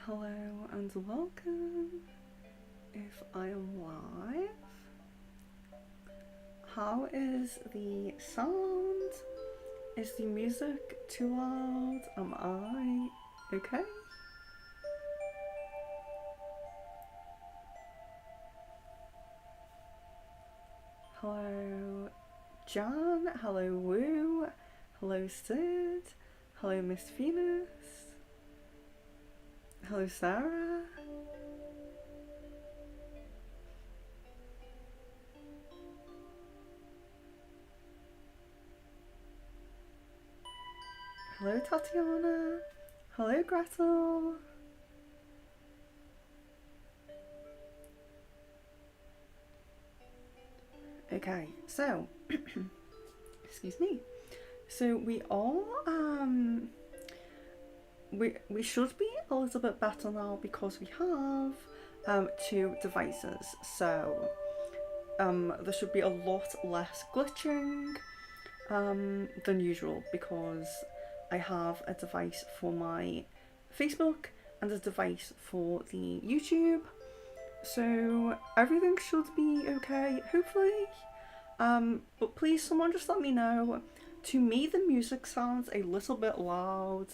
Hello and welcome. If I am live, how is the sound? Is the music too loud? Am I okay? Hello, Jan. Hello, Woo. Hello, Sid. Hello, Miss Venus. Hello, Sarah. Hello, Tatiana. Hello, Gretel. Okay, so excuse me. So we should be a little bit better now because we have two devices. So there should be a lot less glitching than usual because I have a device for my Facebook and a device for the YouTube. So everything should be okay, hopefully. But please, someone just let me know. To me, the music sounds a little bit loud.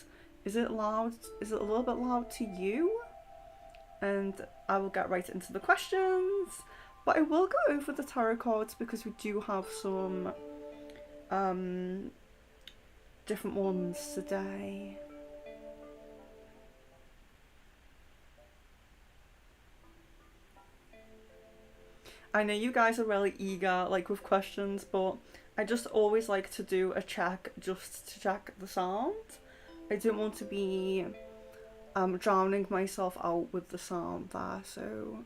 Is it loud? Is it a little bit loud to you? And I will get right into the questions. But I will go over the tarot cards because we do have some different ones today. I know you guys are really eager, like with questions, but I just always like to do a check just to check the sound. I don't want to be drowning myself out with the sound there, so.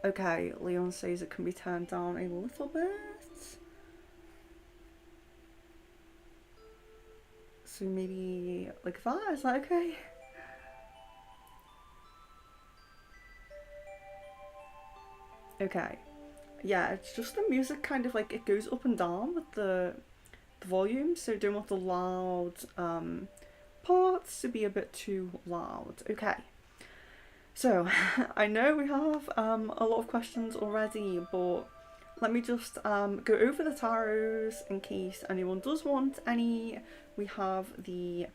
Okay, Leon says it can be turned down a little bit. So maybe like that, is that okay? Okay. Yeah, it's just the music kind of like it goes up and down with the volume, so don't want the loud parts to be a bit too loud. Okay. So I know we have a lot of questions already, but let me just go over the tarots in case anyone does want any. We have the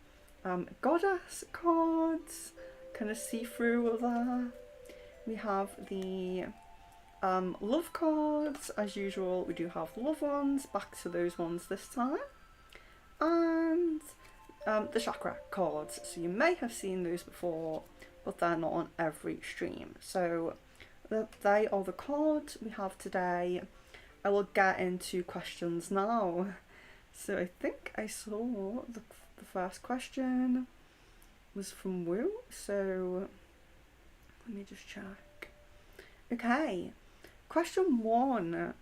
goddess cards, kind of see through there. We have the love cards, as usual. We do have the love ones, back to those ones this time, and the chakra cards. So you may have seen those before, but they're not on every stream. So they are the cards we have today. I will get into questions now. So I think I saw the first question was from Woo. So let me just check. Okay, question one.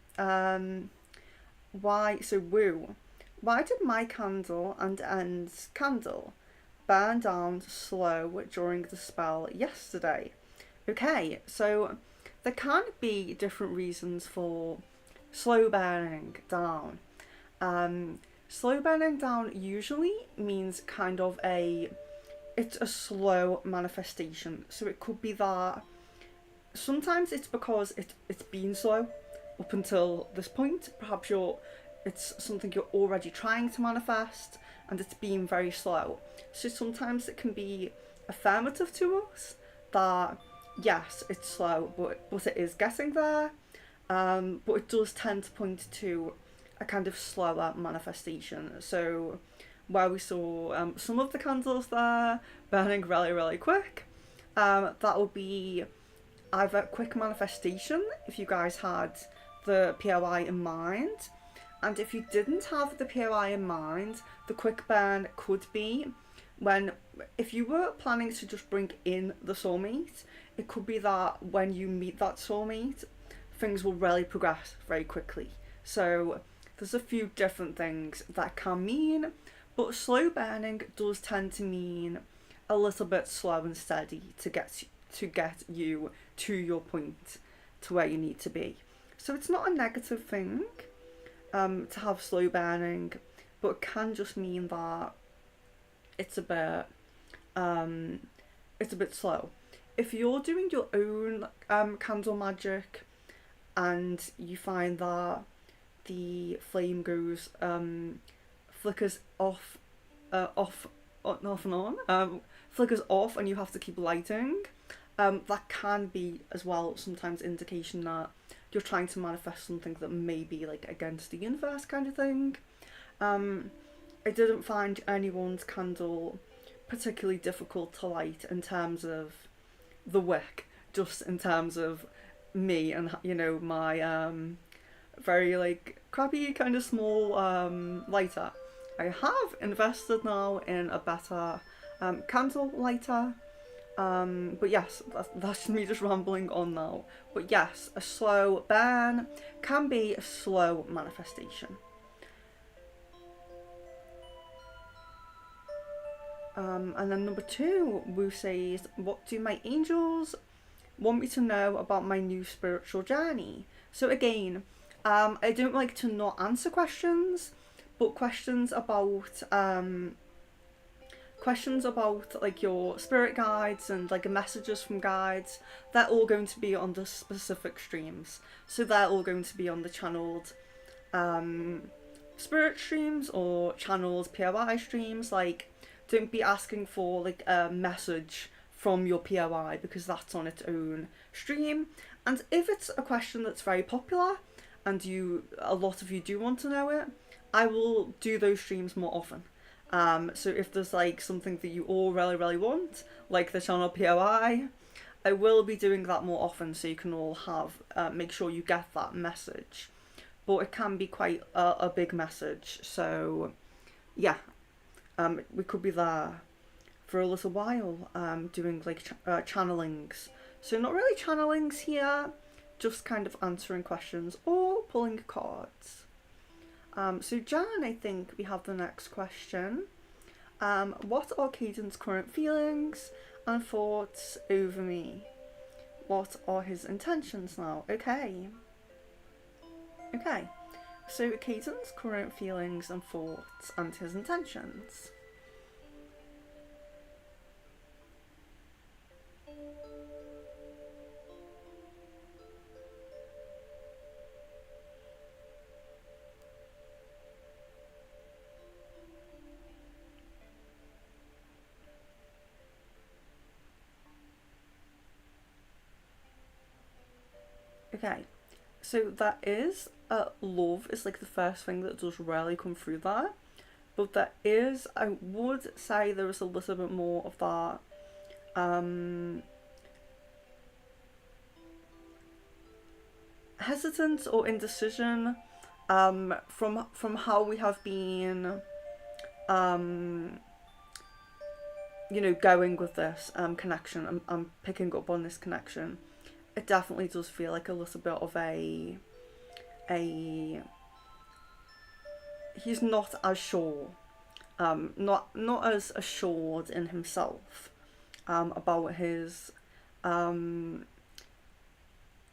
Why? So Woo. Why did my candle and End's candle burn down slow during the spell yesterday? Okay, so there can be different reasons for slow burning down. Slow burning down usually means kind of it's a slow manifestation. So it could be that sometimes it's because it's been slow up until this point. Perhaps it's something you're already trying to manifest and it's been very slow. So sometimes it can be affirmative to us that yes, it's slow, but it is getting there. But it does tend to point to a kind of slower manifestation. So where we saw some of the candles there burning really, really quick, that will be either quick manifestation if you guys had the POI in mind, and if you didn't have the POI in mind, the quick burn could be if you were planning to just bring in the soulmate, it could be that when you meet that soulmate, things will really progress very quickly. So there's a few different things that can mean, but slow burning does tend to mean a little bit slow and steady to get you to your point, to where you need to be. So it's not a negative thing to have slow burning, but it can just mean that it's a bit it's a bit slow. If you're doing your own candle magic and you find that the flame goes flickers off and on, flickers off, and you have to keep lighting. That can be as well sometimes indication that you're trying to manifest something that may be like against the universe kind of thing. Um, I didn't find anyone's candle particularly difficult to light in terms of the wick, just in terms of me and my very like crappy kind of small lighter. I have invested now in a better candle lighter. But yes, that's me just rambling on now. But yes, a slow burn can be a slow manifestation. And then number two, Wu says, what do my angels want me to know about my new spiritual journey? So again, I don't like to not answer questions, but questions about like your spirit guides and like messages from guides, they're all going to be on the specific streams. So they're all going to be on the channeled spirit streams or channeled POI streams. Like, don't be asking for like a message from your POI because that's on its own stream. And if it's a question that's very popular and a lot of you do want to know it, I will do those streams more often. So if there's like something that you all really, really want, like the channel POI, I will be doing that more often so you can all make sure you get that message. But it can be quite a big message, so yeah, we could be there for a little while doing like channelings. So not really channelings here, just kind of answering questions or pulling cards. So Jan, I think we have the next question. What are Caden's current feelings and thoughts over me? What are his intentions now? Okay. So Caden's current feelings and thoughts and his intentions. Okay, so that is love is like the first thing that does really come through there, but there is, I would say there is a little bit more of that hesitance or indecision from how we have been going with this connection. I'm picking up on this connection. It definitely does feel like a little bit of a he's not as sure, not as assured in himself about his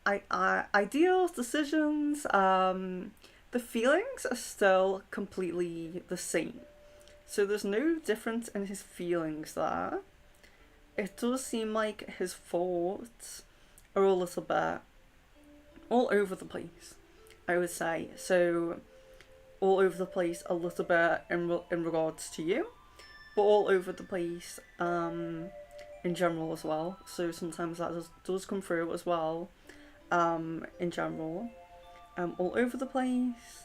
ideals, decisions. The feelings are still completely the same, so there's no difference in his feelings there. It does seem like his thoughts are a little bit all over the place, I would say. So all over the place a little bit in regards to you, but all over the place in general as well. So sometimes that does come through as well in general. All over the place.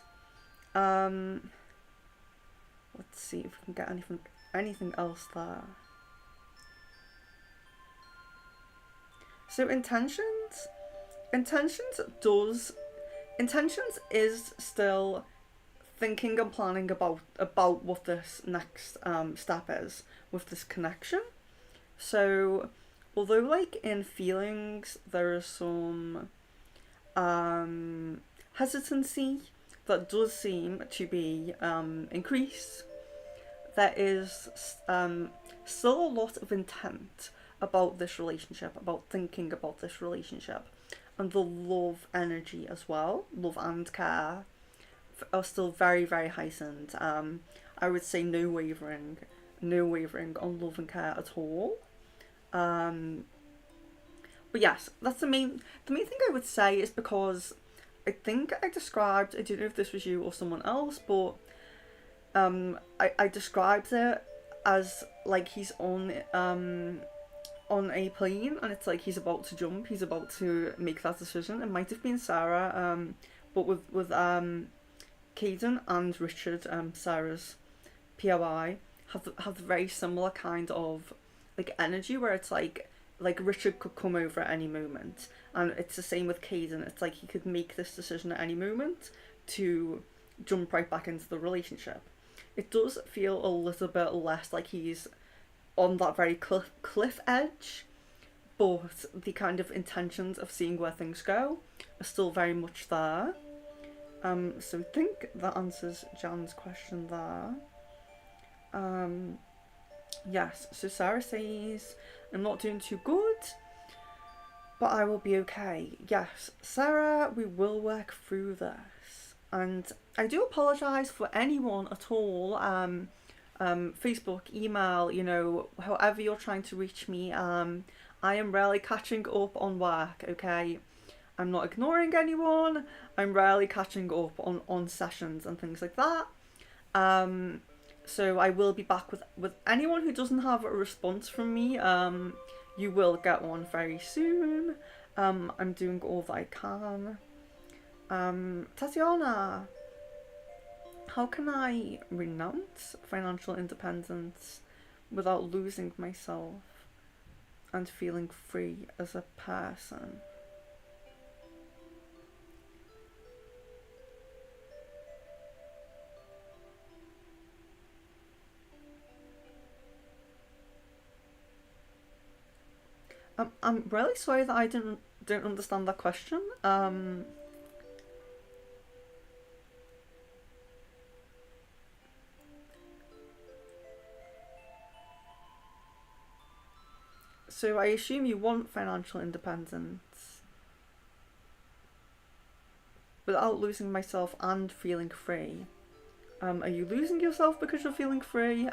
Let's see if we can get anything else there. So intentions is still thinking and planning about what this next step is with this connection. So although like in feelings there is some hesitancy that does seem to be increased, there is still a lot of intent about this relationship, about thinking about this relationship, and the love energy as well, love and care, are still very, very heightened. I would say no wavering on love and care at all. Um, but yes, that's the main thing I would say is because I think I described, I don't know if this was you or someone else, but I described it as like he's on a plane and it's like he's about to jump, he's about to make that decision. It might have been Sarah, but with Caden and Richard, Sarah's POI have very similar kind of like energy where it's like Richard could come over at any moment, and it's the same with Caden. It's like he could make this decision at any moment to jump right back into the relationship. It does feel a little bit less like he's on that very cliff edge, but the kind of intentions of seeing where things go are still very much there. So I think that answers Jan's question there. Yes, so Sarah says, I'm not doing too good, but I will be okay. Yes, Sarah, we will work through this. And I do apologise for anyone at all, Facebook, email, however you're trying to reach me. I am rarely catching up on work, okay? I'm not ignoring anyone. I'm rarely catching up on sessions and things like that. So I will be back with anyone who doesn't have a response from me. You will get one very soon. I'm doing all that I can. Tatiana, how can I renounce financial independence without losing myself and feeling free as a person? I'm really sorry that I don't understand that question. So I assume you want financial independence without losing myself and feeling free. Are you losing yourself because you're feeling free?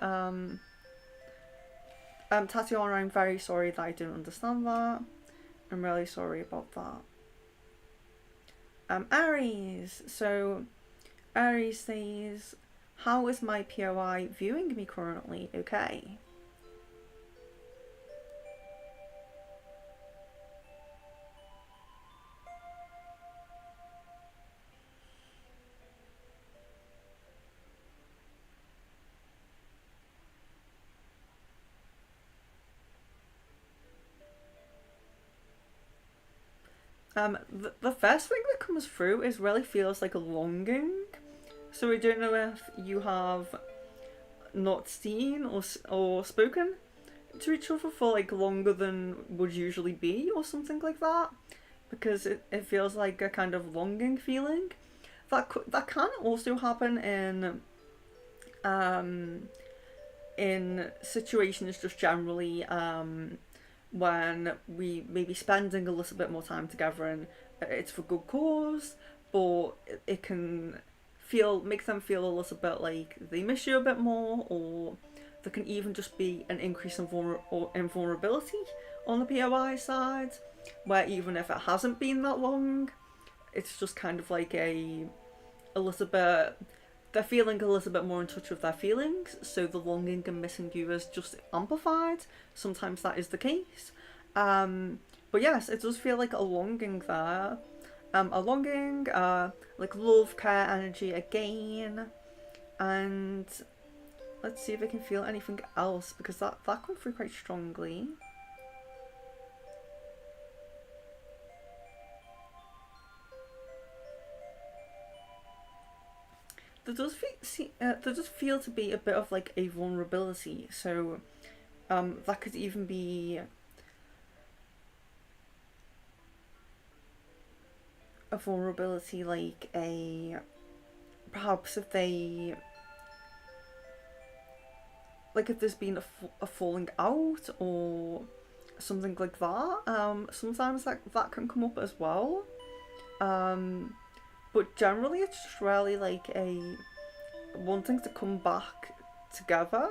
Tatiana, I'm very sorry that I didn't understand that. I'm really sorry about that. Aries. So, Aries says, how is my POI viewing me currently? Okay. The first thing that comes through is really feels like a longing. So I don't know if you have not seen or spoken to each other for like longer than would usually be or something like that, because it feels like a kind of longing feeling. That can also happen um in situations just generally, when we may be spending a little bit more time together and it's for good cause, but it can make them feel a little bit like they miss you a bit more, or there can even just be an increase in vulnerability on the POI side, where even if it hasn't been that long, it's just kind of like a little bit, they're feeling a little bit more in touch with their feelings, so the longing and missing you is just amplified. Sometimes that is the case. But yes, it does feel like a longing there. A longing, like love, care, energy again. And let's see if I can feel anything else, because that comes through quite strongly. There does feel to be a bit of like a vulnerability. So that could even be a vulnerability, like perhaps if there's been a falling out or something like that. Sometimes that can come up as well. But generally it's just really like a wanting to come back together,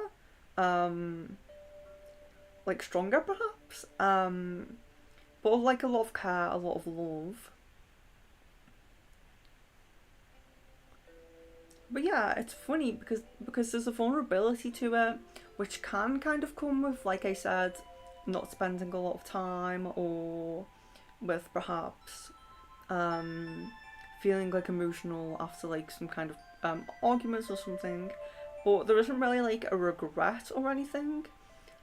like stronger perhaps. relationships, but like a lot of care, a lot of love. But yeah, it's funny because there's a vulnerability to it, which can kind of come with, like I said, not spending a lot of time, or with perhaps um, feeling like emotional after like some kind of arguments or something. But there isn't really like a regret or anything.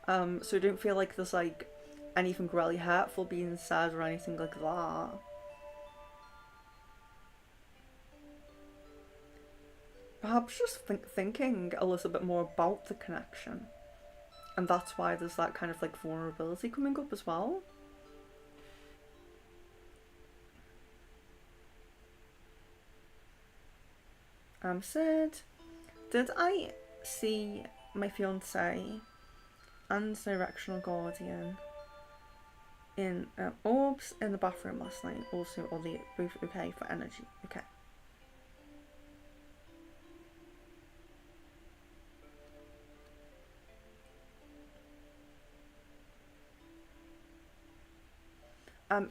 So I don't feel like there's like anything really hurtful being said or anything like that. Perhaps just thinking a little bit more about the connection. And that's why there's that kind of like vulnerability coming up as well. Sid, did I see my fiance and directional guardian in orbs in the bathroom last night? Also, are they both okay for energy? Okay.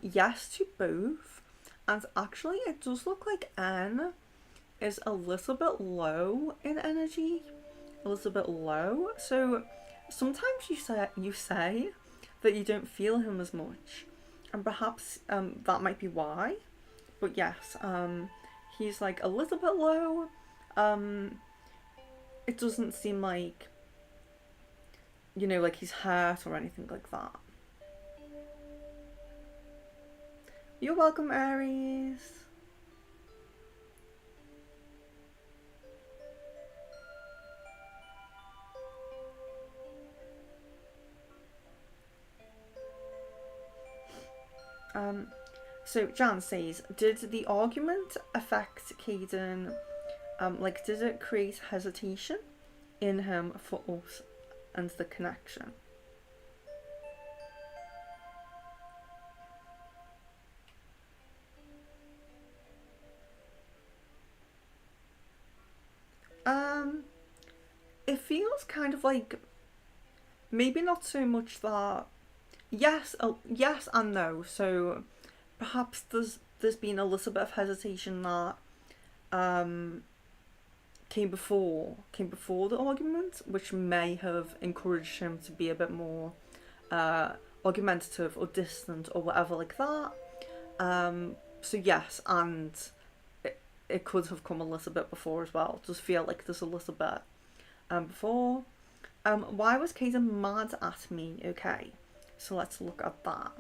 Yes to both, and actually, it does look like N is a little bit low in energy, a little bit low. So sometimes you say that you don't feel him as much, and perhaps that might be why. But yes, he's like a little bit low. Um, it doesn't seem like like he's hurt or anything like that. You're welcome, Aries. Um, so Jan says, did the argument affect Caden? Like, did it create hesitation in him for us and the connection? Um, it feels kind of like maybe not so much that yes, yes and no. So perhaps there's been a little bit of hesitation that um came before the argument, which may have encouraged him to be a bit more uh argumentative or distant or whatever like that. So yes, and it could have come a little bit before as well. It does feel like there's a little bit before. Why was Kaden mad at me? Okay, so let's look at that.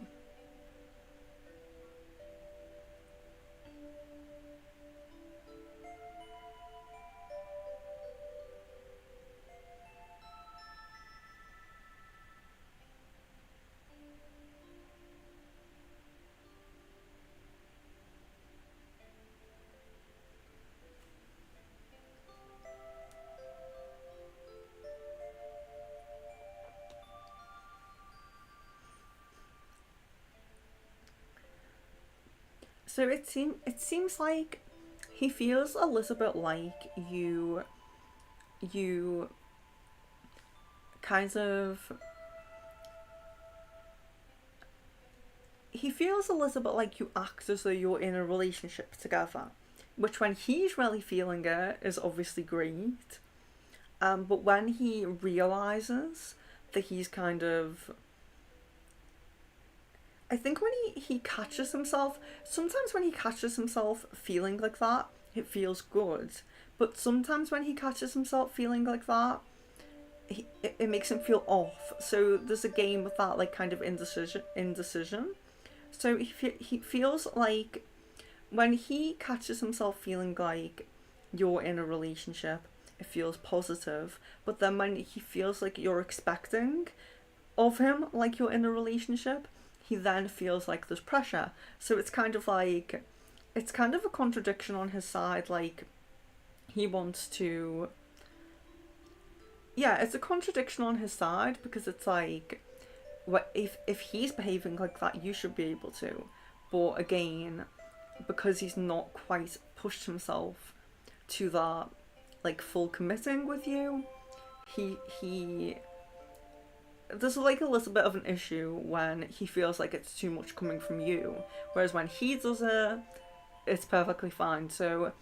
So it seems like he feels a little bit like you kind of he feels a little bit like you act as though you're in a relationship together, which when he's really feeling it is obviously great. But when he realizes that he's kind of I think when he catches himself, sometimes when he catches himself feeling like that, it feels good. But sometimes when he catches himself feeling like that, it makes him feel off. So there's a game with that, like kind of indecision. So he feels like when he catches himself feeling like you're in a relationship, it feels positive. But then when he feels like you're expecting of him like you're in a relationship, he then feels like there's pressure. So it's kind of a contradiction on his side. Like he wants to, yeah, it's a contradiction on his side because it's like, what if he's behaving like that, you should be able to. But again, because he's not quite pushed himself to that like full committing with you, he there's like a little bit of an issue when he feels like it's too much coming from you, whereas when he does it, it's perfectly fine. So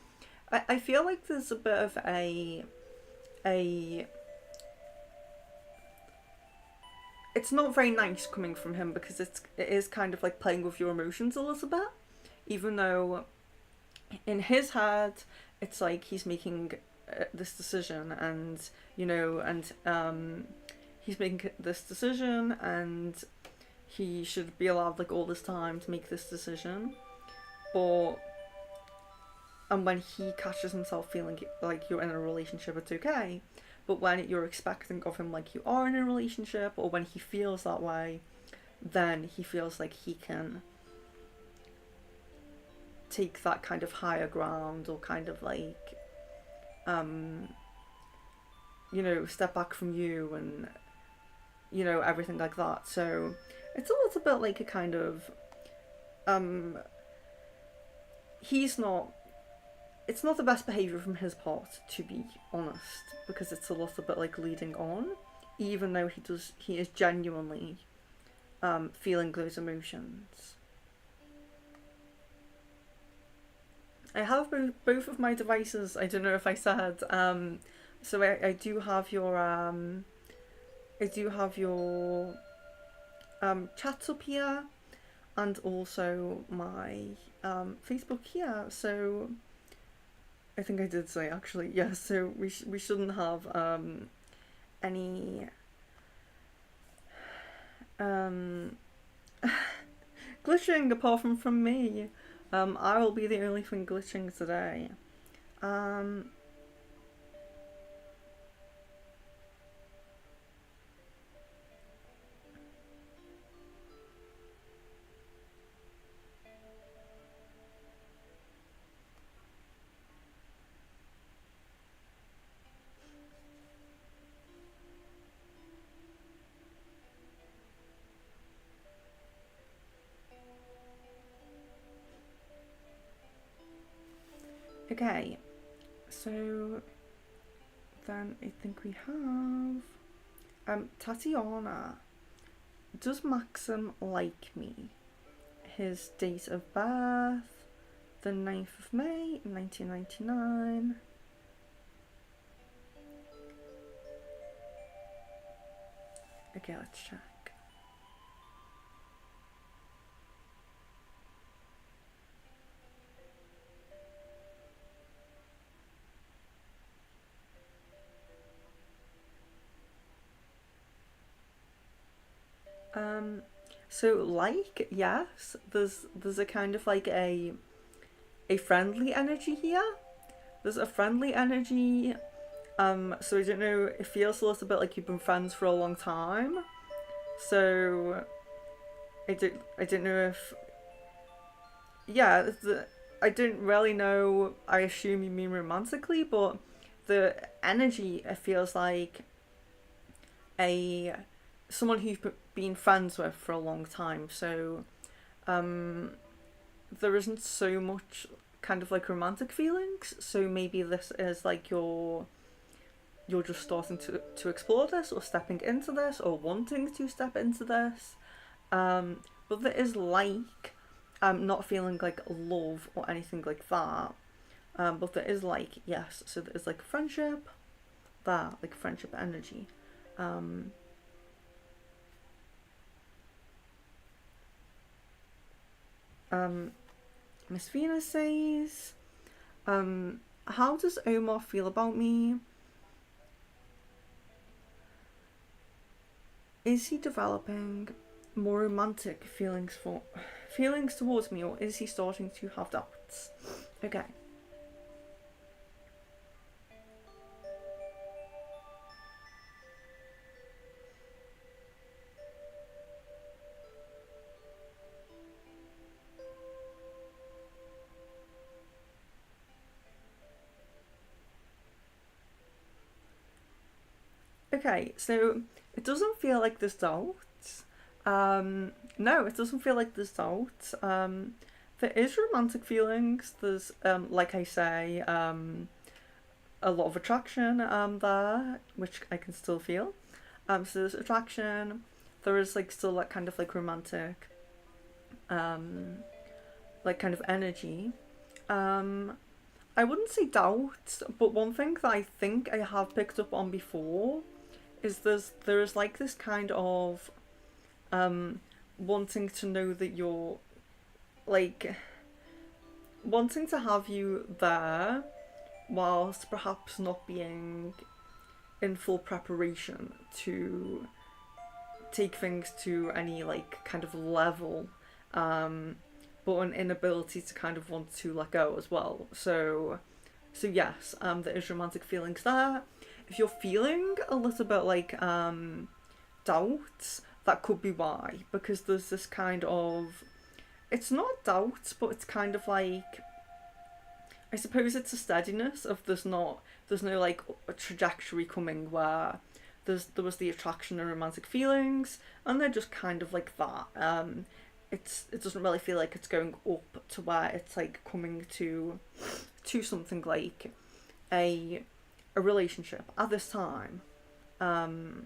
I feel like there's a bit of a it's not very nice coming from him because it is kind of like playing with your emotions a little bit, even though in his head it's like he's making this decision, and he's making this decision, and he should be allowed like all this time to make this decision. But and when he catches himself feeling like you're in a relationship, it's okay. But when you're expecting of him like you are in a relationship, or when he feels that way, then he feels like he can take that kind of higher ground, or kind of like step back from you, and everything like that. So it's a little bit like a kind of he's not it's not the best behaviour from his part, to be honest, because it's a little bit like leading on, even though he is genuinely feeling those emotions. I have both of my devices. I don't know if I said. So I do have your chats up here, and also my Facebook here. So I think I did say actually, yes. Yeah, so we shouldn't have any glitching apart from me. I will be the only thing glitching today. Okay, so then I think we have Tatiana. Does Maxim like me? His date of birth, the 9th of May, 1999. Okay, let's check. So like, yes, there's a kind of like a friendly energy here. There's a friendly energy. So I don't know, it feels a little bit like you've been friends for a long time. So I don't know if I don't really know. I assume you mean romantically, but the energy, it feels like a someone who you've been friends with for a long time. So there isn't so much kind of like romantic feelings. So maybe this is like you're just starting to explore this, or stepping into this, or wanting to step into this. But there is like not feeling like love or anything like that. But there is like, yes, so there is like friendship, that like friendship energy. Miss Venus says, how does Omar feel about me? Is he developing more romantic feelings towards me, or is he starting to have doubts? Okay. Okay, so it doesn't feel like there's doubts. No, it doesn't feel like there's doubts. There is romantic feelings. There's, like I say, a lot of attraction there, which I can still feel. So there's attraction. There is like still like kind of like romantic, um, like kind of energy. Um, I wouldn't say doubt, but one thing that I think I have picked up on before is there is like this kind of um wanting to know that you're like wanting to have you there whilst perhaps not being in full preparation to take things to any like kind of level, um but an inability to kind of want to let go as well. So yes, there is romantic feelings there. If you're feeling a little bit like doubt, that could be why, because there's this kind of, it's not doubt, but it's kind of like, I suppose it's a steadiness of there's no like a trajectory coming where there was the attraction and romantic feelings, and they're just kind of like that. It doesn't really feel like it's going up to where it's like coming to something like a a relationship at this time, um,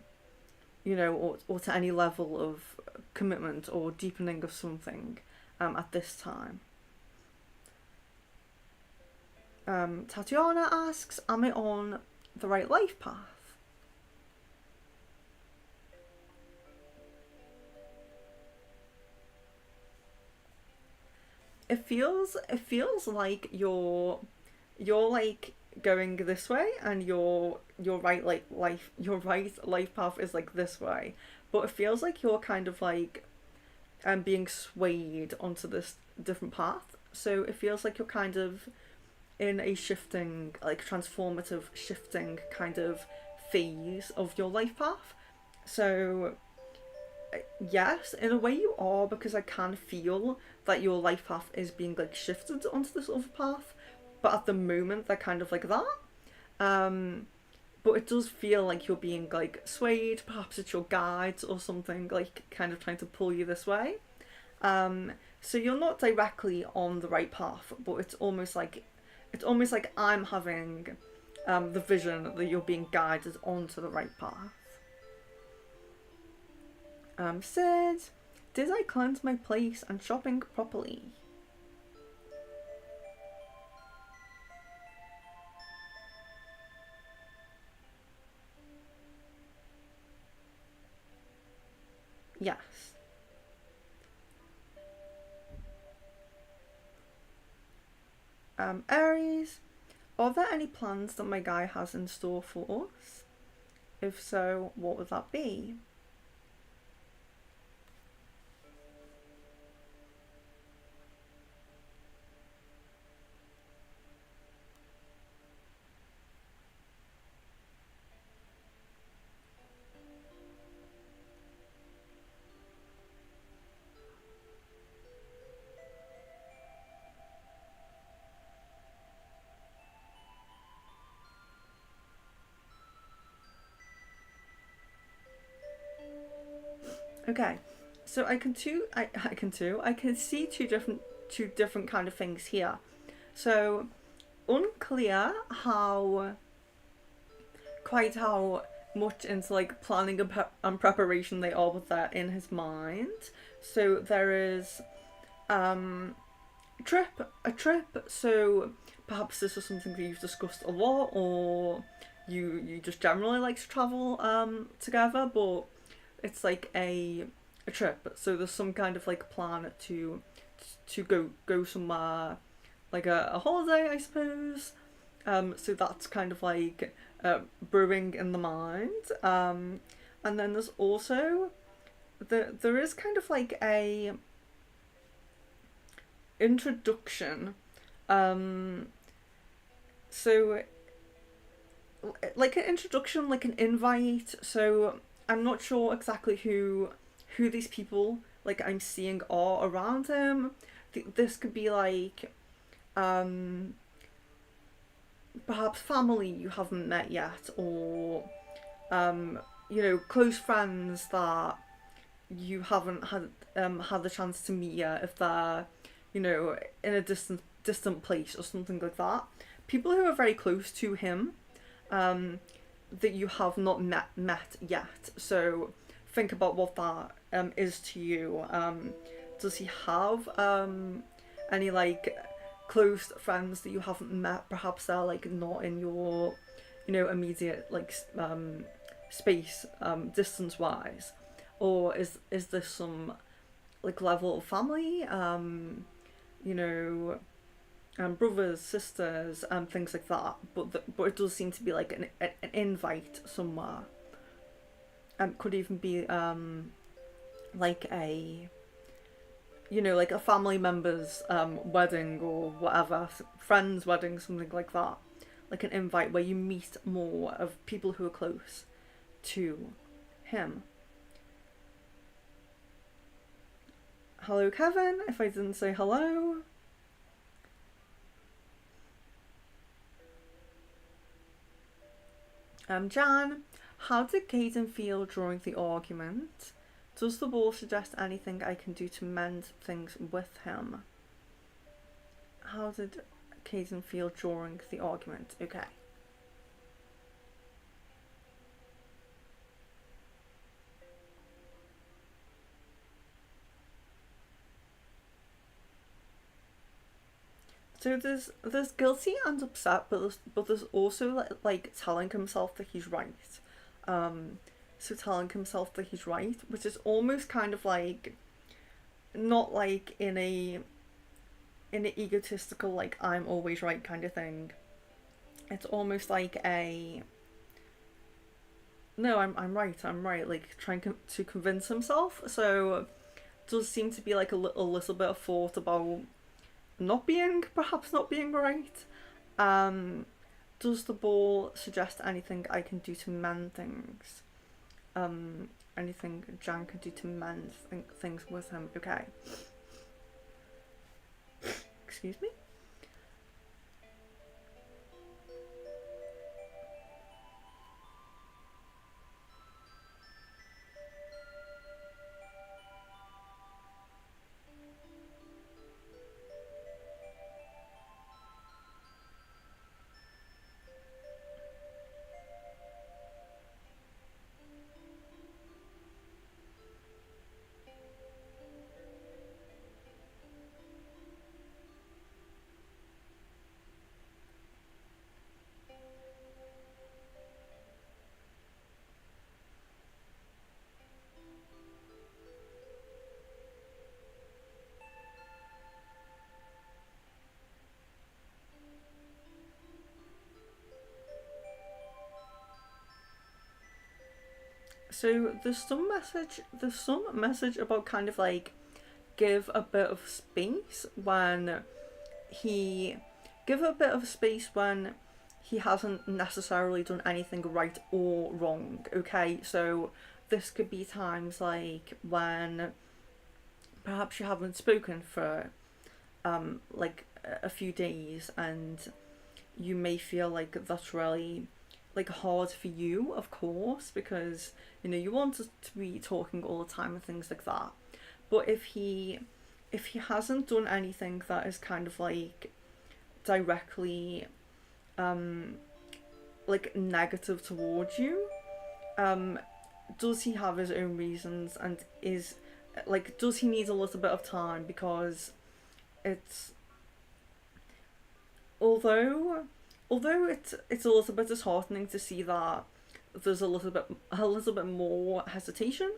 or to any level of commitment or deepening of something, at this time. Tatiana asks, am I on the right life path? It feels like you're like going this way, and your right like life your right life path is like this way, but it feels like you're kind of like being swayed onto this different path. So it feels like you're kind of in a shifting, like transformative shifting kind of phase of your life path. So yes, in a way you are, because I can feel that your life path is being like shifted onto this other path, but at the moment they're kind of like that. Um, but it does feel like you're being like swayed. Perhaps it's your guides or something like kind of trying to pull you this way. Um, so you're not directly on the right path, but it's almost like I'm having the vision that you're being guided onto the right path. Sid, did I cleanse my place and shopping properly? Yes. Aries, are there any plans that my guy has in store for us? If so, what would that be? Okay, so I can see two different kind of things here. So unclear how much into like planning and preparation they are with that in his mind. So there is um a trip. So perhaps this is something that you've discussed a lot, or you just generally like to travel together, but it's like a trip. So there's some kind of like plan to go somewhere, like a holiday, I suppose. So that's kind of like brewing in the mind. And then there's also there is kind of like a introduction. Um, so like an introduction, like an invite. So I'm not sure exactly who these people like I'm seeing are around him. This could be like um perhaps family you haven't met yet, or um close friends that you haven't had the chance to meet yet, if they're in a distant place or something like that. People who are very close to him, um that you have not met yet. So think about what that is to you. Does he have any like close friends that you haven't met? Perhaps they're like not in your, immediate like space, distance wise, or is this some like level of family? You know, brothers, sisters, things like that. But it does seem to be like an invite somewhere. Could even be like a, like a family member's wedding or whatever, friend's wedding, something like that. Like an invite where you meet more of people who are close to him. Hello, Kevin, if I didn't say hello. Jan, how did Caden feel during the argument? Does the ball suggest anything I can do to mend things with him? How did Caden feel during the argument? Okay. So there's guilty and upset, but there's also like telling himself that he's right. So telling himself that he's right, which is almost kind of like not like in an egotistical like I'm always right kind of thing. It's almost like a no, I'm right, like trying to convince himself. So it does seem to be like a little bit of thought about perhaps not being right. Um, does the ball suggest anything I can do to mend things? Anything Jan can do to mend things with him? Okay. Excuse me? So there's some message about kind of like give a bit of space when he give a bit of space when he hasn't necessarily done anything right or wrong. Okay, so this could be times like when perhaps you haven't spoken for like a few days, and you may feel like that's really like hard for you, of course, because you want to be talking all the time and things like that. But if he hasn't done anything that is kind of like directly like negative towards you, um does he have his own reasons, and is like does he need a little bit of time? Because it's although it's a little bit disheartening to see that there's a little bit more hesitation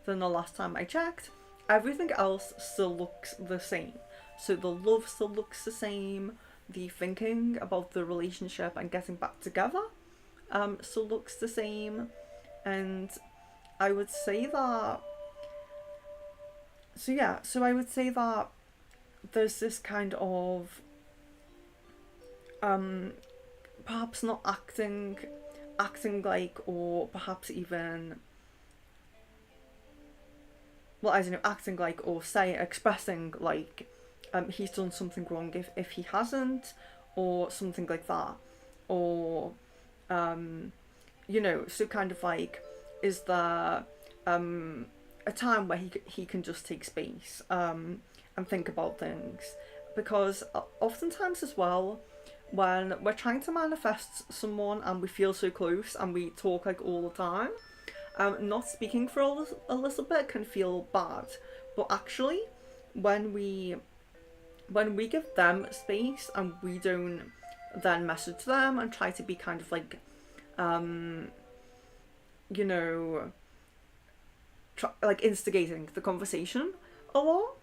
than the last time I checked. Everything else still looks the same. So the love still looks the same. The thinking about the relationship and getting back together still looks the same. And I would say that. So yeah, so I would say that there's this kind of um perhaps not acting like, or perhaps even, well, I don't know, acting like, or expressing like he's done something wrong if he hasn't, or something like that. Or so kind of like, is there a time where he can just take space and think about things? Because oftentimes as well, when we're trying to manifest someone and we feel so close and we talk like all the time, not speaking for a little bit can feel bad. But actually, when we when we give them space and we don't then message them and try to be kind of like, um, you know, like instigating the conversation a lot,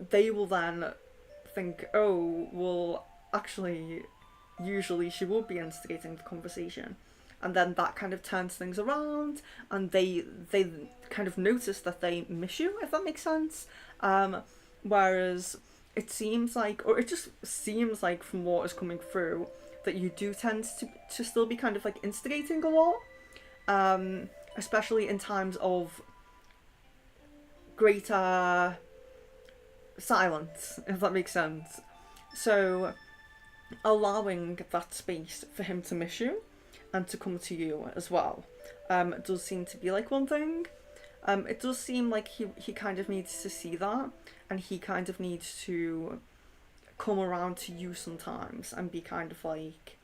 they will then think, oh, well, actually, usually she would be instigating the conversation, and then that kind of turns things around, and they kind of notice that they miss you, if that makes sense. Whereas it seems like, or it just seems like from what is coming through, that you do tend to still be kind of like instigating a lot, especially in times of greater silence, if that makes sense. So allowing that space for him to miss you and to come to you as well, does seem to be like one thing. It does seem like he kind of needs to see that, and he kind of needs to come around to you sometimes and be kind of like,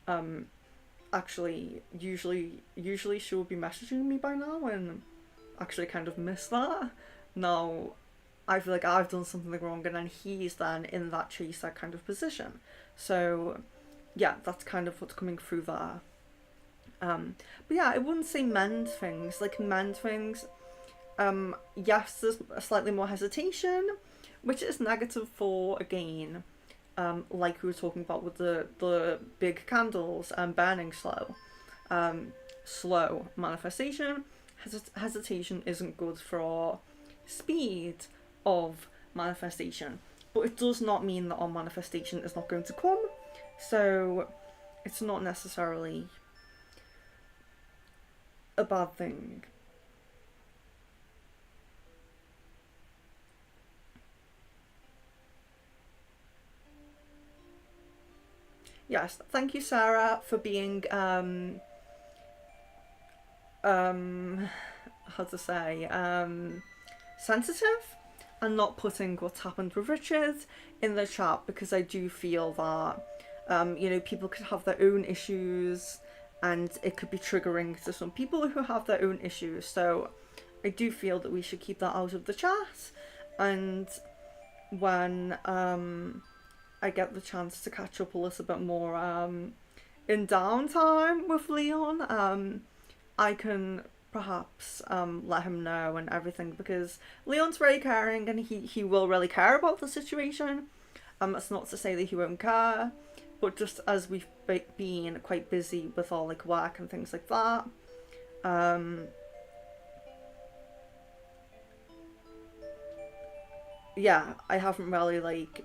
um, actually, usually she will be messaging me by now, and actually kind of miss that. Now, I feel like I've done something wrong, and then he's then in that chaser kind of position. So, yeah, that's kind of what's coming through there. But yeah, I wouldn't say mend things. Like, mend things, yes, there's a slightly more hesitation, which is negative for, again, like we were talking about with the big candles and burning slow. Slow manifestation. Hesitation isn't good for speed of manifestation, but it does not mean that our manifestation is not going to come. So it's not necessarily a bad thing. Yes, thank you, Sarah, for being um how to say, sensitive and not putting what's happened with Richard in the chat, because I do feel that, people could have their own issues and it could be triggering to some people who have their own issues. So I do feel that we should keep that out of the chat. And when I get the chance to catch up a little bit more in downtime with Leon, I can perhaps let him know and everything, because Leon's very caring and he will really care about the situation. That's not to say that he won't care, but just as we've been quite busy with all like work and things like that, yeah, I haven't really like,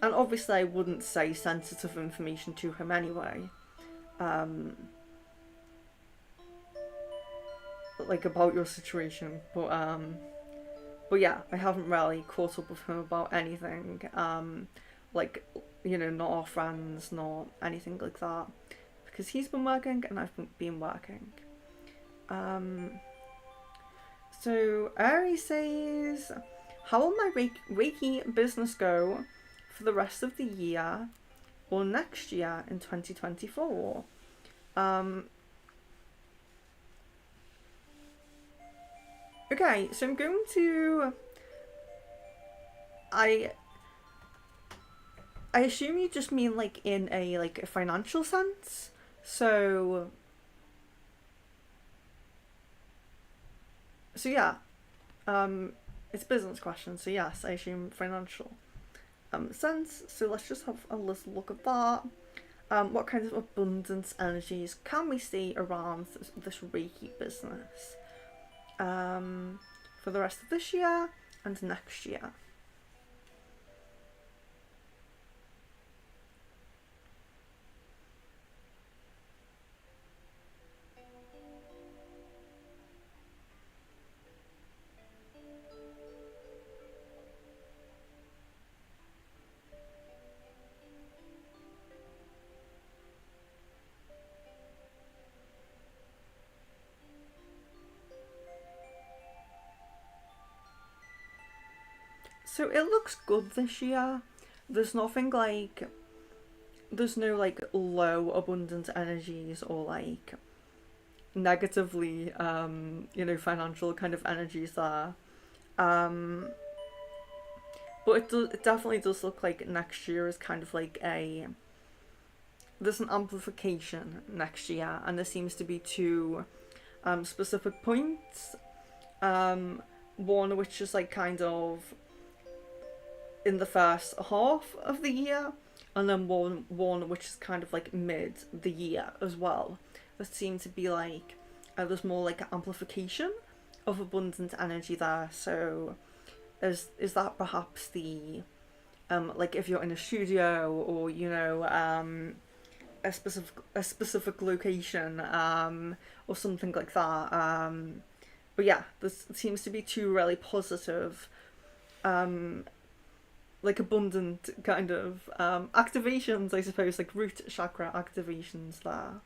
and obviously I wouldn't say sensitive information to him anyway, like about your situation, but yeah, I haven't really caught up with him about anything, like, not our friends, not anything like that, because he's been working and I've been working. Um, so Ari says, how will my Reiki business go for the rest of the year or next year in 2024? Okay, so I'm going to. I assume you just mean like in a financial sense. So yeah, it's a business question. So yes, I assume financial sense. So let's just have a little look at that. What kinds of abundance energies can we see around this Reiki business for the rest of this year and next year? So it looks good this year. There's nothing like there's no like low abundant energies or like negatively financial kind of energies there. Um, but it definitely does look like next year is kind of like a there's an amplification next year, and there seems to be two specific points. Um, One which is like kind of in the first half of the year, and then one which is kind of like mid the year as well. That seem to be like there's more like amplification of abundant energy there. So is that perhaps the like if you're in a studio or a specific location or something like that. But yeah, there seems to be two really positive um, like abundant kind of activations, I suppose, like root chakra activations there.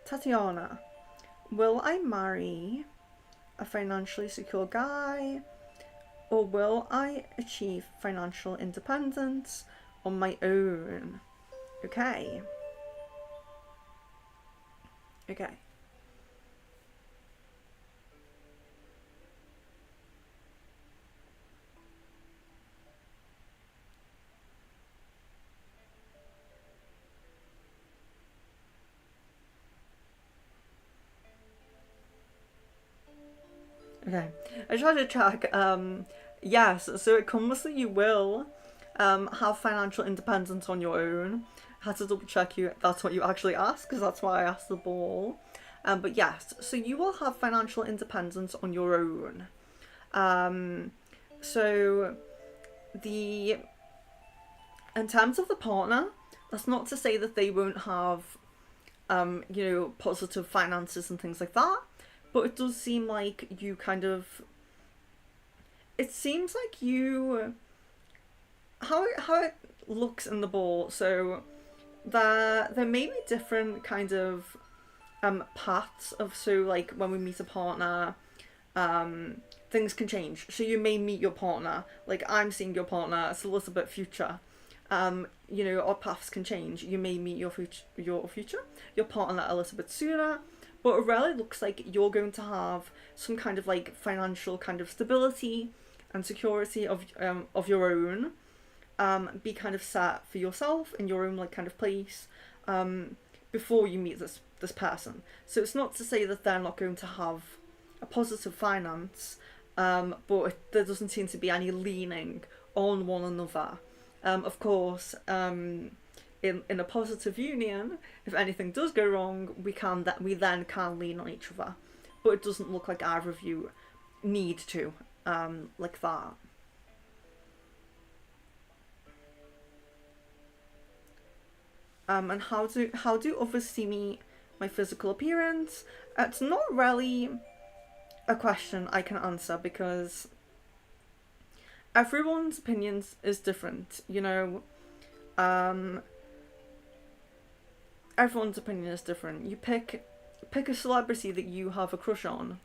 Tatiana, will I marry a financially secure guy, or will I achieve financial independence on my own? Okay. Okay. Okay. I tried to check. Yes, so it comes that you will have financial independence on your own. I had to double check you. That's what you actually asked, because that's why I asked the ball. But yes, so you will have financial independence on your own. Um, so the in terms of the partner, that's not to say that they won't have positive finances and things like that. But it does seem like you kind of it seems like you how it looks in the ball. So there may be different kind of paths of so like when we meet a partner, things can change. So you may meet your partner, like I'm seeing your partner, it's a little bit future. Our paths can change. You may meet your partner a little bit sooner, but it really looks like you're going to have some kind of like financial kind of stability and security of your own. Be kind of set for yourself in your own like kind of place before you meet this person. So it's not to say that they're not going to have a positive finance, but there doesn't seem to be any leaning on one another. Of course, in a positive union, if anything does go wrong, we then can lean on each other. But it doesn't look like either of you need to like that. And how do others see me, my physical appearance? It's not really a question I can answer because everyone's opinions is different. Um, everyone's opinion is different. You pick a celebrity that you have a crush on.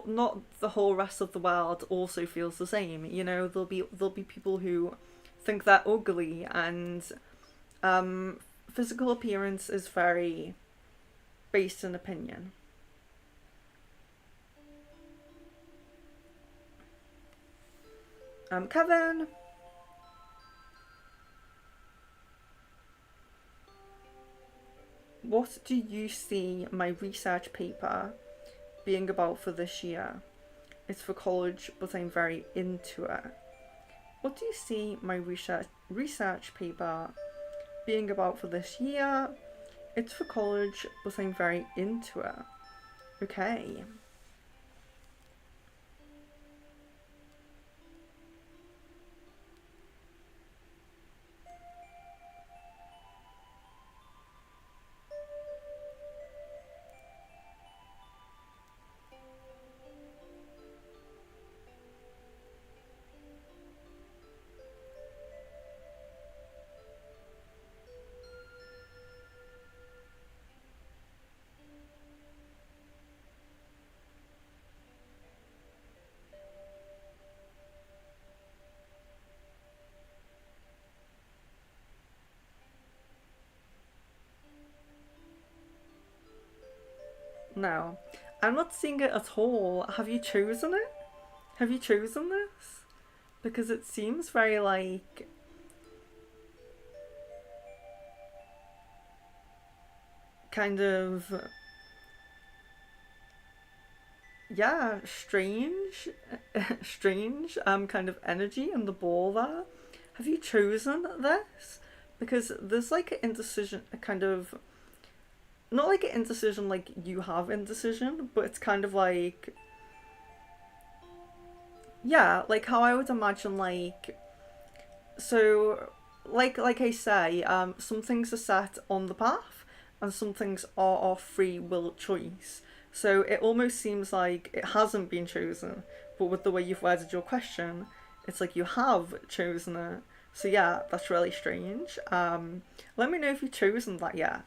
Not the whole rest of the world also feels the same. There'll be people who think they're ugly, and physical appearance is very based in opinion. Kevin, what do you see my research paper being about for this year? It's for college, but I'm very into it. What do you see my research paper being about for this year? It's for college, but I'm very into it. Okay. No, I'm not seeing it at all. Have you chosen it? Have you chosen this? Because it seems very like kind of, yeah, strange, strange kind of energy in the ball there. Have you chosen this? Because there's like an indecision, a kind of, not like an indecision like you have indecision, but it's kind of like, yeah, like how I would imagine like, so like I say, some things are set on the path and some things are our free will choice. So it almost seems like it hasn't been chosen, but with the way you've worded your question, it's like you have chosen it. So yeah, that's really strange. Let me know if you've chosen that yet,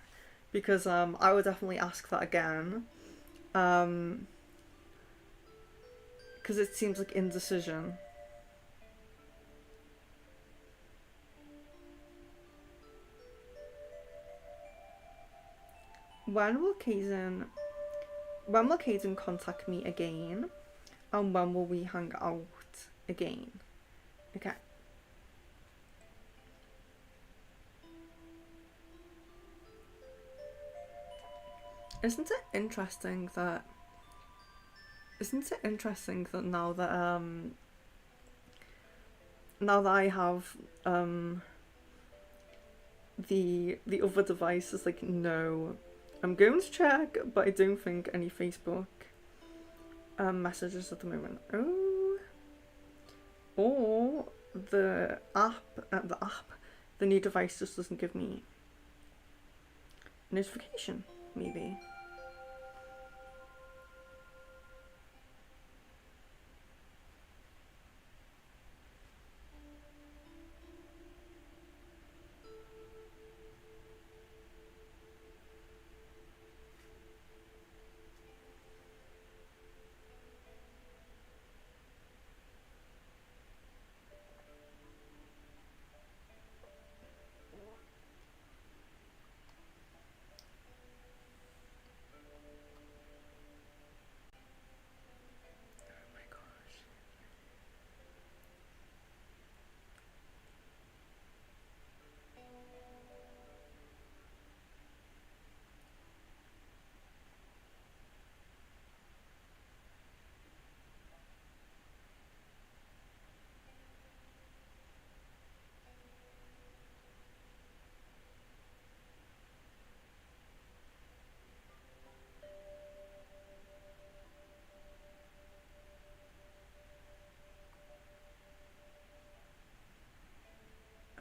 because I would definitely ask that again. Um, because it seems like indecision. When will Kaizen when will Caden contact me again? And when will we hang out again? Okay. Isn't it interesting that now that I have the other device is like no, I'm going to check, but I don't think any Facebook messages at the moment. Oh, or the new device just doesn't give me notification. Maybe. Oh my gosh.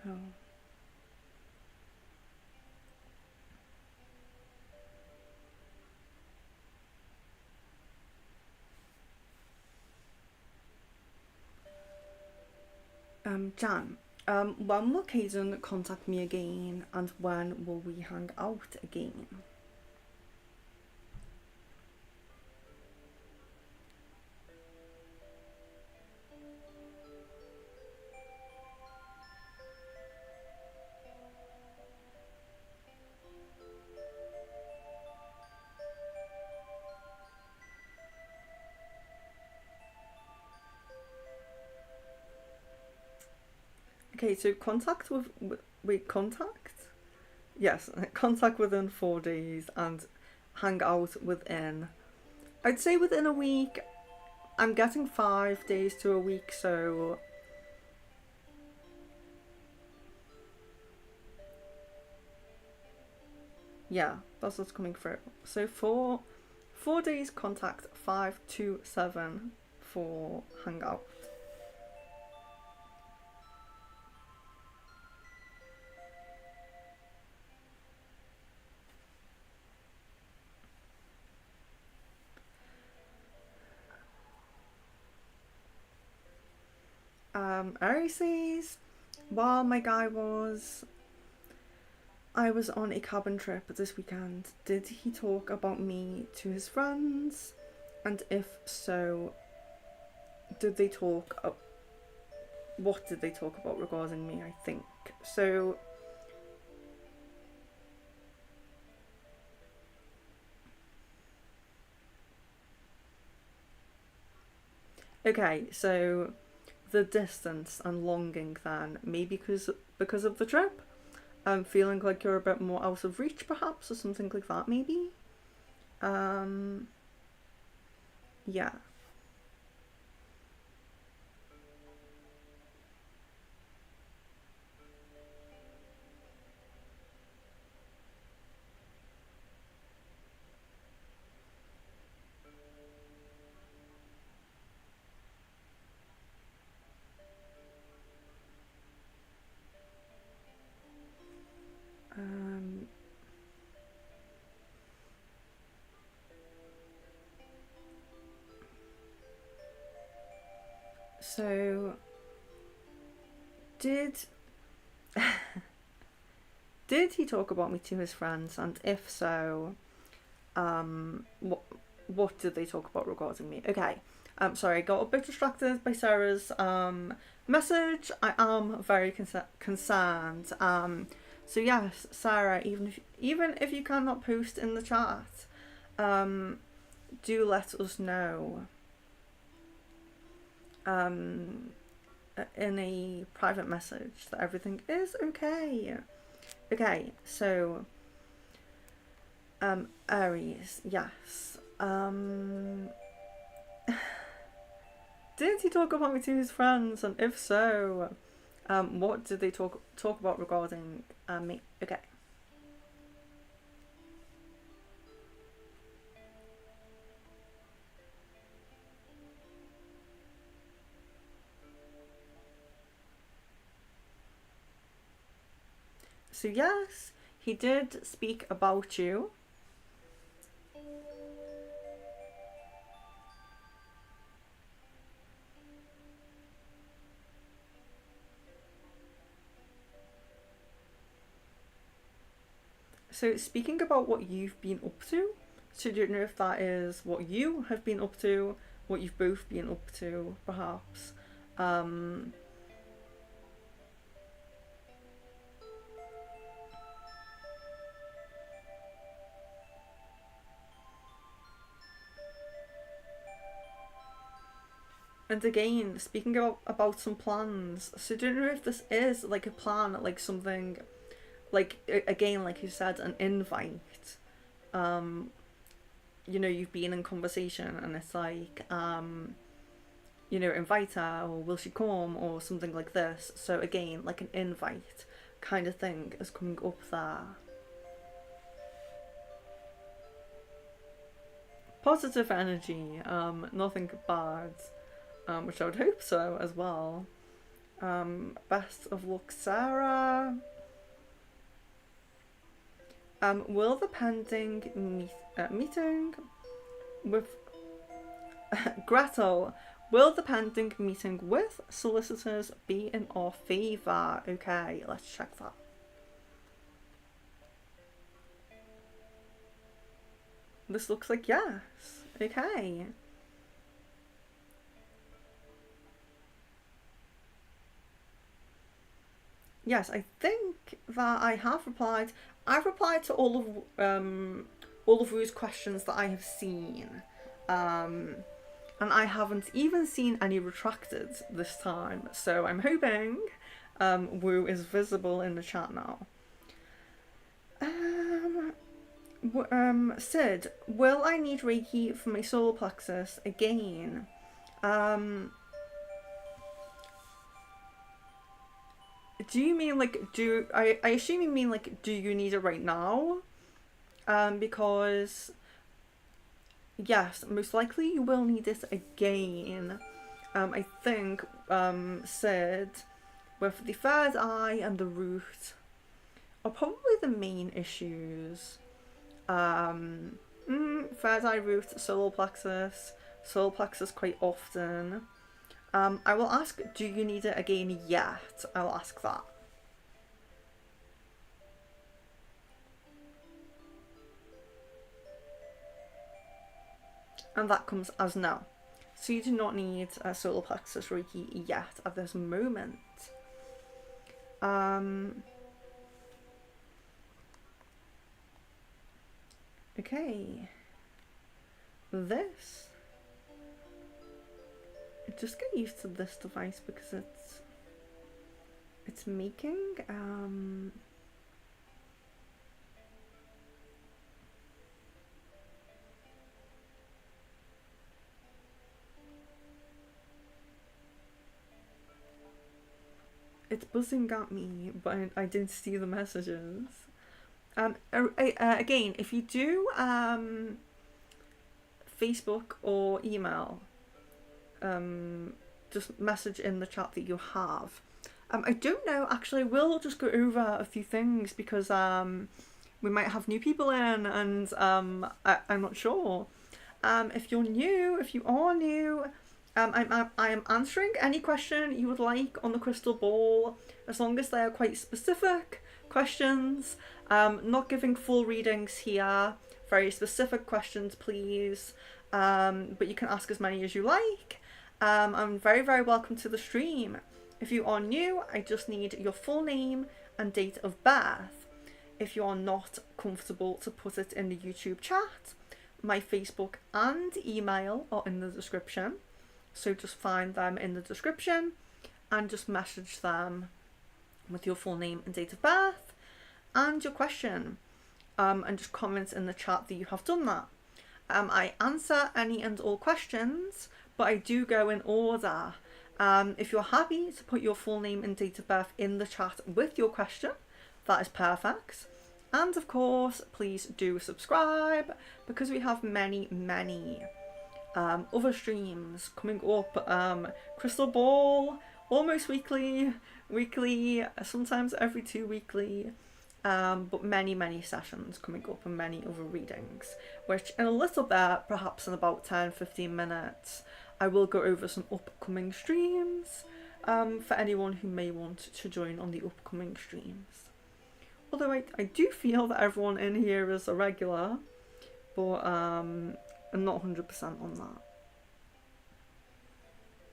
Oh. Jan, when will Kaden contact me again and when will we hang out again? Okay, so wait, contact? Yes, contact within 4 days and hang out within, I'd say within a week. I'm getting 5 days to a week, so yeah, that's what's coming through. So 4 days contact, 5 to 7 for hangout. Aries says, while my guy I was on a cabin trip this weekend, did he talk about me to his friends? And if so, did they talk? What did they talk about regarding me? I think so. Okay, so the distance and longing then, maybe because of the trip, feeling like you're a bit more out of reach perhaps, or something like that maybe. Um, yeah. Um, so did did he talk about me to his friends, and if so, what did they talk about regarding me? Okay. Sorry, I got a bit distracted by Sarah's message. I am very concerned. So yes, Sarah, even if you cannot post in the chat, um, do let us know um, in a private message that everything is okay. Okay, so Aries, yes. Did he talk about me to his friends, and if so, what did they talk about regarding me? Okay. So yes, he did speak about you. So speaking about what you've been up to, so do you know if that is what you have been up to, what you've both been up to, perhaps? Um, and again, speaking about some plans, so do you know if this is like a plan, like something, like again, like you said, an invite? Um, you've been in conversation, and it's like, invite her, or will she come, or something like this. So again, like an invite kind of thing is coming up there. Positive energy, nothing bad, which I would hope so as well. Best of luck, Sarah. Will the pending meeting with Gretel, will the pending meeting with solicitors be in our favour? Okay, let's check that. This looks like yes. Okay. Yes, I think that I have replied. I've replied to all of Rue's questions that I have seen. Um, and I haven't even seen any retracted this time. So I'm hoping Woo is visible in the chat now. Sid, will I need Reiki for my solar plexus again? Do you mean like I assume you mean like do you need it right now? Because yes, most likely you will need it again. I think Sid with the third eye and the root are probably the main issues. Third eye root, solar plexus quite often. I will ask, do you need it again yet? I will ask that. And that comes as no. So you do not need a solar plexus Reiki yet at this moment. Okay. This just get used to this device because it's making it's buzzing at me, but I didn't see the messages. Again, if you do Facebook or email, just message in the chat that you have. I don't know, actually, we'll just go over a few things because we might have new people in, and I'm not sure. If you are new, I am answering any question you would like on the crystal ball, as long as they are quite specific questions. Not giving full readings here, very specific questions, please. But you can ask as many as you like. I'm very, very welcome to the stream. If you are new, I just need your full name and date of birth. If you are not comfortable to put it in the YouTube chat, my Facebook and email are in the description. So just find them in the description and just message them with your full name and date of birth and your question. And just comment in the chat that you have done that. I answer any and all questions, but I do go in order. If you're happy to put your full name and date of birth in the chat with your question, that is perfect. And of course, please do subscribe because we have many, many other streams coming up. Crystal Ball, almost weekly, sometimes every 2 weekly. But many, many sessions coming up and many other readings, which in a little bit, perhaps in about 10-15 minutes, I will go over some upcoming streams for anyone who may want to join on the upcoming streams. Although I do feel that everyone in here is a regular, but I'm not 100% on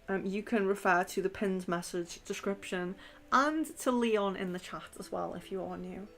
that. You can refer to the pinned message description and to Leon in the chat as well if you are new.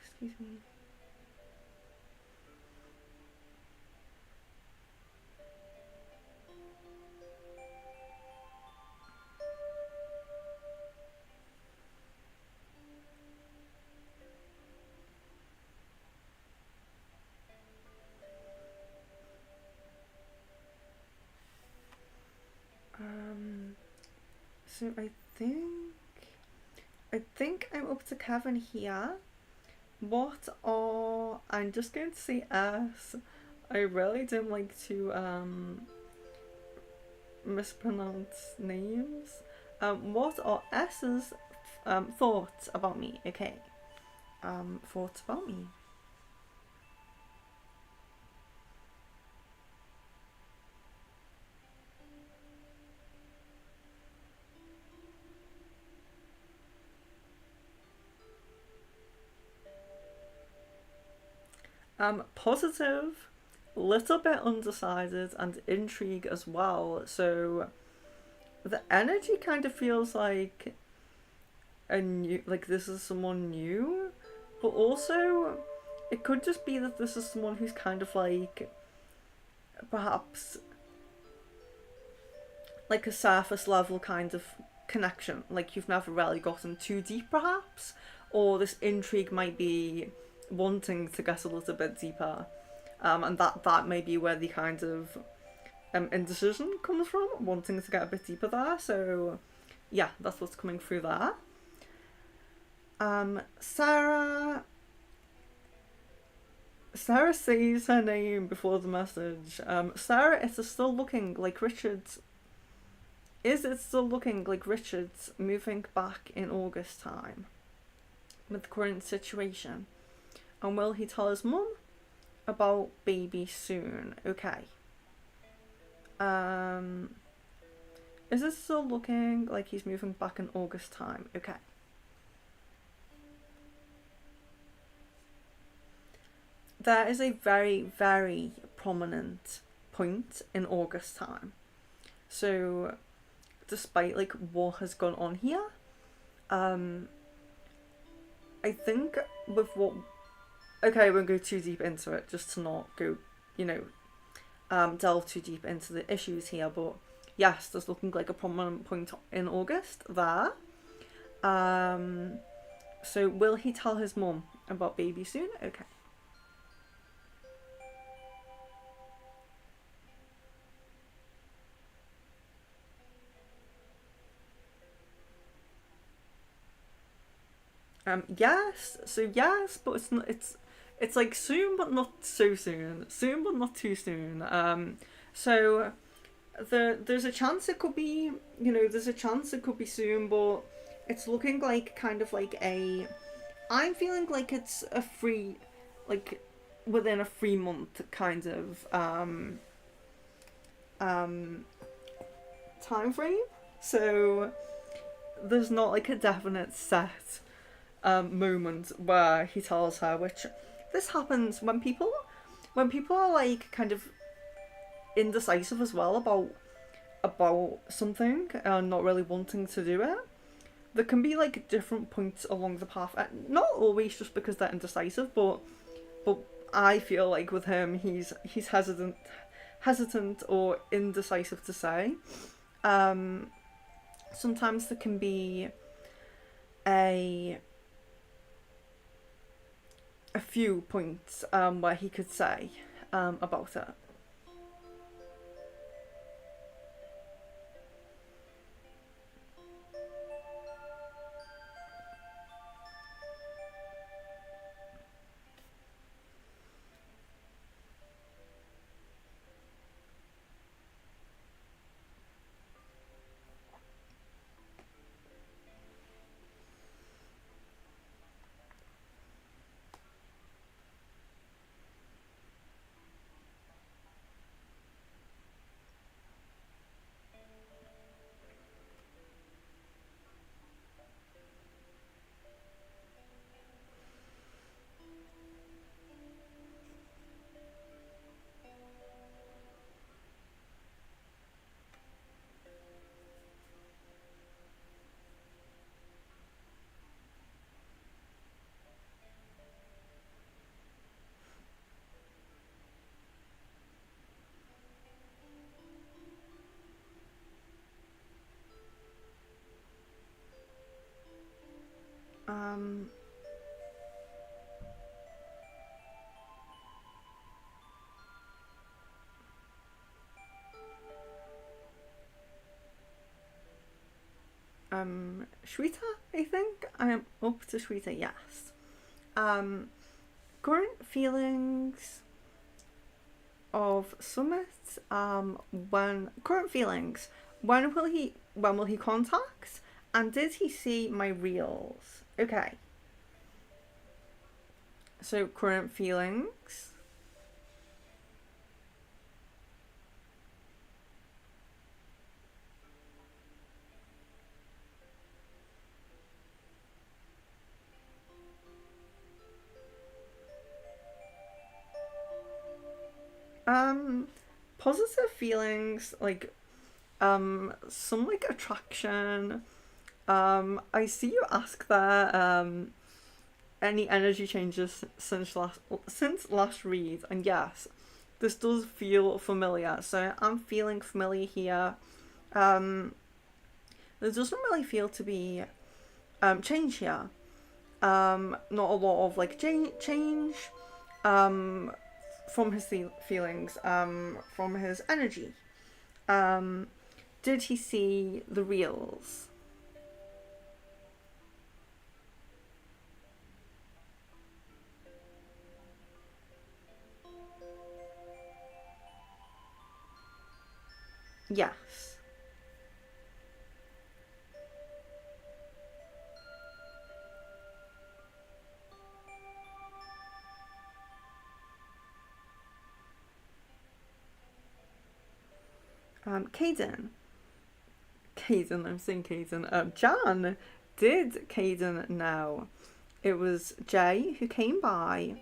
Excuse me. So I think I'm up to Kevin here. I'm just going to say S. I really don't like to mispronounce names. What are S's thoughts about me? Okay. Thoughts about me. Positive, little bit undecided, and intrigue as well. So the energy kind of feels like this is someone new, but also it could just be that this is someone who's kind of like perhaps like a surface level kind of connection, like you've never really gotten too deep perhaps, or this intrigue might be wanting to get a little bit deeper, and that may be where the kind of indecision comes from, wanting to get a bit deeper there. So yeah, that's what's coming through there. Sarah says her name before the message. Sarah, it is still looking like Richard's moving back in August time? with the current situation? And will he tell his mum about baby soon? Okay. Is this still looking like he's moving back in August time? Okay. There is a very, very prominent point in August time. So, despite like what has gone on here, I think with what, okay, I won't go too deep into it just to not go, you know, delve too deep into the issues here. But yes, there's looking like a prominent point in August there. So will he tell his mum about baby soon? Okay. Yes. So yes, but it's not. It's like soon, but not so soon. Soon, but not too soon. So there's a chance it could be. There's a chance it could be soon, but it's looking like kind of like a. I'm feeling like it's a free, like within a 3 month kind of um time frame. So there's not like a definite set moment where he tells her, which this happens when people are like kind of indecisive as well about something and not really wanting to do it. There can be like different points along the path, not always just because they're indecisive, but I feel like with him he's hesitant or indecisive to say. Sometimes there can be a a few points where he could say about it. Um, Shweta, I think I am up to Shweta. Yes. Um, Current feelings of Summit. When current feelings. When will he contact? And did he see my reels? Okay. So current feelings. Um, Positive feelings like some like attraction. I see you ask there. Any energy changes since last read, and yes, this does feel familiar. So I'm feeling familiar here. Um, there doesn't really feel to be change here. Not a lot of like change. Um, from his feelings. From his energy. Um, did he see the reels? Yes. Caden. Caden, I'm saying Caden. Jan, did Caden know it was Jay who came by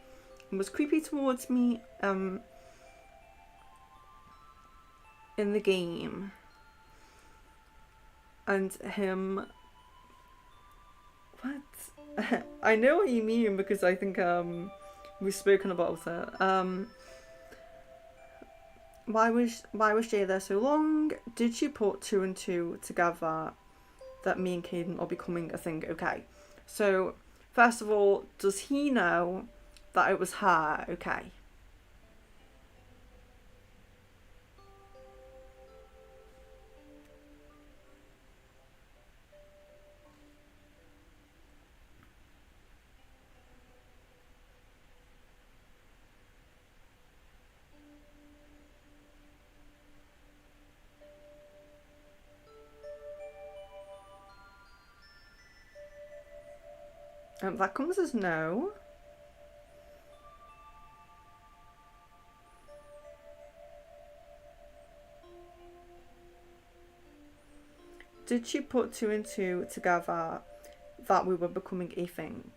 and was creepy towards me in the game, and him. What? I know what you mean because I think we've spoken about it. Why was Jay there so long? Did she put two and two together that me and Caden are becoming a thing? Okay, so first of all, does he know that it was her? Okay. That comes as no. Did she put two and two together that we were becoming a thing?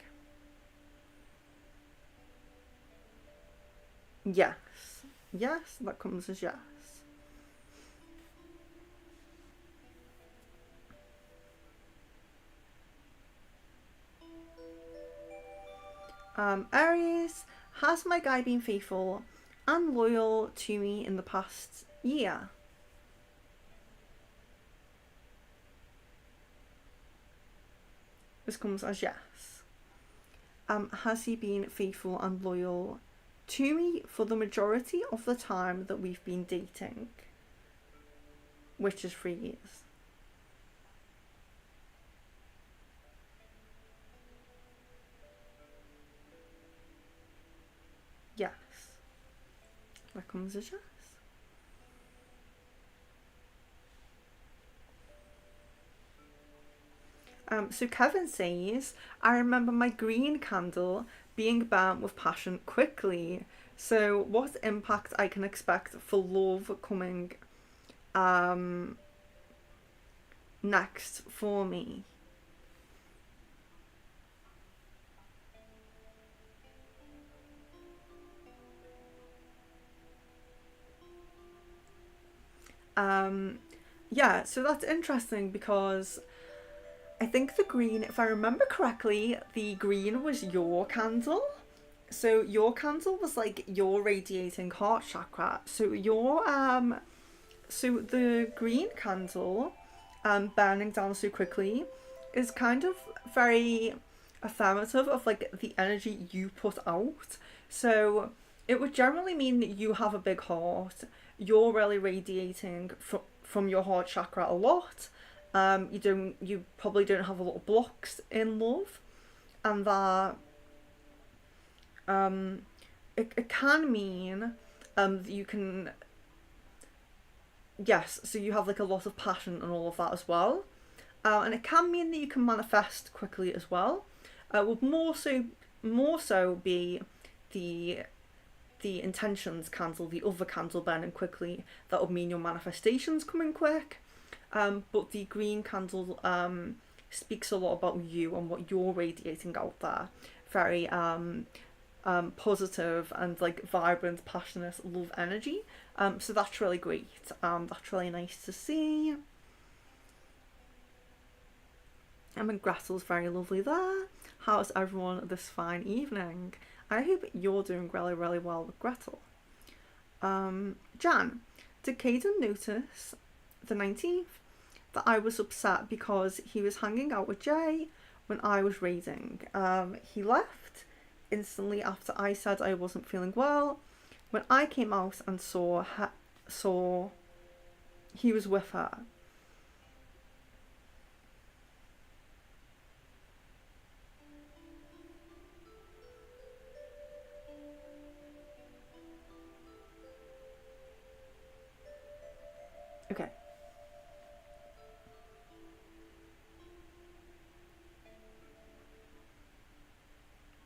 Yes. Yes, that comes as yes. Aries, has my guy been faithful and loyal to me in the past year? This comes as yes. Has he been faithful and loyal to me for the majority of the time that we've been dating? Which is 3 years. Yes. That comes as yes. So Kevin says, I remember my green candle being burnt with passion quickly. So what impact I can expect for love coming next for me? Yeah, so that's interesting because I think the green, if I remember correctly, the green was your candle. So your candle was like your radiating heart chakra. So the green candle burning down so quickly is kind of very affirmative of like the energy you put out. So it would generally mean that you have a big heart. You're really radiating from your heart chakra a lot. You probably don't have a lot of blocks in love, and that it can mean that you can, yes, so you have like a lot of passion and all of that as well. And it can mean that you can manifest quickly as well. Would more so be the intentions candle, the other candle burning quickly. That would mean your manifestations coming quick. But the green candle speaks a lot about you and what you're radiating out there. Very positive and like vibrant, passionate love energy. So that's really great. That's really nice to see. I mean, Gretel's very lovely there. How's everyone this fine evening? I hope you're doing really, really well with Gretel. Jan, did Caden notice the 19th that I was upset because he was hanging out with Jay when I was raiding? He left instantly after I said I wasn't feeling well. When I came out and saw he was with her. Okay.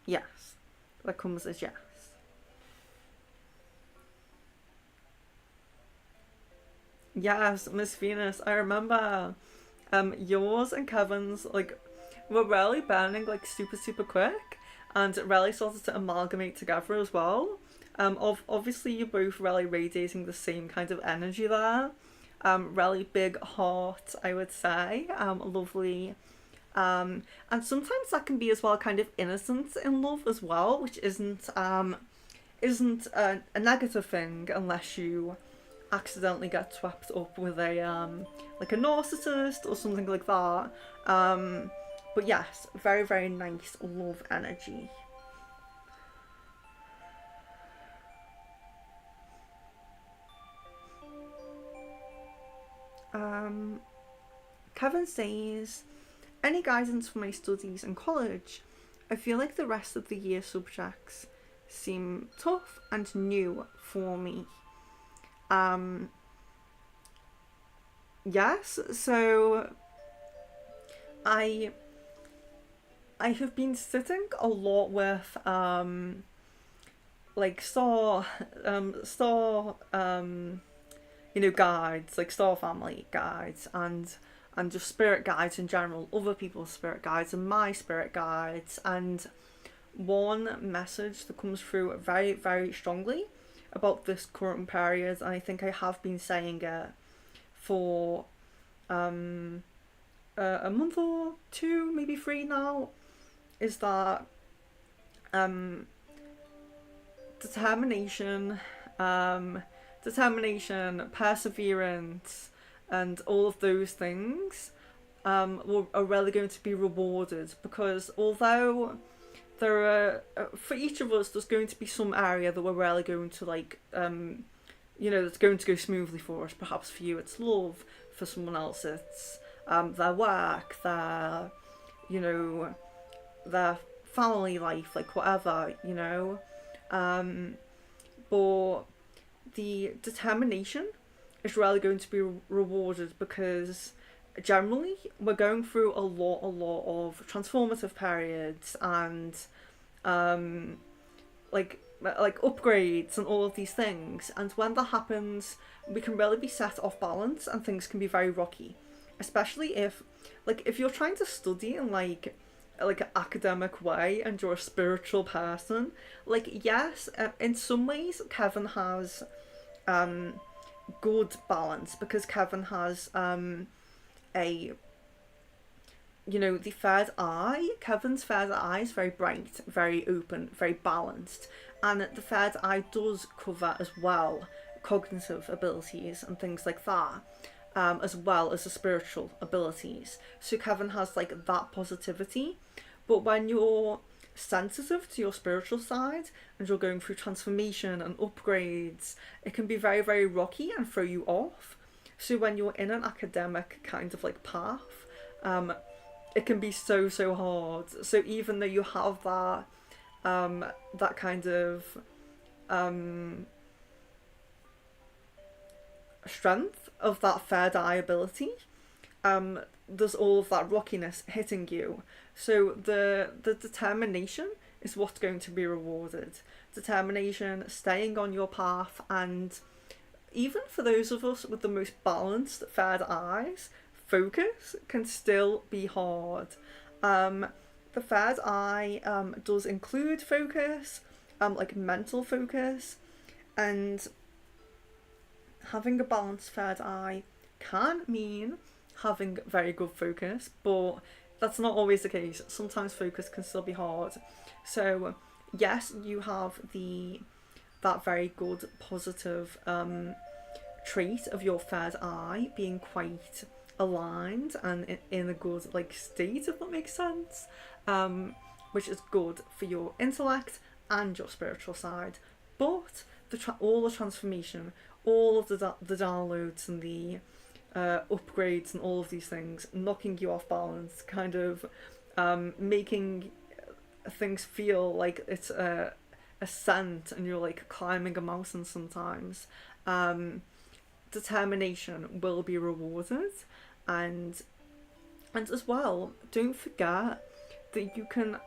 Yes. That comes as yes. Yes, Miss Venus. I remember yours and Kevin's like were really burning like super super quick, and it really started to amalgamate together as well. Obviously you're both really radiating the same kind of energy there. Really big heart, I would say. Lovely. And sometimes that can be as well kind of innocent in love as well, which isn't a negative thing unless you accidentally get swept up with a like a narcissist or something like that. But yes, very very nice love energy. Um, Kevin says, any guidance for my studies in college? I feel like the rest of the year subjects seem tough and new for me. Um, yes, so I I have been sitting a lot with like star guides, like star family guides, and just spirit guides in general, other people's spirit guides and my spirit guides. And one message that comes through very very strongly about this current period, and I think I have been saying it for um a month or two, maybe three now, is that um determination, um, perseverance, and all of those things are really going to be rewarded, because although there are for each of us, there's going to be some area that we're really going to like that's going to go smoothly for us. Perhaps for you it's love, for someone else it's their work, you know their family life, like whatever, um, but the determination is really going to be rewarded, because generally we're going through a lot of transformative periods, and um, like upgrades and all of these things. And when that happens, we can really be set off balance, and things can be very rocky, especially if you're trying to study in like an academic way and you're a spiritual person. Like, yes, in some ways Kevin has um good balance, because Kevin has a the third eye. Kevin's third eye is very bright, very open, very balanced, and the third eye does cover as well cognitive abilities and things like that, as well as the spiritual abilities. So Kevin has like that positivity. But when you're sensitive to your spiritual side and you're going through transformation and upgrades, it can be very, very rocky and throw you off. So when you're in an academic kind of like path, it can be so, so hard. So even though you have that kind of um, strength of that third eye ability, there's all of that rockiness hitting you. So the determination is what's going to be rewarded. Determination, staying on your path, and even for those of us with the most balanced third eyes, focus can still be hard. Um, the third eye does include focus, like mental focus, and having a balanced third eye can mean having very good focus, but that's not always the case. Sometimes focus can still be hard. So yes, you have that very good positive trait of your third eye being quite aligned and in a good like state, if that makes sense, which is good for your intellect and your spiritual side. But all the transformation, all of the downloads and the upgrades and all of these things knocking you off balance, kind of making things feel like it's a ascent and you're like climbing a mountain sometimes. Determination will be rewarded, and as well, don't forget that you can,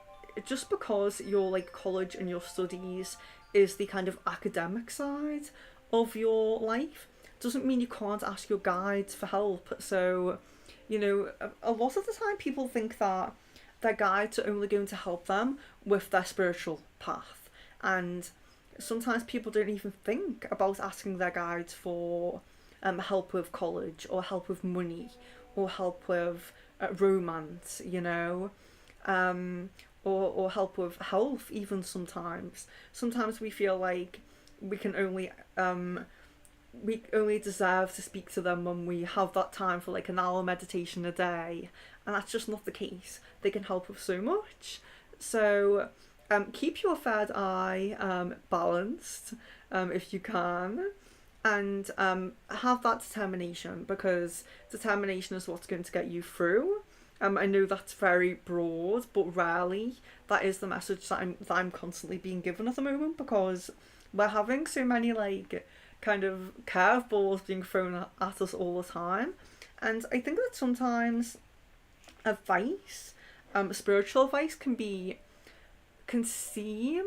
just because your like college and your studies is the kind of academic side of your life, doesn't mean you can't ask your guides for help. So, a lot of the time people think that their guides are only going to help them with their spiritual path. And sometimes people don't even think about asking their guides for help with college, or help with money, or help with romance, or help with health, even sometimes. Sometimes we feel like we can only we only deserve to speak to them when we have that time for like an hour meditation a day, and that's just not the case. They can help with so much. So keep your third eye balanced if you can, and have that determination, because determination is what's going to get you through. I know that's very broad, but rarely that is the message that I'm constantly being given at the moment, because we're having so many like kind of curveballs being thrown at us all the time. And I think that sometimes advice, spiritual advice, can seem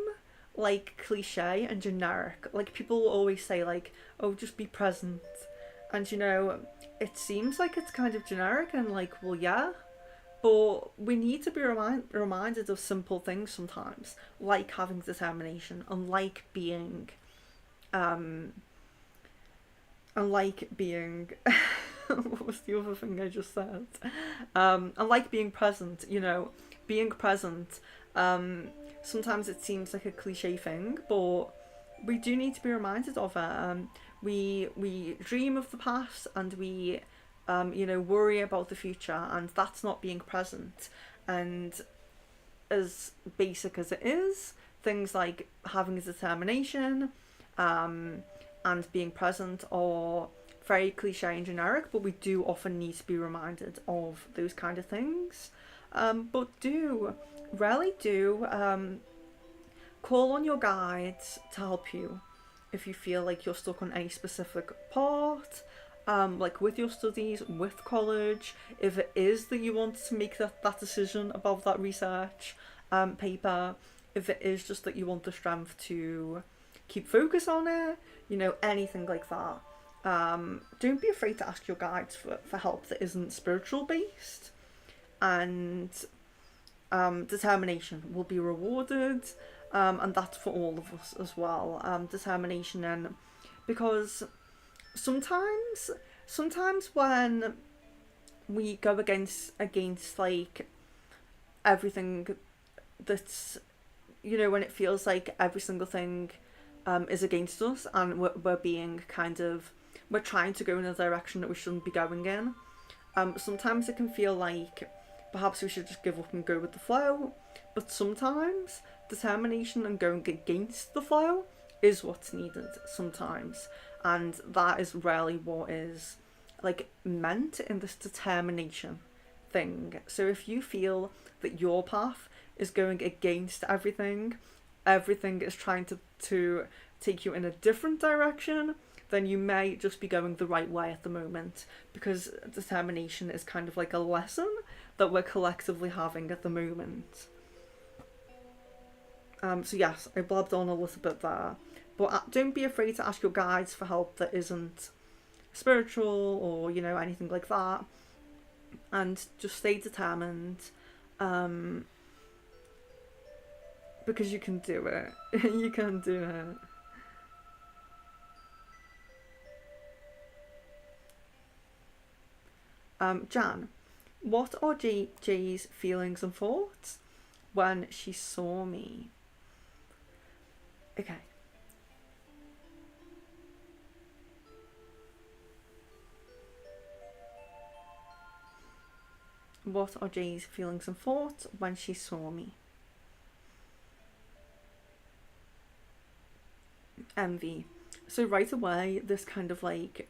like cliche and generic. Like people will always say like, oh, just be present. And it seems like it's kind of generic and like, well, yeah. But we need to be reminded of simple things sometimes, like having determination, and like being what was the other thing I just said? And like being present, being present. Sometimes it seems like a cliche thing, but we do need to be reminded of it. We dream of the past, and we worry about the future, and that's not being present. And as basic as it is, things like having a determination, and being present are very cliche and generic, but we do often need to be reminded of those kind of things. But rarely do call on your guides to help you if you feel like you're stuck on any specific part, like with your studies, with college, if it is that you want to make that decision about that research paper, if it is just that you want the strength to keep focus on it, anything like that. Don't be afraid to ask your guides for help that isn't spiritual based, and determination will be rewarded, and that's for all of us as well. Determination, and because sometimes when we go against like everything that's when it feels like every single thing is against us, and we're being we're trying to go in a direction that we shouldn't be going in. Sometimes it can feel like perhaps we should just give up and go with the flow, but sometimes determination and going against the flow is what's needed sometimes, and that is rarely what is like meant in this determination thing. So if you feel that your path is going against everything is trying to take you in a different direction, then you may just be going the right way at the moment, because determination is kind of like a lesson that we're collectively having at the moment. So yes, I blabbed on a little bit there, but don't be afraid to ask your guides for help that isn't spiritual or anything like that, and just stay determined, because you can do it. You can do it. Jan, what are Jay's feelings and thoughts when she saw me? Okay. What are Jay's feelings and thoughts when she saw me? Envy. So right away, this kind of like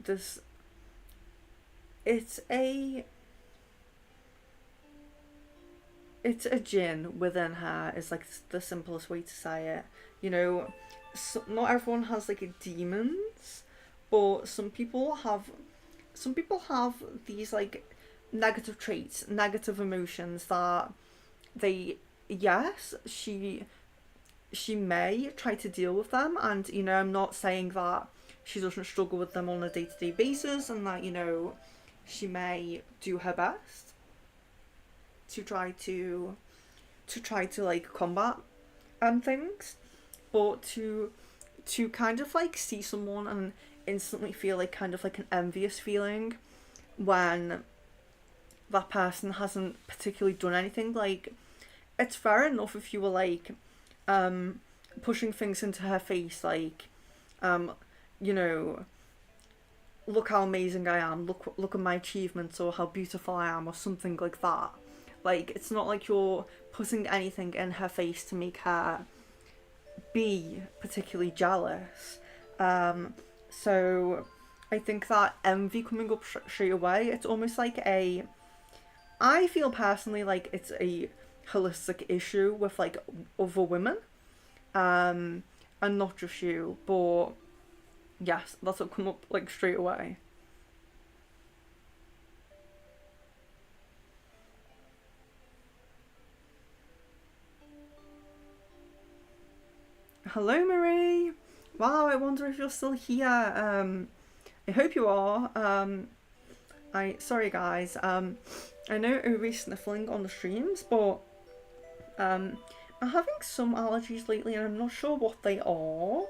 this. It's a djinn within her, is like the simplest way to say it. Not everyone has like demons, but some people have these like negative traits, negative emotions that she may try to deal with them, and I'm not saying that she doesn't struggle with them on a day-to-day basis, and that, you know, she may do her best to try to like combat things, but to kind of like see someone and instantly feel like kind of like an envious feeling when that person hasn't particularly done anything. Like, it's fair enough if you were like pushing things into her face, like um you know, look how amazing I am, look at my achievements, or how beautiful I am, or something like that. Like, it's not like you're putting anything in her face to make her be particularly jealous. So I think that envy coming up straight away, it's almost like a, I feel personally like it's a holistic issue with like other women, um, and not just you. But yes, that's what come up like straight away. Hello, Marie. Wow, I wonder if you're still here. I hope you are. I sorry guys. I know Ubi's sniffling on the streams, but I'm having some allergies lately, and I'm not sure what they are.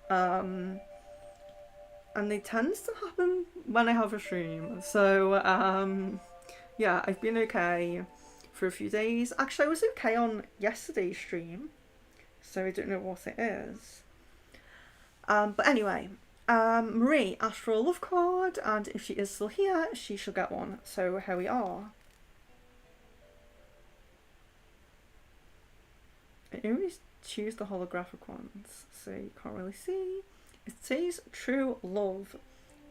Um, and they tend to happen when I have a stream. So yeah, I've been okay for a few days. Actually, I was okay on yesterday's stream, so I don't know what it is. But anyway, Marie asked for a love card, and if she is still here, she shall get one. So here we are. I always choose the holographic ones, so you can't really see. It says true love.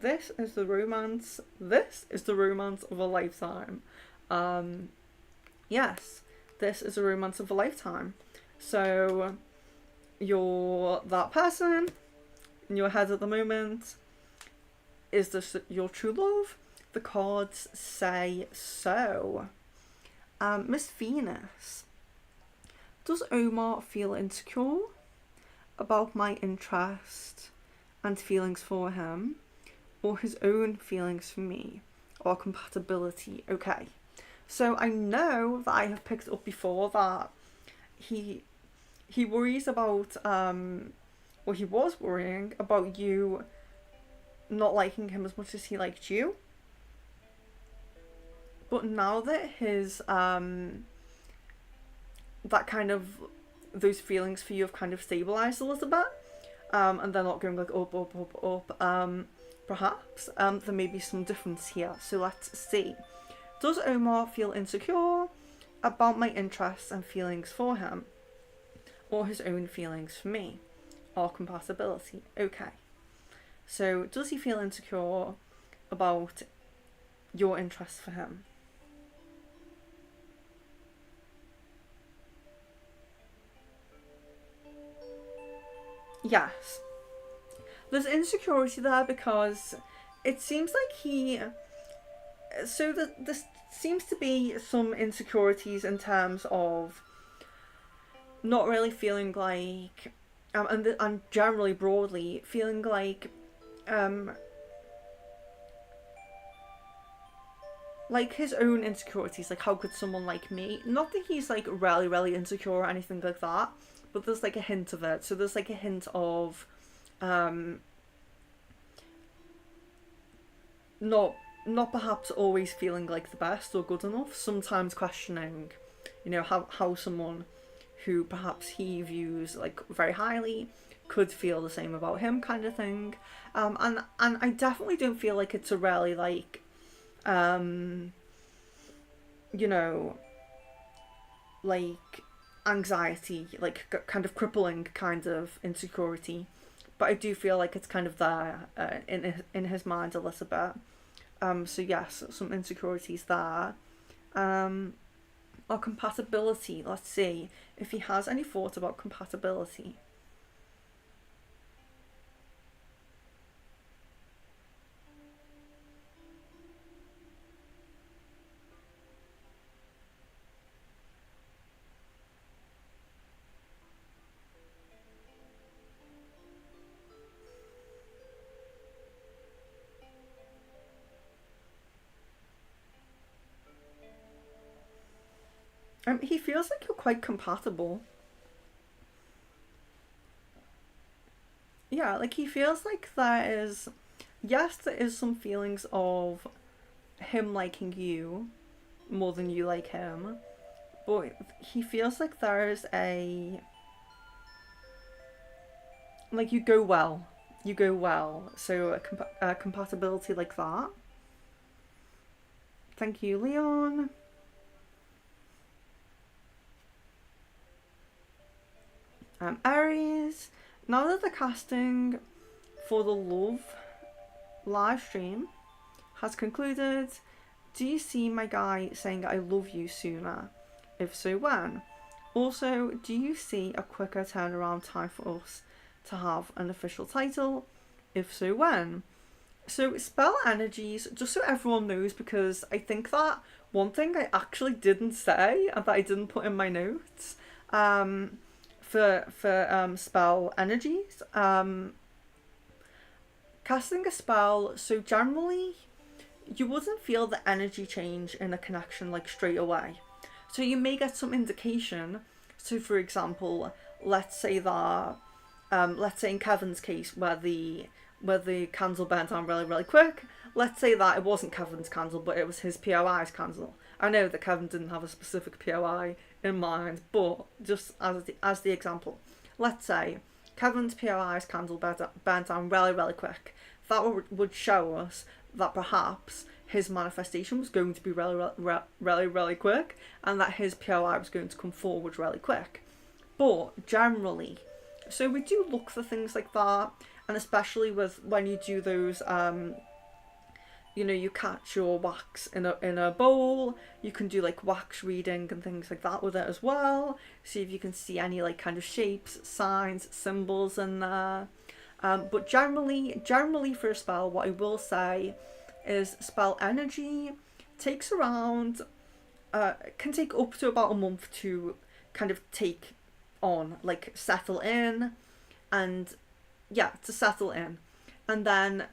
This is the romance. This is the romance of a lifetime. Yes, this is a romance of a lifetime. So you're that person in your head at the moment. Is this your true love? The cards say so. Miss Venus, does Omar feel insecure about my interest and feelings for him, or his own feelings for me, or compatibility? Okay, so I know that I have picked up before that he worries about or he was worrying about you not liking him as much as he liked you. But now that his that kind of, those feelings for you have kind of stabilized a little bit, and they're not going like up, up, up, up, perhaps there may be some difference here. So let's see. Does Omar feel insecure about my interests and feelings for him, or his own feelings for me, or compatibility? Okay. So does he feel insecure about your interest for him? Yes. There's insecurity there because it seems like this seems to be some insecurities in terms of not really feeling like, and generally broadly feeling um, like his own insecurities, like how could someone like me, not that he's like really really insecure or anything like that, but there's like a hint of it. So there's like a hint of um, not not perhaps always feeling like the best or good enough, sometimes questioning, you know, how someone who perhaps he views like very highly could feel the same about him, kind of thing. And I definitely don't feel like it's a really like um you know, like anxiety, like kind of crippling kind of insecurity, but I do feel like it's kind of there in his mind a little bit. So yes, some insecurities there. Um, or compatibility. Let's see if he has any thought about compatibility. He feels like you're quite compatible. Yeah, like he feels like there is some feelings of him liking you more than you like him, but he feels like there's like you go well, so a compatibility like that. Thank you, Leon. Aries. Now that the casting for the love live stream has concluded, do you see my guy saying I love you sooner? If so, when? Also, do you see a quicker turnaround time for us to have an official title? If so, when? So, spell energies, just so everyone knows, because I think that one thing I actually didn't say and that I didn't put in my notes for spell energies. Casting a spell, so generally you wouldn't feel the energy change in a connection like straight away. So you may get some indication. So for example, let's say that let's say in Kevin's case where the candle burnt down really, really quick. Let's say that it wasn't Kevin's candle, but it was his POI's candle. I know that Kevin didn't have a specific POI in mind, but just as the example, let's say Kevin's POI's candle burnt down really, really quick. That would show us that perhaps his manifestation was going to be really, really quick, and that his POI was going to come forward really quick. But generally, so we do look for things like that, and especially with when you do those you catch your wax in a bowl, you can do like wax reading and things like that with it as well. See if you can see any like kind of shapes, signs, symbols in there. But generally for a spell, what I will say is spell energy takes around can take up to about a month to kind of take on, like settle in, and to settle in, and then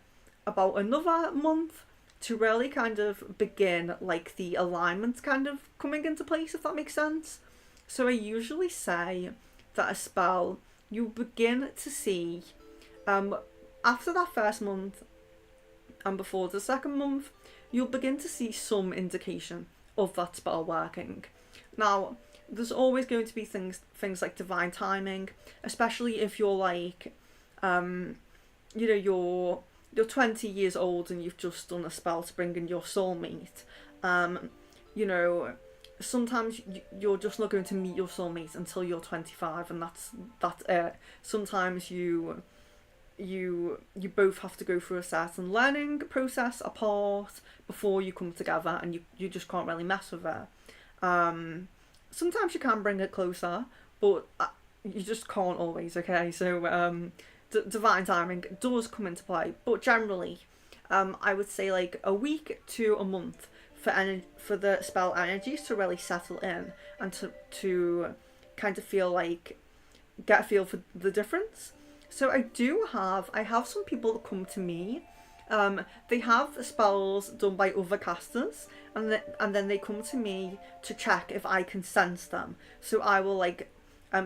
about another month to really kind of begin like the alignments kind of coming into place, if that makes sense. So I usually say that a spell you begin to see after that first month and before the second month, you'll begin to see some indication of that spell working. Now, there's always going to be things like divine timing, especially if you're like you're 20 years old and you've just done a spell to bring in your soulmate. Sometimes you're just not going to meet your soulmate until you're 25, and that's it. Sometimes you both have to go through a certain learning process apart before you come together, and you just can't really mess with it. Sometimes you can bring it closer, but you just can't always, okay? So divine timing does come into play, but generally I would say like a week to a month for the spell energies to really settle in, and to kind of get a feel for the difference. So I have some people that come to me. They have spells done by other casters, and then they come to me to check if I can sense them. So I will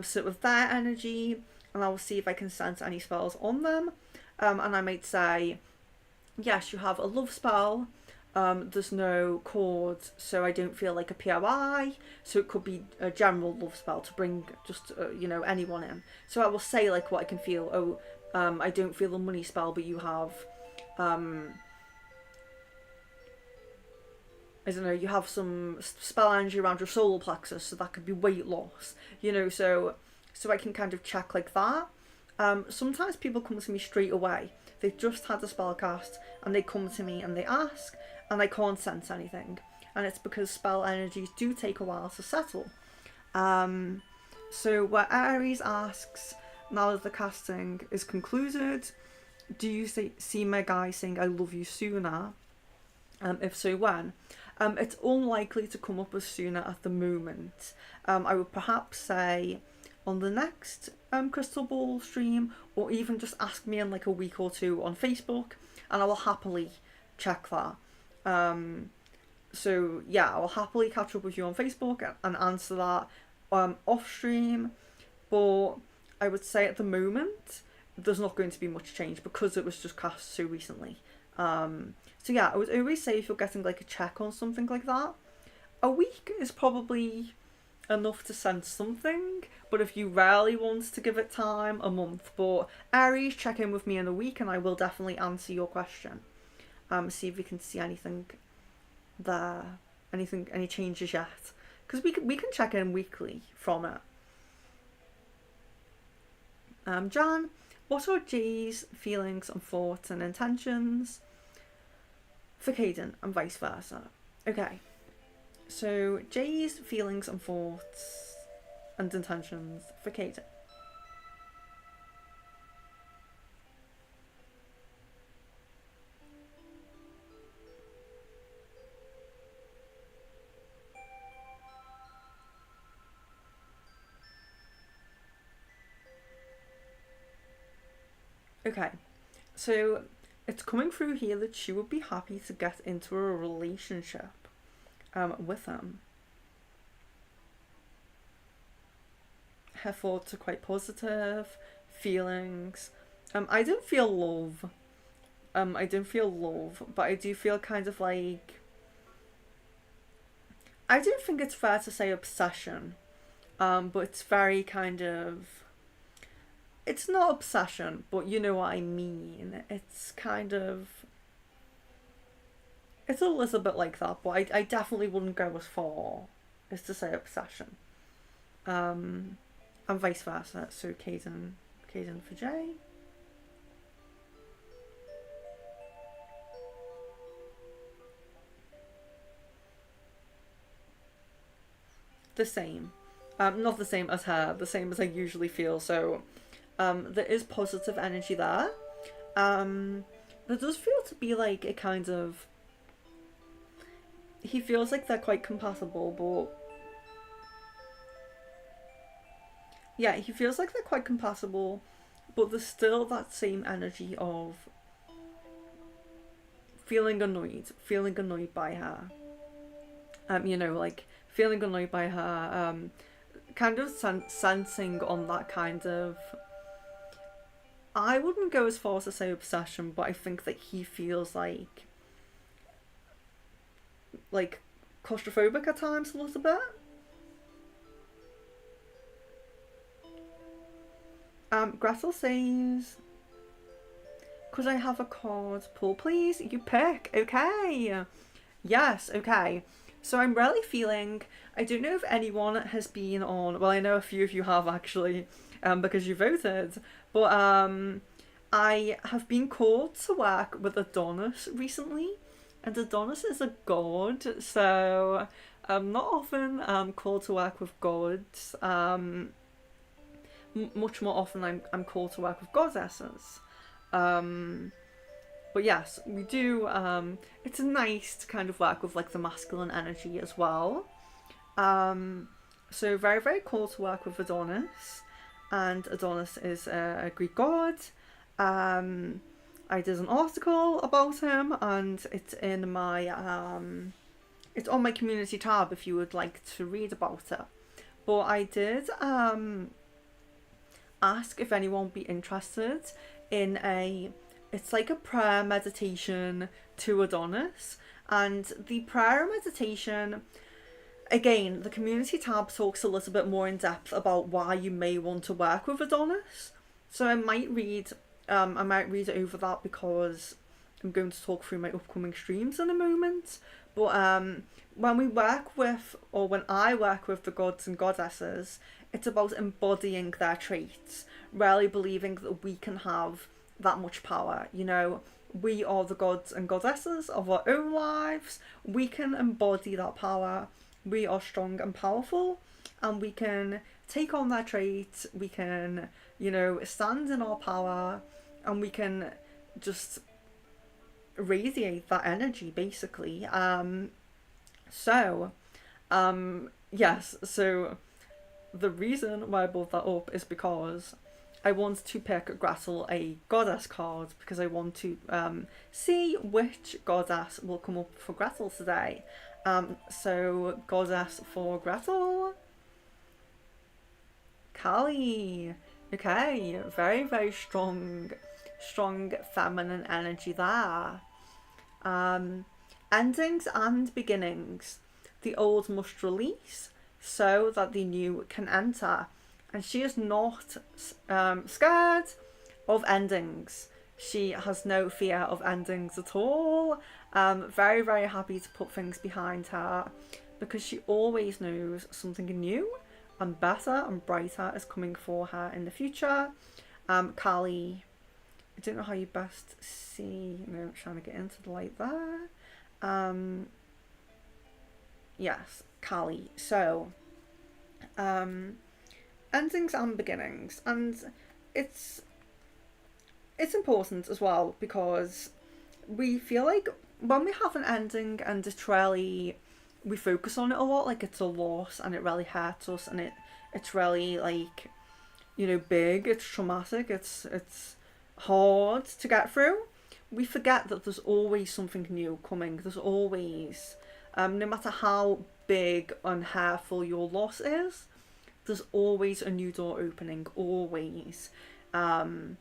sit with their energy, and I will see if I can sense any spells on them. And I might say, yes, you have a love spell. There's no chords, so I don't feel like a POI. So it could be a general love spell to bring just anyone in. So I will say like what I can feel. Oh, I don't feel a money spell, but you have I don't know, you have some spell energy around your solar plexus, so that could be weight loss. So I can kind of check like that. Sometimes people come to me straight away. They've just had a spell cast and they come to me and they ask, and I can't sense anything. And it's because spell energies do take a while to settle. So where Aries asks, now that the casting is concluded, do you see my guy saying I love you sooner? If so, when? It's unlikely to come up as sooner at the moment. I would perhaps say on the next crystal ball stream, or even just ask me in like a week or two on Facebook, and I will happily check that. So yeah, I'll happily catch up with you on Facebook and answer that off stream. But I would say at the moment there's not going to be much change because it was just cast so recently. So yeah, I would always say if you're getting like a check on something like that, a week is probably enough to sense something. But if you really want to give it time, a month. But Aries, check in with me in a week and I will definitely answer your question. See if we can see anything there, any changes yet, because we can check in weekly from it. Jan, what are Jay's feelings and thoughts and intentions for Caden and vice versa? Okay, so Jay's feelings and thoughts and intentions for Caden. Okay, so it's coming through here that she would be happy to get into a relationship with him. Her thoughts are quite positive, feelings. I don't feel love. I don't feel love, but I do feel kind of like, I don't think it's fair to say obsession. But it's very kind of, it's not obsession, but you know what I mean. It's kind of, it's a little bit like that, but I definitely wouldn't go as far as to say obsession. And vice versa. So Caden for Jay. The same. Not the same as her, the same as I usually feel. So there is positive energy there. There does feel to be like a kind of, he feels like they're quite compatible, but yeah, he feels like they're quite compatible, but there's still that same energy of feeling annoyed by her. You know, like feeling annoyed by her. Kind of sensing on that kind of, I wouldn't go as far as to say obsession, but I think that he feels like claustrophobic at times a little bit. Gretel says, could I have a card pull please? You pick. Okay. Yes, okay. So I'm really feeling, I don't know if anyone has been on, well I know a few of you have actually, because you voted, but I have been called to work with Adonis recently, and Adonis is a god, so I'm not often called to work with gods. Much more often I'm called to work with goddesses. But yes, we do. It's nice to kind of work with like the masculine energy as well. So very very cool to work with Adonis, and Adonis is a Greek god. I did an article about him, and it's in my it's on my community tab if you would like to read about it. But I did ask if anyone would be interested in it's like a prayer meditation to Adonis. And the prayer meditation, again, the community tab talks a little bit more in depth about why you may want to work with Adonis. So I might read it over that because I'm going to talk through my upcoming streams in a moment. But when we work with, or when I work with the gods and goddesses, it's about embodying their traits, really believing that we can have that much power. You know, we are the gods and goddesses of our own lives. We can embody that power. We are strong and powerful, and we can take on their traits. We can, you know, stand in our power, and we can just radiate that energy basically. Yes, so the reason why I brought that up is because I want to pick Gretel a goddess card, because I want to see which goddess will come up for Gretel today. So goddess for Gretel, Kali. Okay, very, very strong feminine energy there. Um, Endings and beginnings. The old must release so that the new can enter. And she is not scared of endings. She has no fear of endings at all. Very, very happy to put things behind her because she always knows something new and better and brighter is coming for her in the future. Kali, I don't know how you best see, I'm trying to get into the light there. Yes, Kali. So, endings and beginnings, and it's important as well because we feel like when we have an ending and it's really, we focus on it a lot, like it's a loss and it really hurts us, and it's really like, big, it's traumatic, it's hard to get through. We forget that there's always something new coming. There's always, no matter how big and hurtful your loss is, there's always a new door opening, always. And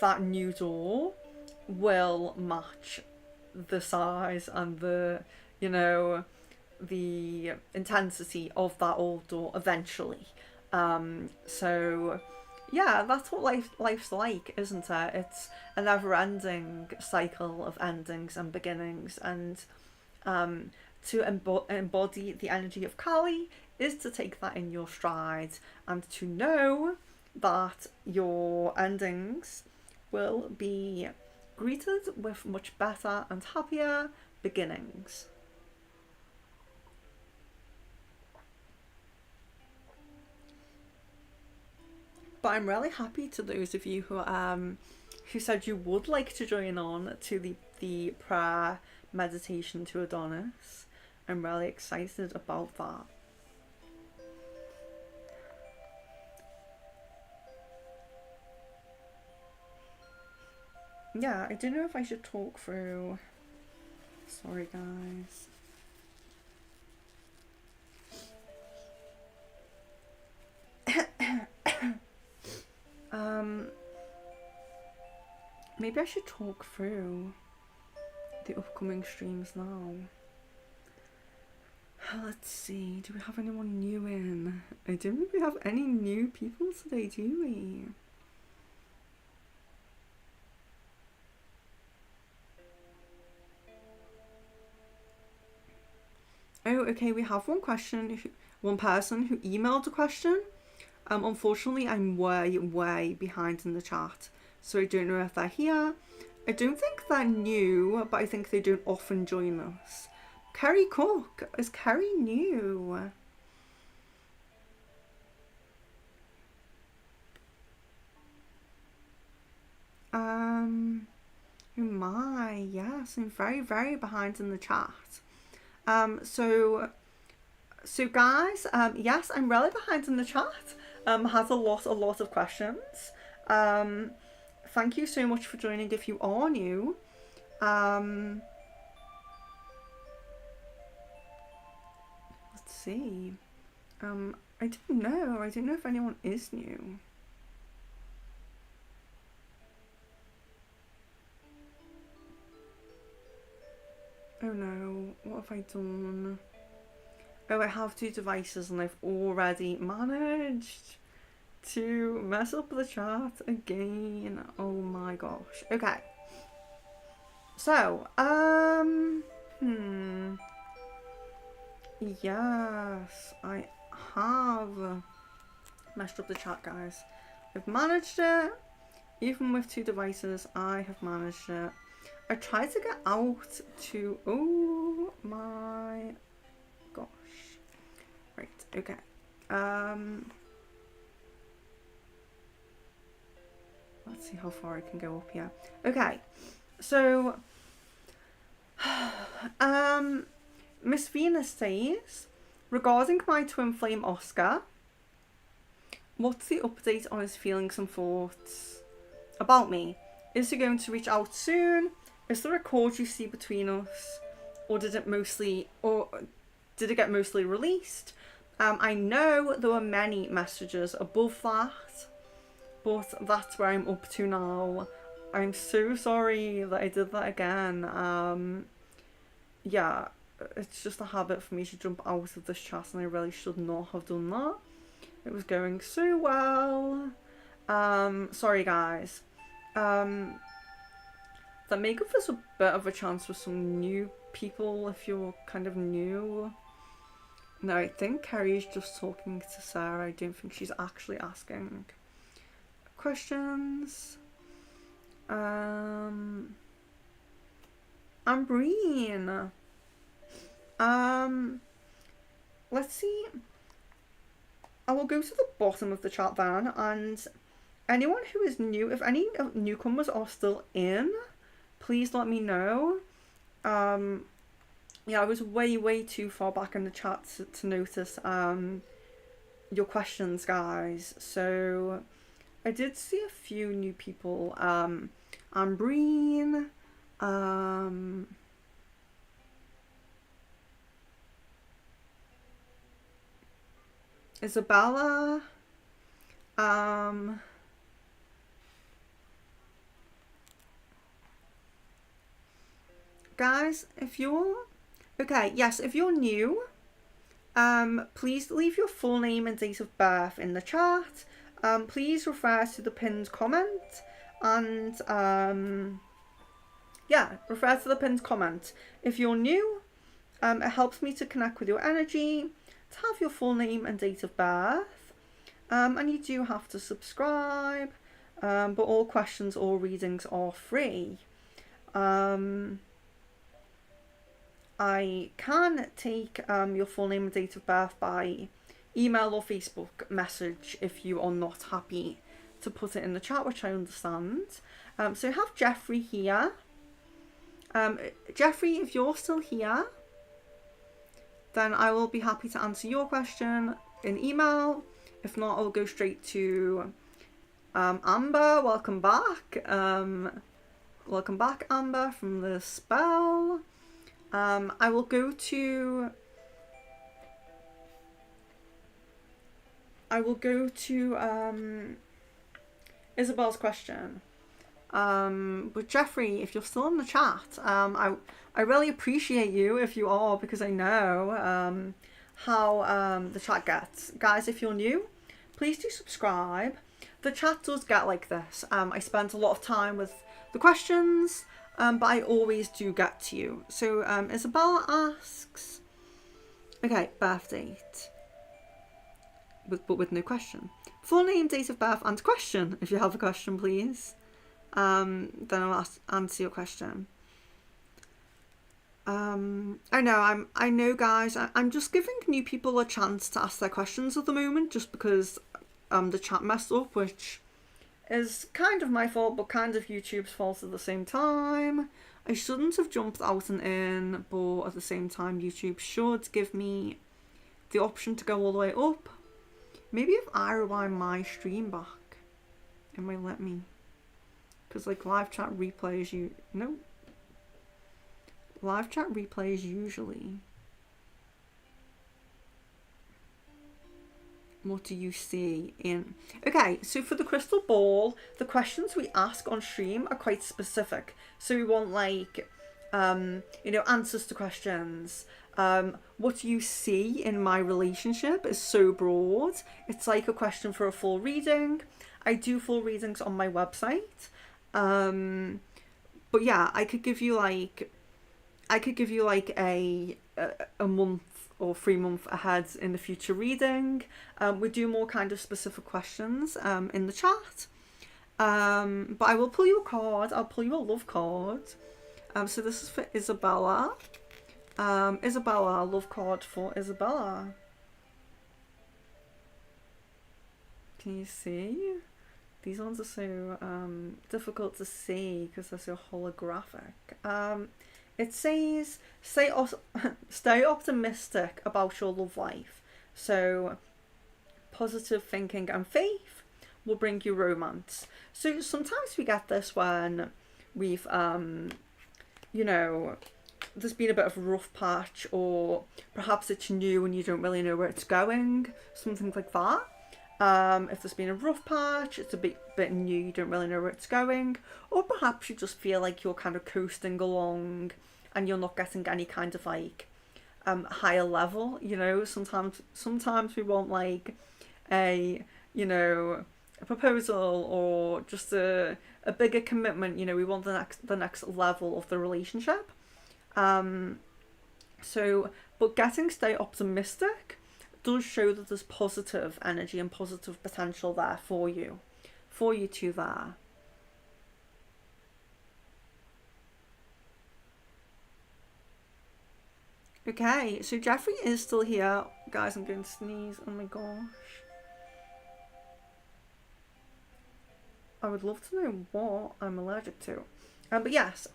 that new door will match the size and the intensity of that old door eventually. So yeah, that's what life's like, isn't it? It's a never-ending cycle of endings and beginnings, and to embody the energy of Kali is to take that in your stride and to know that your endings will be greeted with much better and happier beginnings. But I'm really happy to those of you who said you would like to join on to the prayer meditation to Adonis. I'm really excited about that. Yeah, I don't know if I should talk through. Sorry, guys. Maybe I should talk through the upcoming streams now. Let's see, do we have anyone new in? I don't think we have any new people today, do we? Oh, okay, we have one person who emailed a question. Unfortunately, I'm way behind in the chat, so I don't know if they're here. I don't think they're new, but I think they don't often join us. Kerry Cook, is Kerry new? Oh my, yes, I'm very behind in the chat. So guys, yes, I'm really behind in the chat. Has a lot of questions. Thank you so much for joining if you are new. Let's see. I don't know if anyone is new. Oh no, what have I done? Oh, I have two devices and I've already managed to mess up the chat again. Oh my gosh. Okay. So, yes, I have messed up the chat, guys. I've managed it. Even with two devices, I have managed it. I tried to get out to... Oh my gosh. Right, okay. Let's see how far I can go up here. Okay, so... Miss Venus says, regarding my twin flame Oscar, what's the update on his feelings and thoughts about me? Is he going to reach out soon? is there a chord you see between us, or did it get mostly released? I know there were many messages above that, but that's where I'm up to now. I'm so sorry that I did that again. Yeah, it's just a habit for me to jump out of this chat, and I really should not have done that. It was going so well. Sorry guys. That may give us a bit of a chance with some new people if you're kind of new. No, I think Kerry's just talking to Sarah. I don't think she's actually asking questions. Ambreen. Let's see. I will go to the bottom of the chat then, and anyone who is new, if any newcomers are still in, please let me know. Yeah, I was way too far back in the chat to notice your questions, guys. So I did see a few new people. Ambreen, Isabella, guys, if you're if you're new, please leave your full name and date of birth in the chat. Please refer to the pinned comment, and refer to the pinned comment. If you're new, it helps me to connect with your energy, to have your full name and date of birth, and you do have to subscribe, but all questions or readings are free. I can take your full name and date of birth by email or Facebook message if you are not happy to put it in the chat, which I understand. So I have Jeffrey here. Jeffrey, if you're still here, then I will be happy to answer your question in email. If not, I'll go straight to Amber. Welcome back. Welcome back, Amber, from the spell. I will go to Isabel's question. But Jeffrey, if you're still in the chat, I really appreciate you if you are, because I know how the chat gets. Guys, if you're new, please do subscribe. The chat does get like this. I spent a lot of time with the questions, but I always do get to you. So Isabella asks, okay, birth date, but with no question. Full name, date of birth, and question. If you have a question, please. Then I'll answer your question. I know, guys. I'm just giving new people a chance to ask their questions at the moment, just because the chat messed up, which is kind of my fault, but kind of YouTube's fault at the same time. I shouldn't have jumped out and in, but at the same time, YouTube should give me the option to go all the way up. Maybe if I rewind my stream back, it might let me. Because like live chat replays live chat replays usually. What do you see in... Okay, so for the crystal ball, the questions we ask on stream are quite specific. So we want like, answers to questions. What do you see in my relationship is so broad. It's like a question for a full reading. I do full readings on my website. But yeah, I could give you like a month or 3 months ahead in the future reading. We do more kind of specific questions in the chat. But I will pull you a card. I'll pull you a love card. So this is for Isabella. Isabella, love card for Isabella. Can you see? These ones are so difficult to see because they're so holographic. It says, stay optimistic about your love life. So, positive thinking and faith will bring you romance. So sometimes we get this when we've you know, there's been a bit of a rough patch, or perhaps it's new and you don't really know where it's going, something like that. If there's been a rough patch, it's a bit new, you don't really know where it's going, or perhaps you just feel like you're kind of coasting along and you're not getting any kind of like higher level. You know, sometimes we want like a, you know, a proposal or just a bigger commitment. You know, we want the next level of the relationship. Um, so, but getting stay optimistic does show that there's positive energy and positive potential there for you two there. Okay, so Jeffrey is still here. Guys, I'm going to sneeze. Oh my gosh. I would love to know what I'm allergic to. But yes,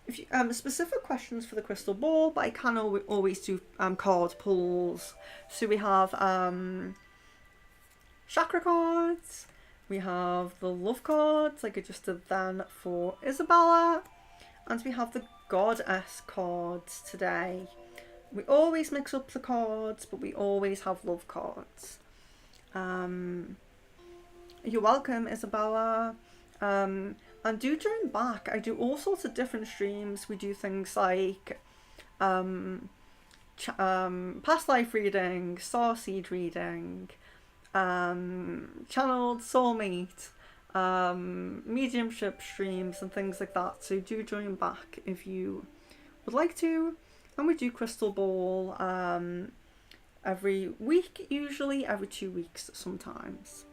if you specific questions for the crystal ball, but I can always do card pulls. So we have chakra cards. We have the love cards, like I just did then for Isabella, and we have the goddess cards today. We always mix up the cards, but we always have love cards. You're welcome, Isabella. And do join back. I do all sorts of different streams. We do things like past life reading, star seed reading, channeled soulmate, mediumship streams and things like that. So do join back if you would like to. And we do crystal ball every week, usually every 2 weeks sometimes.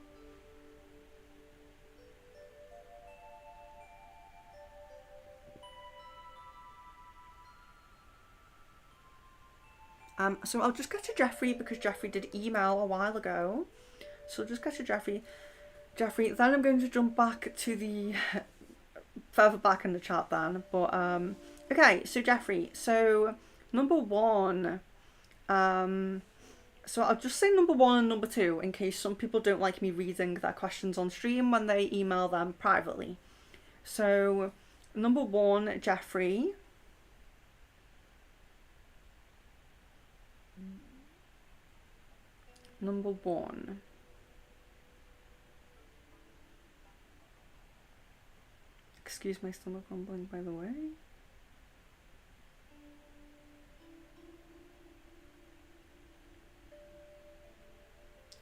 So I'll just get to Jeffrey because Jeffrey did email a while ago. So I'll just get to Jeffrey. Then I'm going to jump back to the further back in the chat then. But okay, so Jeffrey. So number one. So I'll just say number one and number two in case some people don't like me reading their questions on stream when they email them privately. So number one, Jeffrey. Number one. Excuse my stomach rumbling, by the way.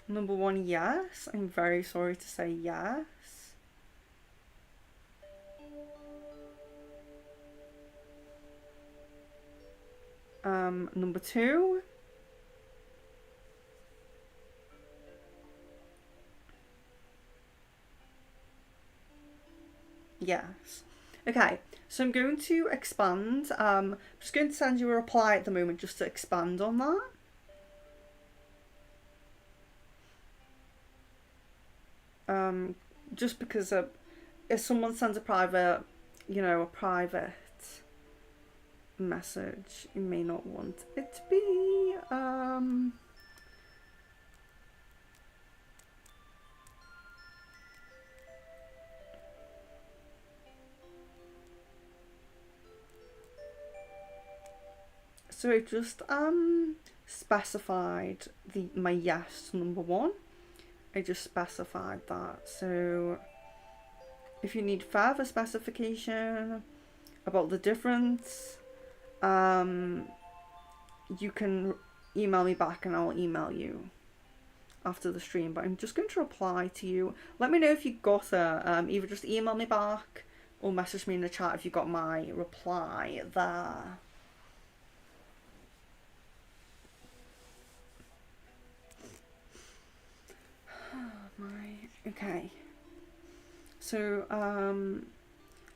Number one, yes. I'm very sorry to say yes. Number two. Yes. Okay, so I'm going to expand. I'm just going to send you a reply at the moment just to expand on that. Just because if someone sends a private, a private message, you may not want it to be, so I just specified my yes to number one. I just specified that. So if you need further specification about the difference, you can email me back and I'll email you after the stream. But I'm just going to reply to you. Let me know if you got it. Either just email me back or message me in the chat if you got my reply there. Okay, so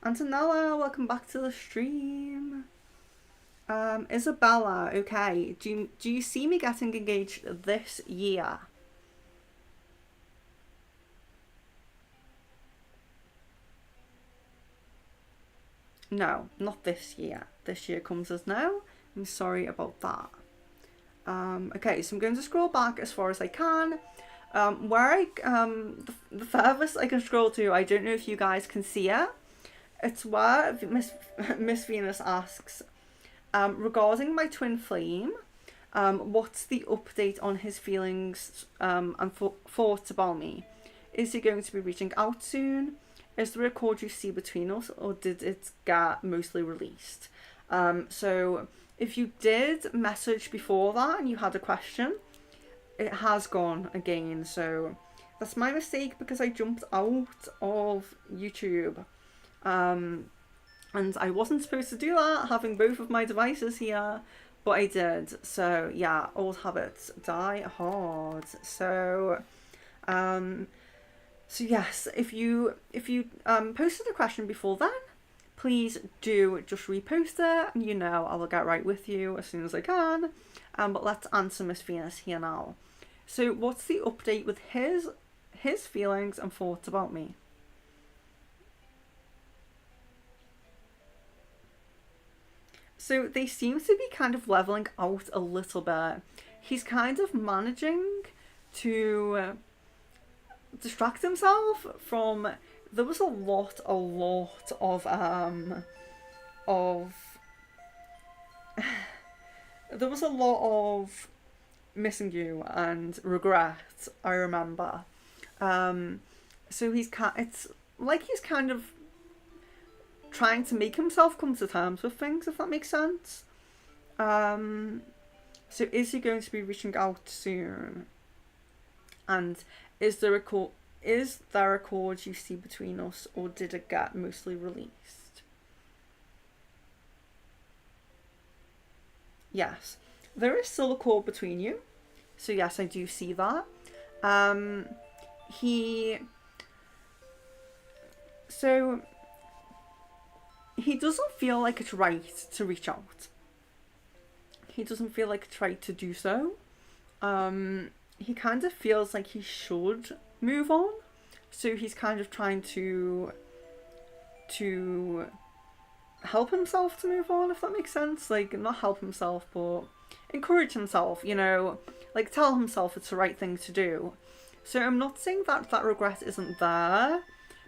Antonella, welcome back to the stream. Isabella, okay, do you see me getting engaged this year? No, not this year. This year comes as no. I'm sorry about that. Okay, so I'm going to scroll back as far as I can. Where the furthest I can scroll to, I don't know if you guys can see it. It's where Miss Venus asks, regarding my twin flame, what's the update on his feelings and thoughts about me? Is he going to be reaching out soon? Is the record you see between us, or did it get mostly released? So if you did message before that and you had a question, it has gone again. So that's my mistake because I jumped out of YouTube. And I wasn't supposed to do that, having both of my devices here, but I did. So yeah, old habits die hard. So yes, if you posted a question before then, please do just repost it, and I will get right with you as soon as I can. But let's answer Miss Venus here now. So what's the update with his feelings and thoughts about me? So they seem to be kind of leveling out a little bit. He's kind of managing to distract himself from. There was a lot of there was a lot of missing you and regret, I remember. So it's like he's kind of trying to make himself come to terms with things, if that makes sense. So is he going to be reaching out soon? And is there a chord you see between us, or did it get mostly released? Yes, there is still a chord between you. So yes, I do see that. He doesn't feel like it's right to reach out. He doesn't feel like it's right to do so. He kind of feels like he should move on. So he's kind of trying to help himself to move on, if that makes sense. Like, not help himself, but encourage himself, like tell himself it's the right thing to do. So I'm not saying that regret isn't there,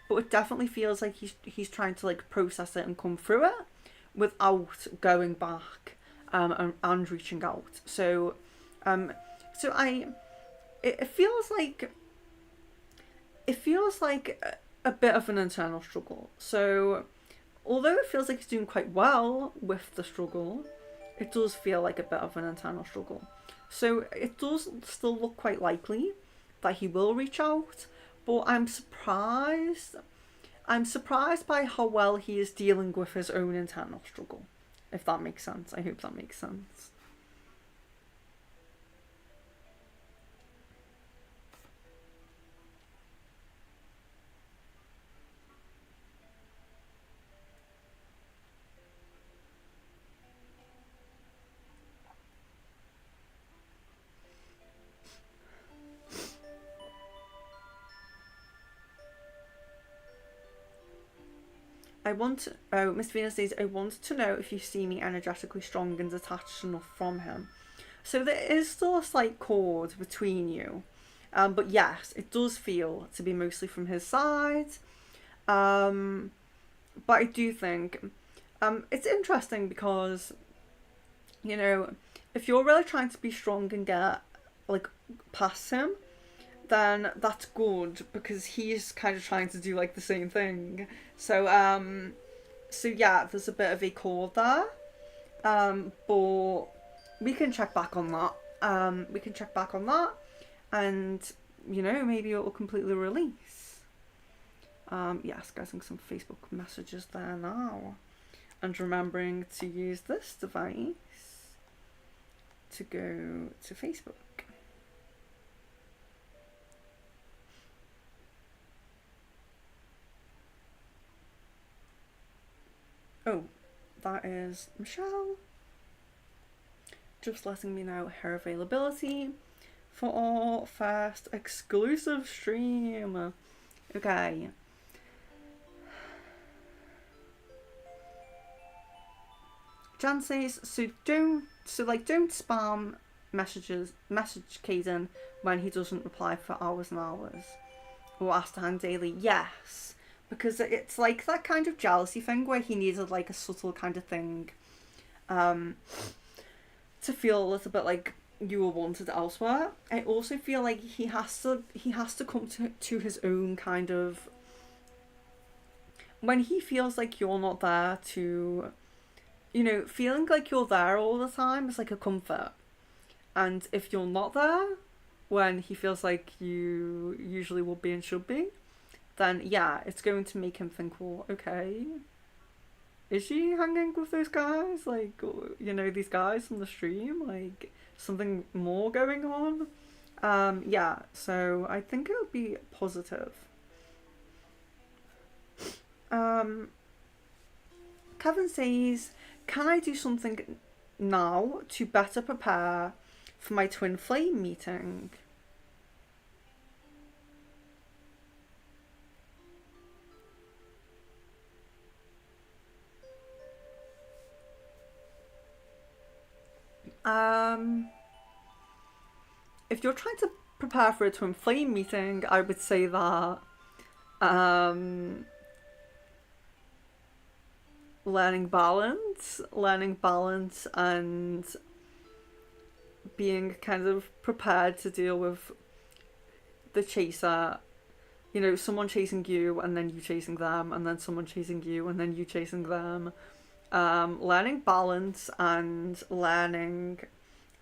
but it definitely feels like he's trying to like process it and come through it without going back and reaching out. So it feels like a bit of an internal struggle. So although it feels like he's doing quite well with the struggle, it does feel like a bit of an internal struggle. So it does still look quite likely that he will reach out, but I'm surprised by how well he is dealing with his own internal struggle, if that makes sense. I hope that makes sense. Miss Venus says, I want to know if you see me energetically strong and detached enough from him. So there is still a slight chord between you. But yes, it does feel to be mostly from his side. But I do think it's interesting because, if you're really trying to be strong and get like past him, then that's good because he's kind of trying to do like the same thing. So yeah, there's a bit of a chord there. But we can check back on that. And maybe it will completely release. Yes, getting some Facebook messages there now. And remembering to use this device to go to Facebook. Oh, that is Michelle. Just letting me know her availability for our first exclusive stream. Okay. Jan says, don't spam message Caden when he doesn't reply for hours and hours. Or ask to hang daily. Yes, because it's like that kind of jealousy thing where he needed like a subtle kind of thing, um, to feel a little bit like you were wanted elsewhere. I also feel like he has to come to his own kind of, when he feels like you're not there to, feeling like you're there all the time is like a comfort. And if you're not there when he feels like you usually would be and should be, then yeah, it's going to make him think, well, okay, is she hanging with those guys? Like, these guys on the stream? Like, something more going on? Yeah, so I think it would be positive. Um, Kevin says, can I do something now to better prepare for my twin flame meeting? Um, if you're trying to prepare for a twin flame meeting, I would say that um, learning balance, and being kind of prepared to deal with the chaser. Someone chasing you and then you chasing them, and then someone chasing you and then you chasing them. Learning balance and learning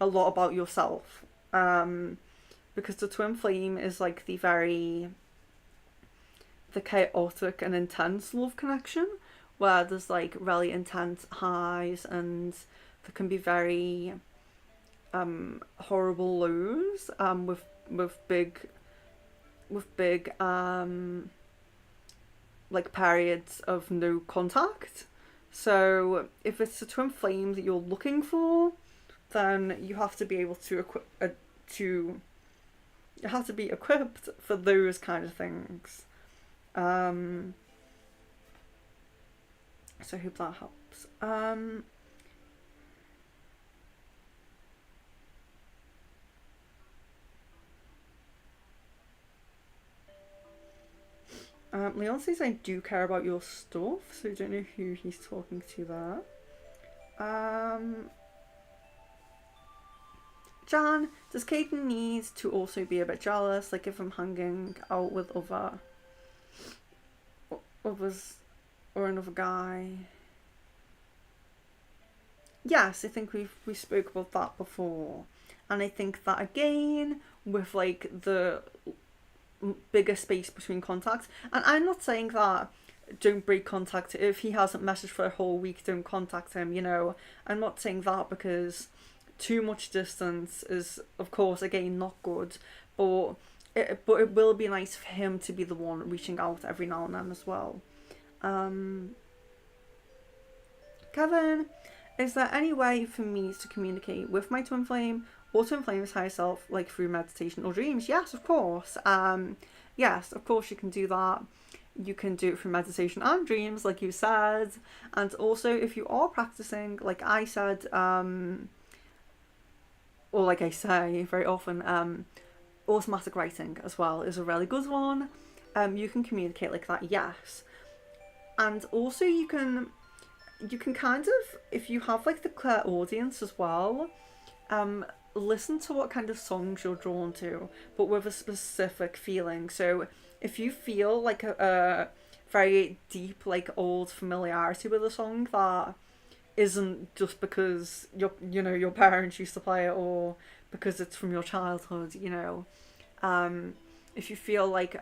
a lot about yourself. Because the twin flame is like the chaotic and intense love connection, where there's like really intense highs and there can be very horrible lows, with big like periods of no contact. So if it's the twin flame that you're looking for, then you have to be able to to you have to be equipped for those kind of things. Um, so I hope that helps. Leon says I do care about your stuff, so I don't know who he's talking to there. Jan, does Caden need to also be a bit jealous, like if I'm hanging out with others or another guy? Yes, I think we spoke about that before, and I think that again with like the bigger space between contacts, and I'm not saying that don't break contact if he hasn't messaged for a whole week. Don't contact him. I'm not saying that, because too much distance is, of course, again not good, but it will be nice for him to be the one reaching out every now and then as well. Um, Kevin, is there any way for me to communicate with my twin flame or twin flame's higher self, like through meditation or dreams? Yes, of course. Yes, of course you can do that. You can do it through meditation and dreams, like you said. And also, if you are practicing, like I said, or like I say very often, automatic writing as well is a really good one. You can communicate like that, yes. And also you can kind of, if you have like the clairaudience as well, listen to what kind of songs you're drawn to, but with a specific feeling. So if you feel like a very deep, like old familiarity with a song that isn't just because your parents used to play it, or because it's from your childhood, if you feel like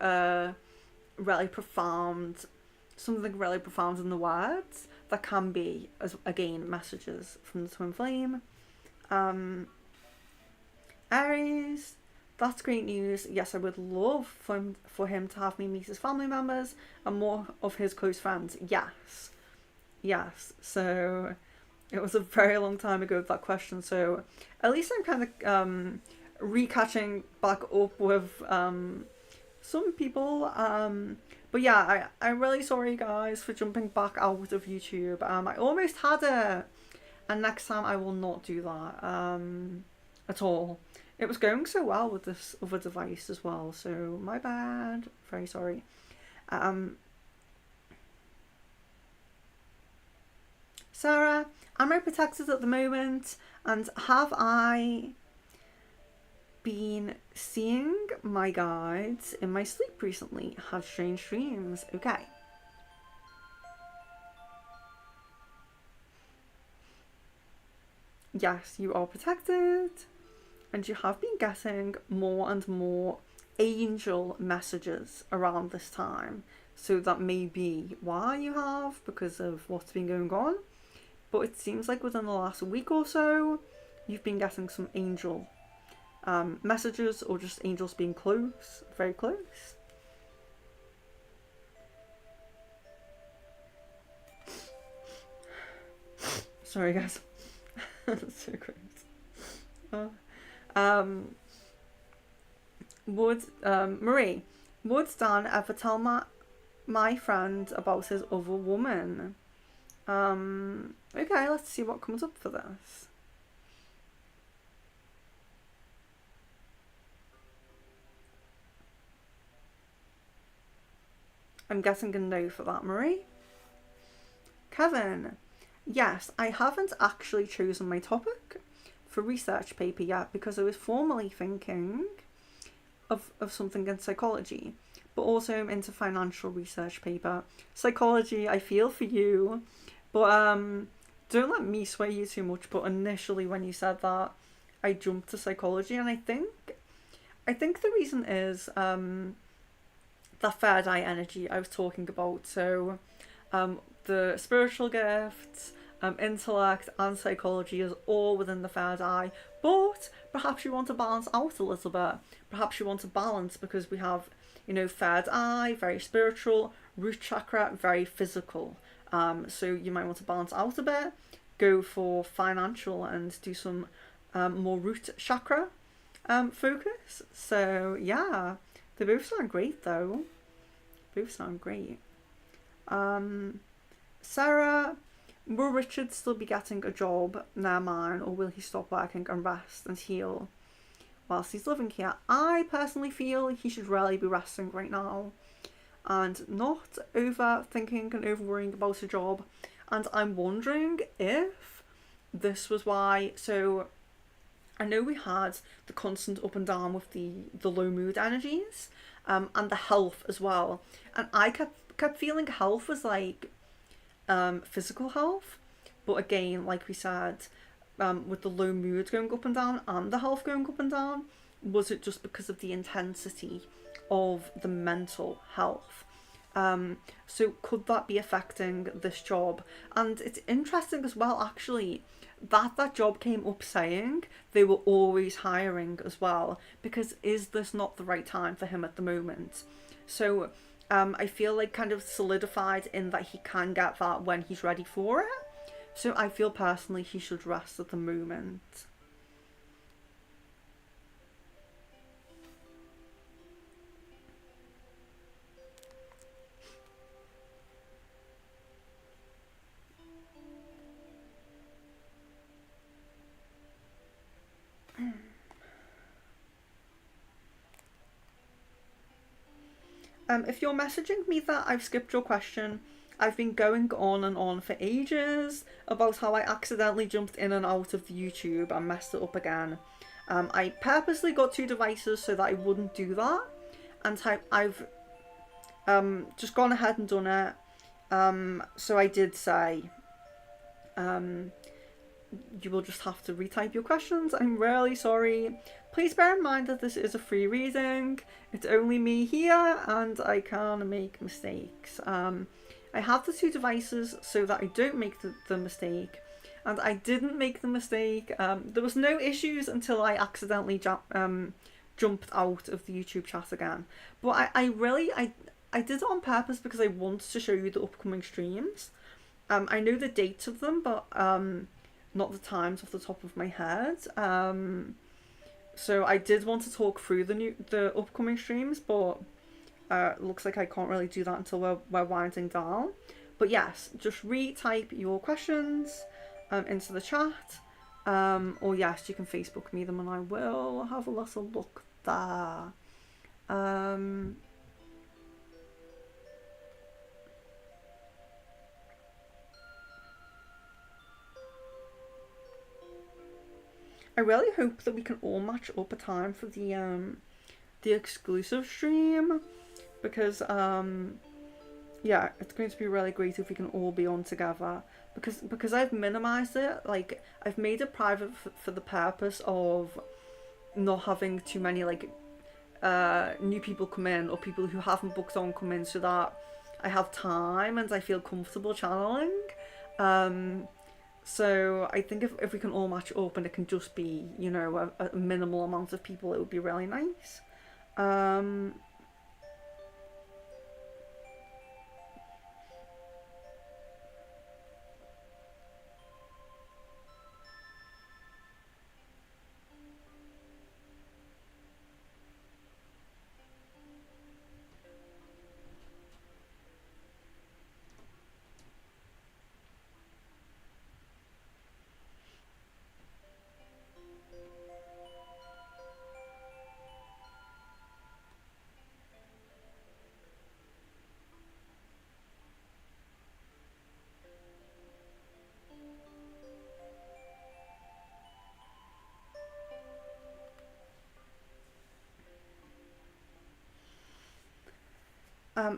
really profound something really profound in the words, that can be, as again, messages from the twin flame. Aries, that's great news. Yes, I would love for him to have me meet his family members and more of his close friends. Yes. So it was a very long time ago that question. So at least I'm kind of recatching back up with some people. But yeah, I'm really sorry guys for jumping back out of YouTube. I almost had it, and next time I will not do that at all. It was going so well with this other device as well, so my bad. Very sorry. Um, Sarah, am I protected at the moment? And have I been seeing my guides in my sleep recently? Had strange dreams. Okay. Yes, you are protected. And you have been getting more and more angel messages around this time. So that may be why you have, because of what's been going on. But it seems like within the last week or so, you've been getting some angel messages, or just angels being close, very close. Sorry, guys. That's so gross. Marie, would Stan ever tell my friend about his other woman? Okay, let's see what comes up for this. I'm guessing a no for that, Marie. Kevin, yes, I haven't actually chosen my topic for research paper yet because I was formally thinking of something in psychology, but also I'm into financial research paper. Psychology, I feel for you, but don't let me sway you too much. But initially when you said that, I jumped to psychology, and I think the reason is that third eye energy I was talking about. So the spiritual gifts, intellect and psychology is all within the third eye, but perhaps you want to balance out a little bit. Perhaps you want to balance because we have, third eye, very spiritual, root chakra, very physical. So you might want to balance out a bit, go for financial and do some more root chakra focus. So yeah, they both sound great though. Both sound great. Sarah, will Richard still be getting a job near mine, or will he stop working and rest and heal whilst he's living here? I personally feel he should really be resting right now and not overthinking and over worrying about a job. And I'm wondering if this was why. So I know we had the constant up and down with the low mood energies, and the health as well. And I kept feeling health was like physical health, but again, like we said, with the low mood going up and down and the health going up and down, was it just because of the intensity of the mental health? So could that be affecting this job? And it's interesting as well, actually, that job came up saying they were always hiring as well, because is this not the right time for him at the moment? So I feel like kind of solidified in that he can get that when he's ready for it. So I feel personally he should rest at the moment. If you're messaging me that I've skipped your question, I've been going on and on for ages about how I accidentally jumped in and out of the YouTube and messed it up again. I purposely got two devices so that I wouldn't do that, and I've just gone ahead and done it. So I did say, you will just have to retype your questions. I'm really sorry. Please bear in mind that this is a free reading. It's only me here and I can make mistakes. I have the two devices so that I don't make the mistake. And I didn't make the mistake. There was no issues until I accidentally jumped out of the YouTube chat again. But I did it on purpose because I wanted to show you the upcoming streams. I know the dates of them, but not the times off the top of my head. So I did want to talk through the upcoming streams, but looks like I can't really do that until we're winding down. But yes, just retype your questions into the chat. Or yes, you can Facebook me them and I will have a little look there. I really hope that we can all match up a time for the exclusive stream, because yeah, it's going to be really great if we can all be on together, because I've minimized it. Like, I've made it private for the purpose of not having too many like new people come in, or people who haven't booked on come in, so that I have time and I feel comfortable channeling. Um, so I think if we can all match up and it can just be, you know, a minimal amount of people, it would be really nice. Um,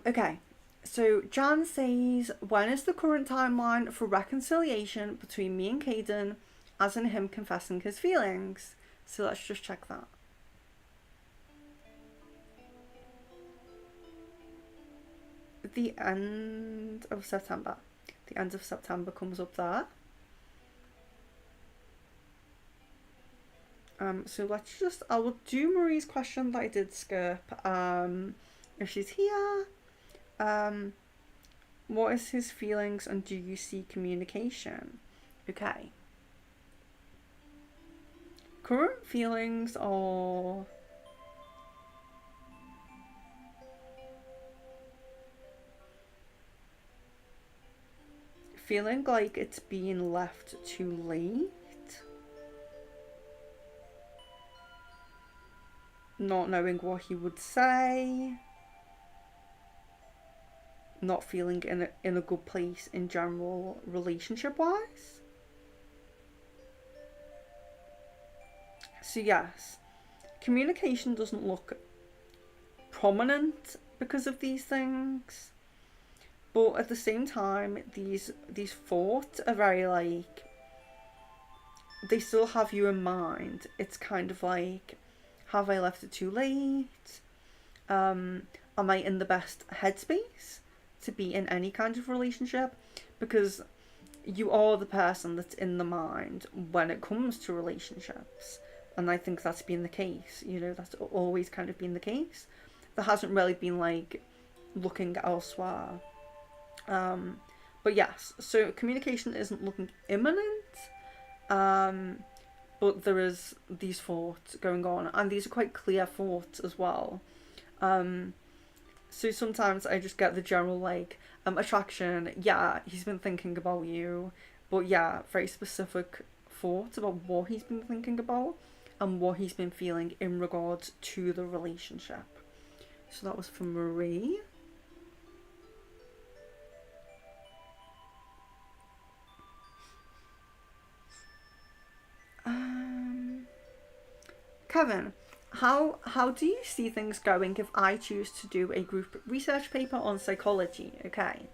okay. So Jan says, when is the current timeline for reconciliation between me and Caden, as in him confessing his feelings? So let's just check that. The end of September. The end of September comes up there. So let's just, I will do Marie's question that I did skip. If she's here. What is his feelings and do you see communication? Okay. Current feelings are feeling like it's being left too late. Not knowing what he would say. Not feeling in a good place in general, relationship wise. So yes, communication doesn't look prominent because of these things, but at the same time, these thoughts are very like, they still have you in mind. It's kind of like, have I left it too late? Am I in the best headspace to be in any kind of relationship? Because you are the person that's in the mind when it comes to relationships. And I think that's been the case. You know, that's always kind of been the case. There hasn't really been like looking elsewhere. But yes, so communication isn't looking imminent. But there is these thoughts going on, and these are quite clear thoughts as well. So sometimes I just get the general like attraction. Yeah, he's been thinking about you, but yeah, very specific thoughts about what he's been thinking about and what he's been feeling in regards to the relationship. So that was from Marie. Kevin, how do you see things going if I choose to do a group research paper on psychology? Okay.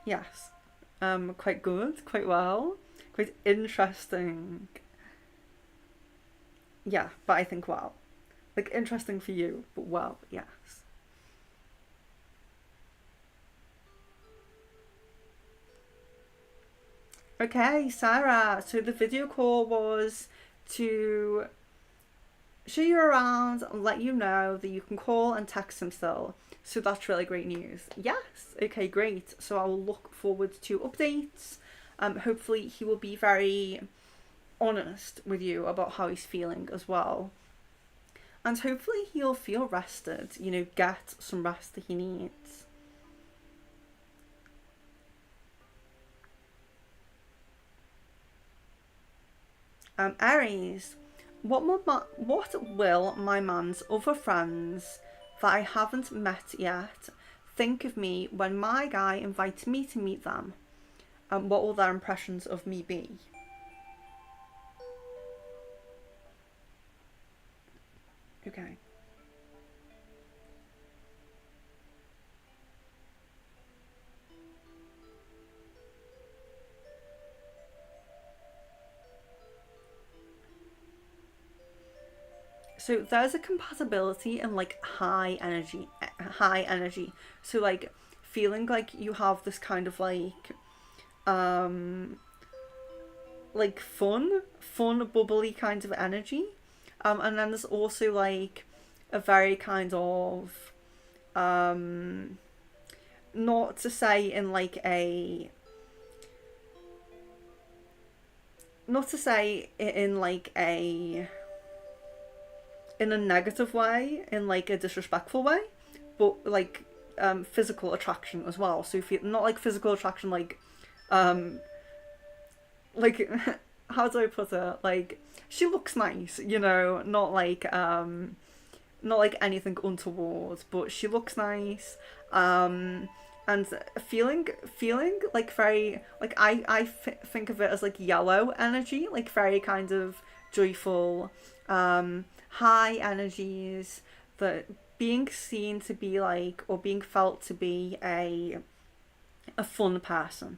Yes. Quite good, quite well, quite interesting. Yeah, but I think well. Like, interesting for you, but well, yes. Okay, Sarah. So the video call was to show you around and let you know that you can call and text him still. So that's really great news. Yes. Okay, great. So I will look forward to updates. Hopefully he will be very honest with you about how he's feeling as well. And hopefully he'll feel rested, you know, get some rest that he needs. Aries, what will my man's other friends that I haven't met yet think of me when my guy invites me to meet them? And what will their impressions of me be? Okay. So there's a compatibility in like high energy. So like feeling like you have this kind of um fun bubbly kind of energy. And then there's also like a very kind of um not to say in like a not to say in like a in a negative way, in like a disrespectful way, but like physical attraction as well. So if you not like physical attraction um like how do I put it? Like she looks nice, not like anything untoward, but she looks nice. Um and feeling like very like think of it as like yellow energy, like very kind of joyful, high energies, that being seen to be like or being felt to be a fun person.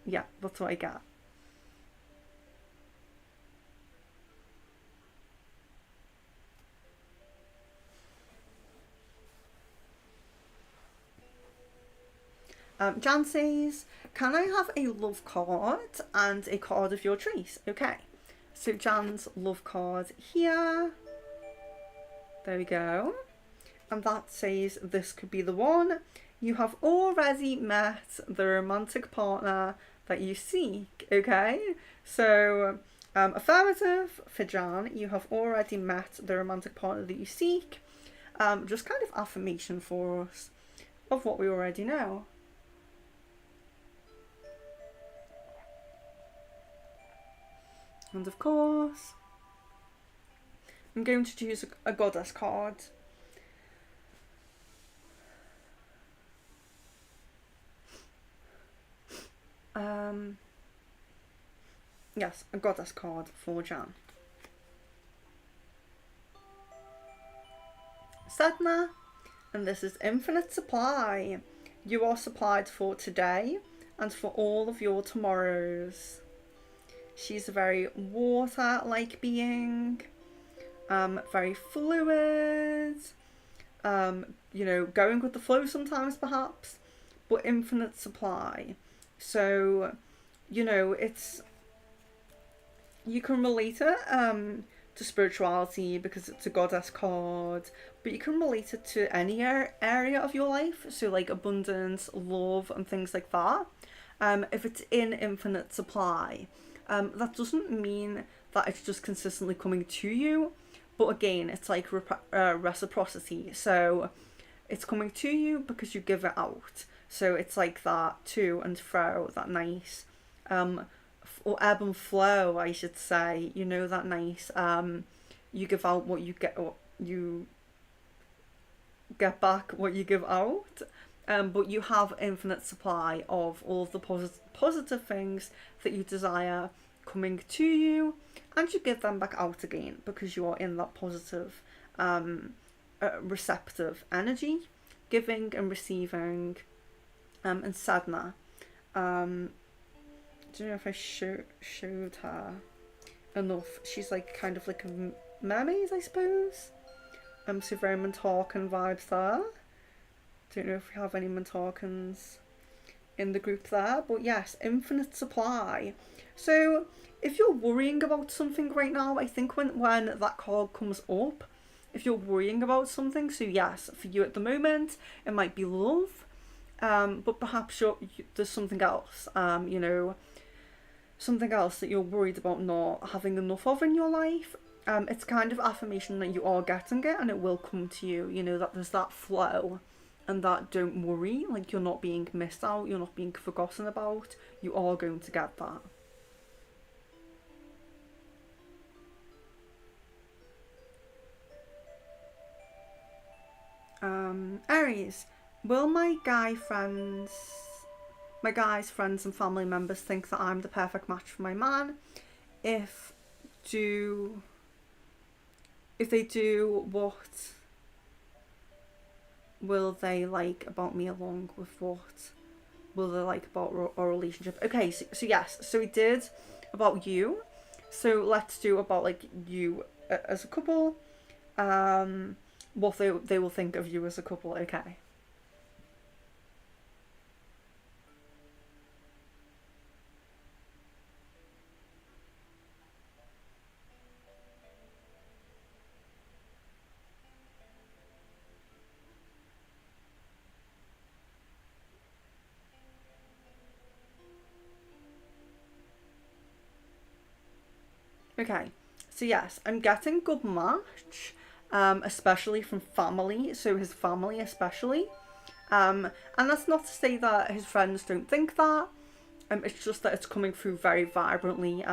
Yeah, that's what I get. Jan says, "Can I have a love card and a card of your choice?" Okay, so Jan's love card here. There we go. And that says this could be the one. You have already met the romantic partner that you seek. Okay, so affirmative for Jan. You have already met the romantic partner that you seek. Just kind of affirmation for us of what we already know. And of course, I'm going to choose a goddess card. Um, yes, a goddess card for Jan. Sedna, and this is infinite supply. You are supplied for today and for all of your tomorrows. She's a very water-like being, very fluid, going with the flow sometimes perhaps, but infinite supply. So, it's you can relate it to spirituality because it's a goddess card, but you can relate it to any area of your life. So like abundance, love, and things like that. If it's in infinite supply, that doesn't mean that it's just consistently coming to you, but again, it's like reciprocity. So it's coming to you because you give it out. So it's like that to and fro, that nice, or ebb and flow, I should say. That nice. You give out what you get, or you get back what you give out. But you have infinite supply of all of the positive things that you desire coming to you, and you give them back out again because you are in that positive, receptive energy, giving and receiving. And sadhana. I don't know if I showed her enough. She's like kind of like a mermaid, I suppose. So very Mentorcan vibes there. Don't know if we have any Mentorcans in the group there, but yes, infinite supply. So if you're worrying about something right now, I think when that card comes up, if you're worrying about something, so yes, for you at the moment, it might be love, but perhaps there's something else, something else that you're worried about not having enough of in your life. It's kind of affirmation that you are getting it and it will come to you, that there's that flow and that don't worry, like you're not being missed out, you're not being forgotten about, you are going to get that. Aries, will my guys, friends, and family members think that I'm the perfect match for my man? If do if they do, what will they like about me, along with what will they like about our relationship? Okay, so yes, so we did about you. So let's do about like you as a couple. What they will think of you as a couple. Okay. Okay. So yes, I'm getting good match, especially from family. So his family, especially. And that's not to say that his friends don't think that. It's just that it's coming through very vibrantly.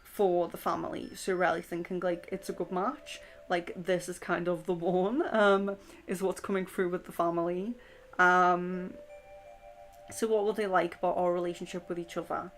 For the family. So really thinking like it's a good match. Like this is kind of the one. Is what's coming through with the family. Um, so what will they like about our relationship with each other?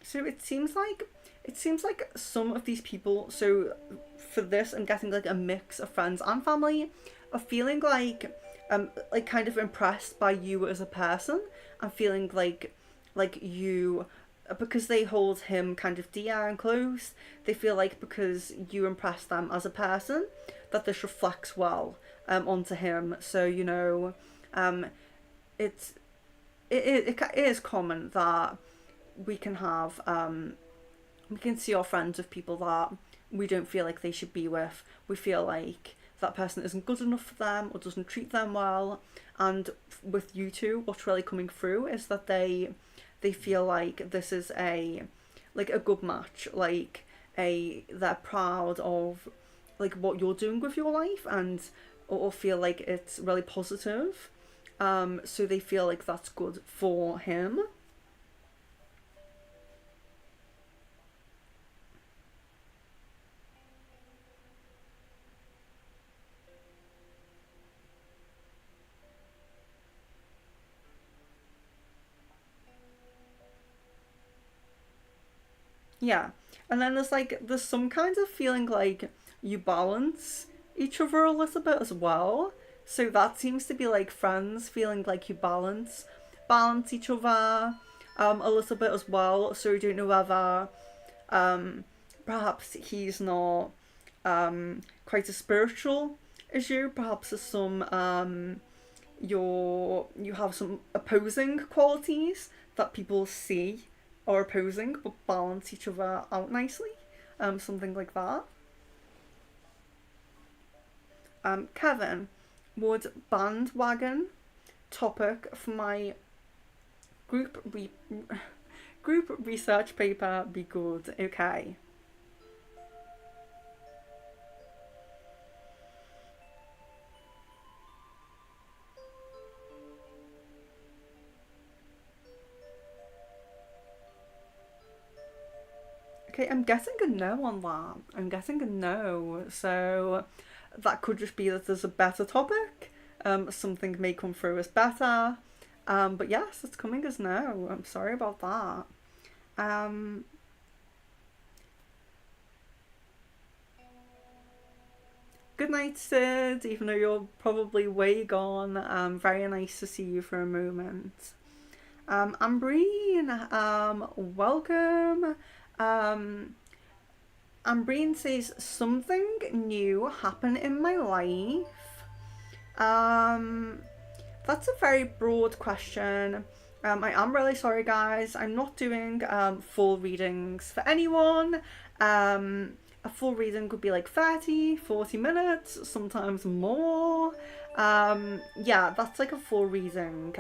So it seems like some of these people. So for this, I'm getting like a mix of friends and family are feeling like kind of impressed by you as a person and feeling like you, because they hold him kind of dear and close. They feel like because you impress them as a person, that this reflects well onto him. So um, it's it is common that we can have we can see our friends with people that we don't feel like they should be with. We feel like that person isn't good enough for them or doesn't treat them well. And with you two, what's really coming through is that they feel like this is a good match. Like they're proud of like what you're doing with your life, and or feel like it's really positive. So they feel like that's good for him. Yeah. And then there's some kind of feeling like you balance each other a little bit as well. So that seems to be like friends feeling like you balance each other a little bit as well. So you don't know whether um perhaps he's not quite as spiritual as you. Perhaps there's some you have some opposing qualities that people see are opposing but balance each other out nicely. Something like that. Kevin, would bandwagon topic for my group re- group research paper be good? Okay. Okay, I'm getting a no on that. I'm getting a no. So that could just be that there's a better topic. Something may come through as better. But yes, it's coming as no. I'm sorry about that. Um, Good night, Sid. Even though you're probably way gone. Very nice to see you for a moment. Ambreen, welcome. Um, Ambreen says something new happened in my life. Um, That's a very broad question. I am really sorry, guys. I'm not doing full readings for anyone. Um, a full reading could be like 30, 40 minutes, sometimes more. Yeah, that's like a full reading.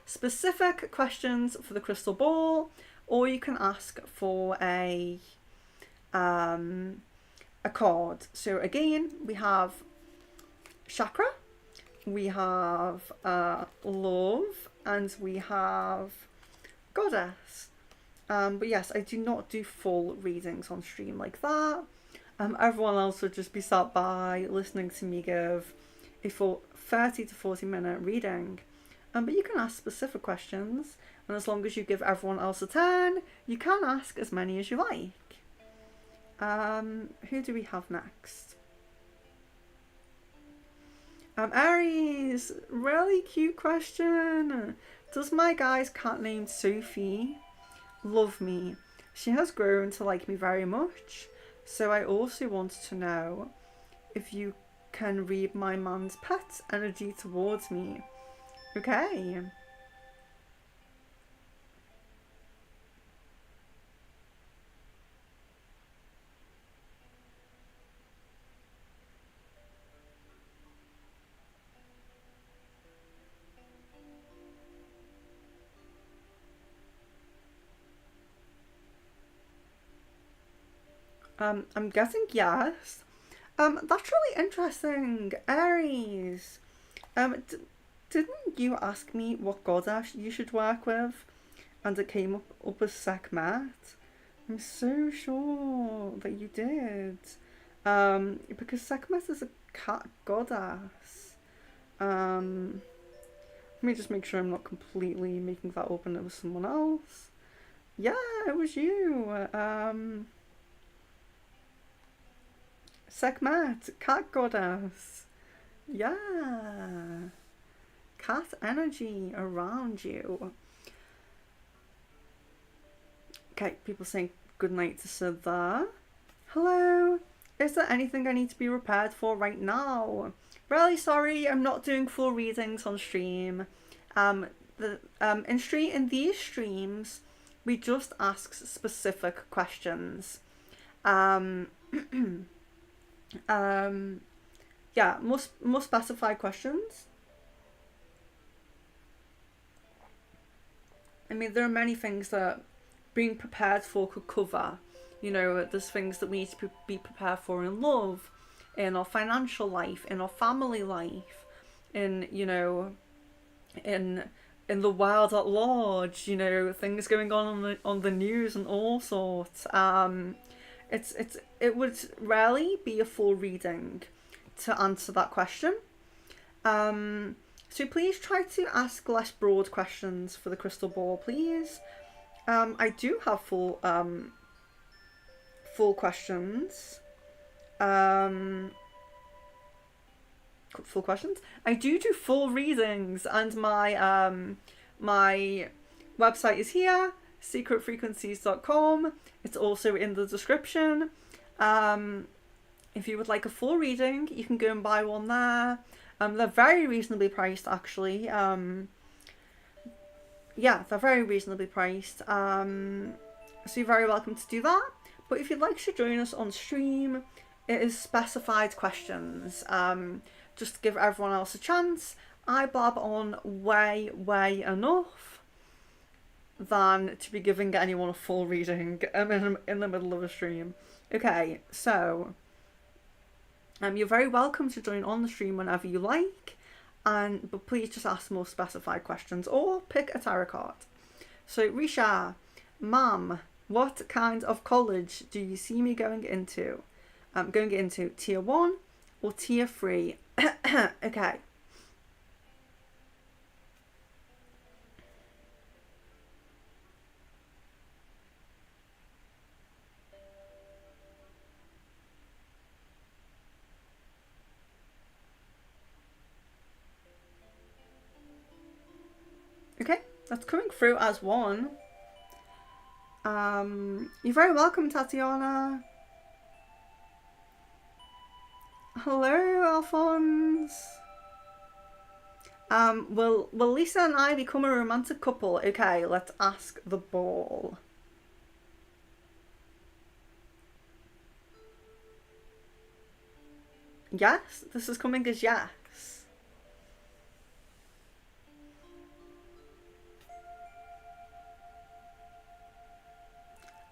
Specific questions for the crystal ball, or you can ask for a a card. So again, we have chakra, we have love, and we have goddess. But yes, I do not do full readings on stream like that. Everyone else would just be sat by listening to me give a full 30 to 40-minute reading. But you can ask specific questions, and as long as you give everyone else a turn, you can ask as many as you like. Who do we have next? Aries, really cute question. Does my guy's cat named Sophie love me? She has grown to like me very much. So I also want to know if you can read my man's pet energy towards me. Okay. I'm guessing yes. That's really interesting. Aries. Didn't you ask me what goddess you should work with? And it came up as Sekhmet. I'm so sure that you did. Because Sekhmet is a cat goddess. Let me just make sure I'm not completely making that up and it was someone else. Yeah, it was you. Sekhmet, cat goddess. Yeah. Cat energy around you. Okay, people saying good night to Siddha. Hello. Is there anything I need to be prepared for right now? Really sorry, I'm not doing full readings on stream. In these streams, we just ask specific questions. Yeah, more specified questions. I mean, there are many things that being prepared for could cover. You know, there's things that we need to be prepared for in love, in our financial life, in our family life, in, you know, in the world at large. You know, things going on the news and all sorts. It would rarely be a full reading to answer that question. So please try to ask less broad questions for the crystal ball, please. I do have full questions. Full questions. I do full readings, and my website is here, secretfrequencies.com. It's also in the description. If you would like a full reading, you can go and buy one there. They're very reasonably priced, actually. Yeah, they're very reasonably priced. So you're very welcome to do that. But if you'd like to join us on stream, it is specified questions. Just to give everyone else a chance. I blab on way enough than to be giving anyone a full reading in the middle of a stream. Okay, so you're very welcome to join on the stream whenever you like, but please just ask more specified questions or pick a tarot card. So Risha, Ma'am, what kind of college do you see me going into? Going into tier 1 or tier 3? Okay. Okay, that's coming through as 1. You're very welcome, Tatiana. Hello, Alphonse. Will Lisa and I become a romantic couple? Okay, let's ask the ball. Yes, this is coming as yes.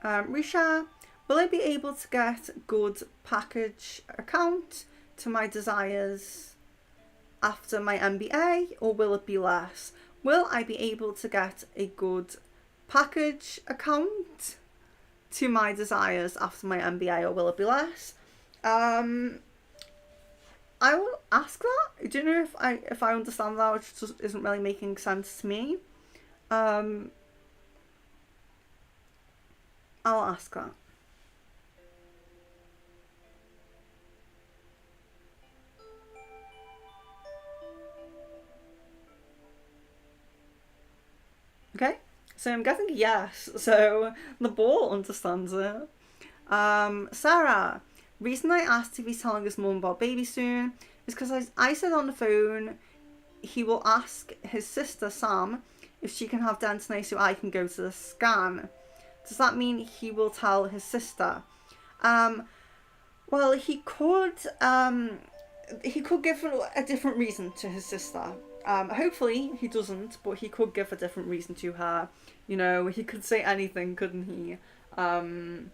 Risha, Will I be able to get good package account to my desires after my MBA, or will it be less? Will I be able to get a good package account to my desires after my MBA, or will it be less? I will ask that. I don't know if I understand that, which just isn't really making sense to me. I'll ask that. Okay, so I'm guessing yes. So the ball understands it. Sarah, reason I asked if he's telling his mum about baby soon is because I said on the phone he will ask his sister Sam if she can have dentine so I can go to the scan. Does that mean he will tell his sister? Well, he could give a different reason to his sister. Hopefully he doesn't, but he could give a different reason to her. You know, he could say anything, couldn't he? For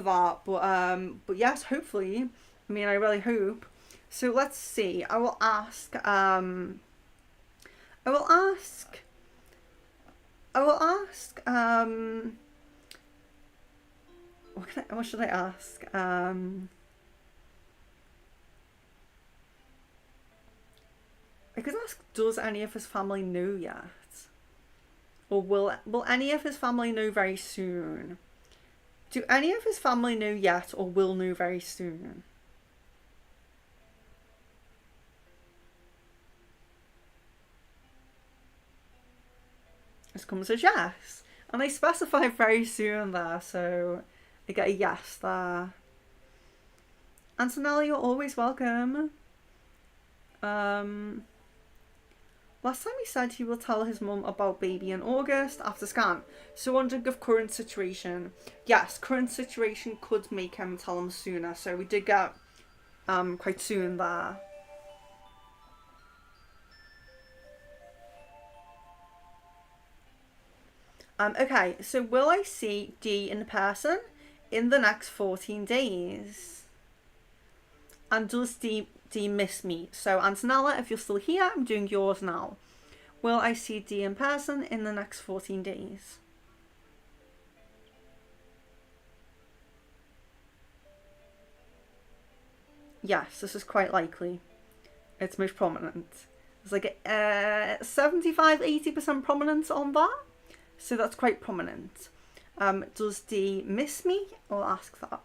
that, but yes, hopefully. I mean, I really hope. So let's see. I will ask. What should I ask? I could ask, does any of his family know yet? Or will any of his family know very soon? Do any of his family know yet, or will know very soon? This comes as yes. And I specify very soon there, so I get a yes there. Antonella, you're always welcome. Last time he said he will tell his mum about baby in August after scan. So wondering of current situation. Yes, current situation could make him tell him sooner. So we did get quite soon there. Okay, so will I see D in person in the next 14 days? And does D miss me? So Antonella, if you're still here, I'm doing yours now. Will I see D in person in the next 14 days? Yes, this is quite likely. It's most prominent. It's like 75-80% prominence on that. So that's quite prominent. Does D miss me? I'll ask that.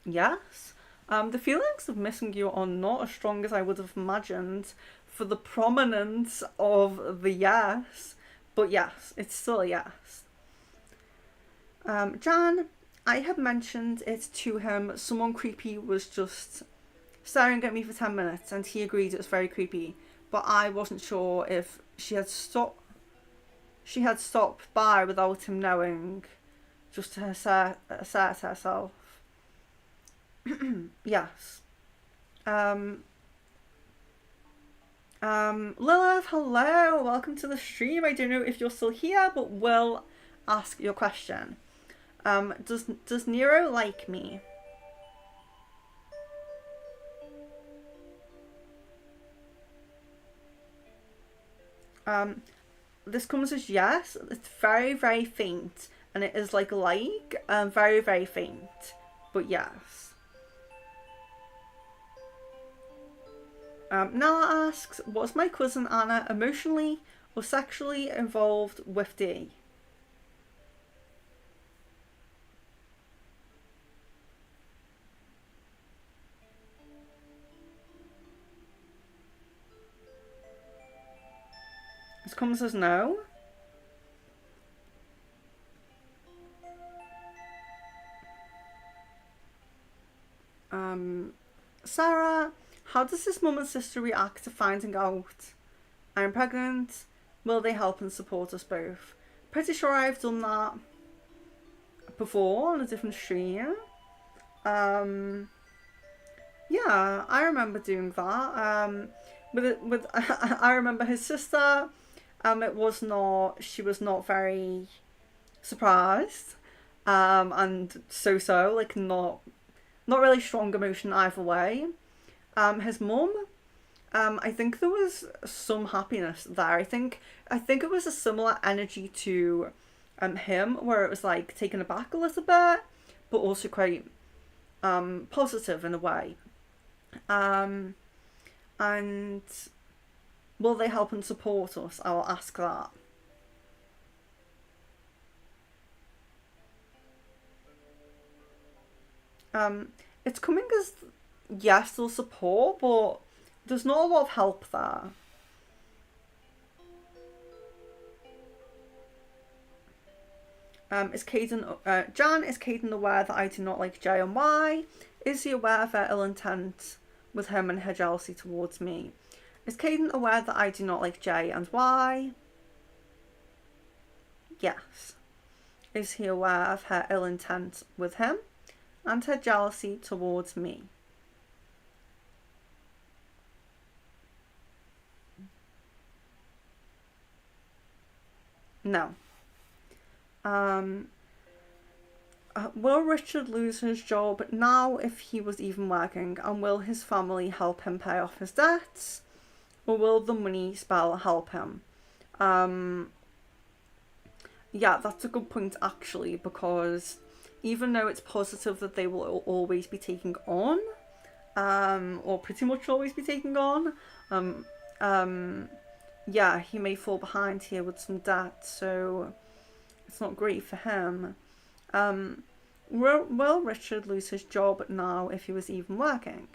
Yes. The feelings of missing you are not as strong as I would have imagined for the prominence of the yes. But yes, it's still a yes. Jan, I had mentioned it to him. Someone creepy was just staring at me for 10 minutes and he agreed it was very creepy. But I wasn't sure if she had stopped by without him knowing, just to assert herself. Yes. Lilith, hello, welcome to the stream. I don't know if you're still here, but we'll ask your question. Does Nero like me? This comes as yes. It's very, very faint, and it is like very, very faint, but yes. Nala asks, was my cousin Anna emotionally or sexually involved with D? This comes as no. Sarah, how does this mum and sister react to finding out I'm pregnant? Will they help and support us both? Pretty sure I've done that before on a different stream. Yeah, I remember doing that. With I remember his sister. She was not very surprised, and so, like not really strong emotion either way. His mum, I think there was some happiness there. I think it was a similar energy to him, where it was like taken aback a little bit, but also quite positive in a way. Um, and will they help and support us? I'll ask that. Um, it's coming as yes, they'll support, but there's not a lot of help there. Jan, is Caden aware that I do not like Jay, and why? Is he aware of her ill intent with him and her jealousy towards me? Is Caden aware that I do not like Jay, and why? Yes. Is he aware of her ill intent with him and her jealousy towards me? No. Um, will Richard lose his job now if he was even working? And will his family help him pay off his debts? Or will the money spell help him? Um, yeah, that's a good point actually, because even though it's positive that they will always be taking on, or pretty much always be taking on, um, um, yeah, he may fall behind here with some debt, so it's not great for him. Um, will Richard lose his job now if he was even working?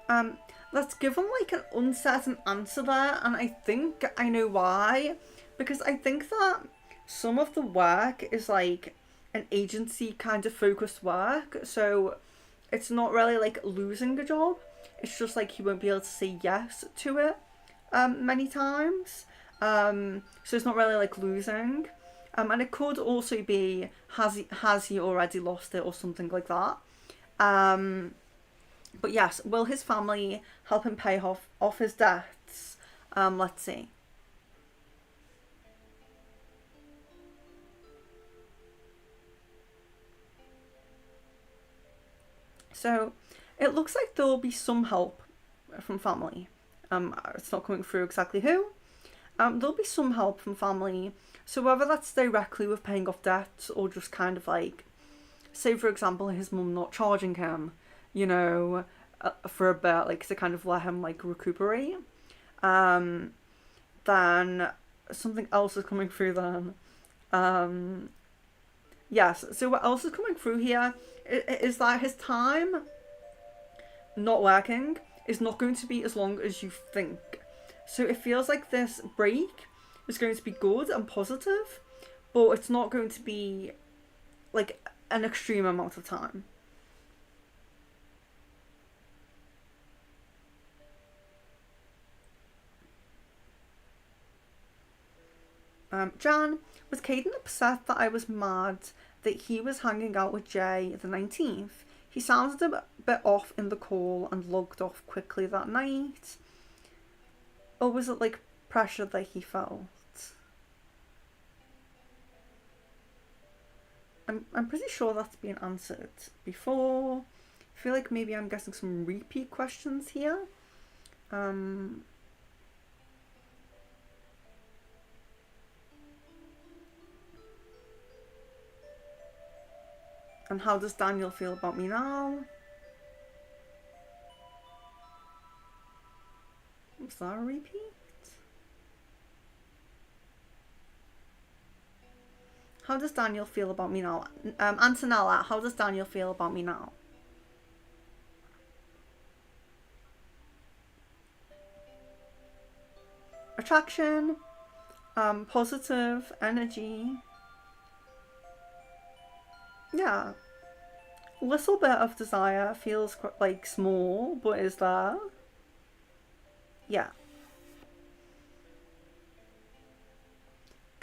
Um, let's give him like an uncertain answer there, and I think I know why. Because I think that some of the work is like an agency kind of focused work, so it's not really like losing a job. It's just like he won't be able to say yes to it many times. So it's not really like losing. And it could also be has he already lost it or something like that. Um, but yes, will his family help him pay off his debts? Let's see. So it looks like there will be some help from family. It's not coming through exactly who. There'll be some help from family. So whether that's directly with paying off debts or just kind of like, say for example, his mum not charging him, you know, for a bit, like to kind of let him like recuperate. Um, then something else is coming through then. Um, yes. So what else is coming through here is that his time not working is not going to be as long as you think. So it feels like this break is going to be good and positive, but it's not going to be like an extreme amount of time. Jan, was Caden upset that I was mad that he was hanging out with Jay the 19th? He sounded a bit off in the call and logged off quickly that night. Or was it like pressure that he felt? I'm pretty sure that's been answered before. I feel like maybe I'm getting some repeat questions here. Um, and how does Daniel feel about me now? Was that a repeat? How does Daniel feel about me now? Antonella, how does Daniel feel about me now? Attraction, positive energy. Yeah, little bit of desire feels like small, but is there? Yeah.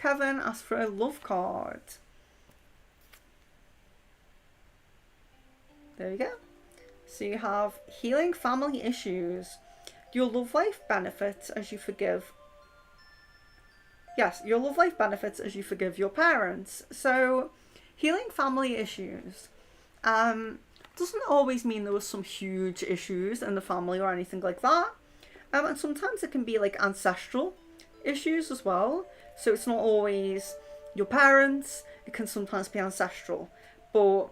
Kevin asked for a love card. There you go. So you have healing family issues. Your love life benefits as you forgive. Yes, your love life benefits as you forgive your parents. So healing family issues doesn't always mean there was some huge issues in the family or anything like that. And sometimes it can be like ancestral issues as well. So it's not always your parents, it can sometimes be ancestral. But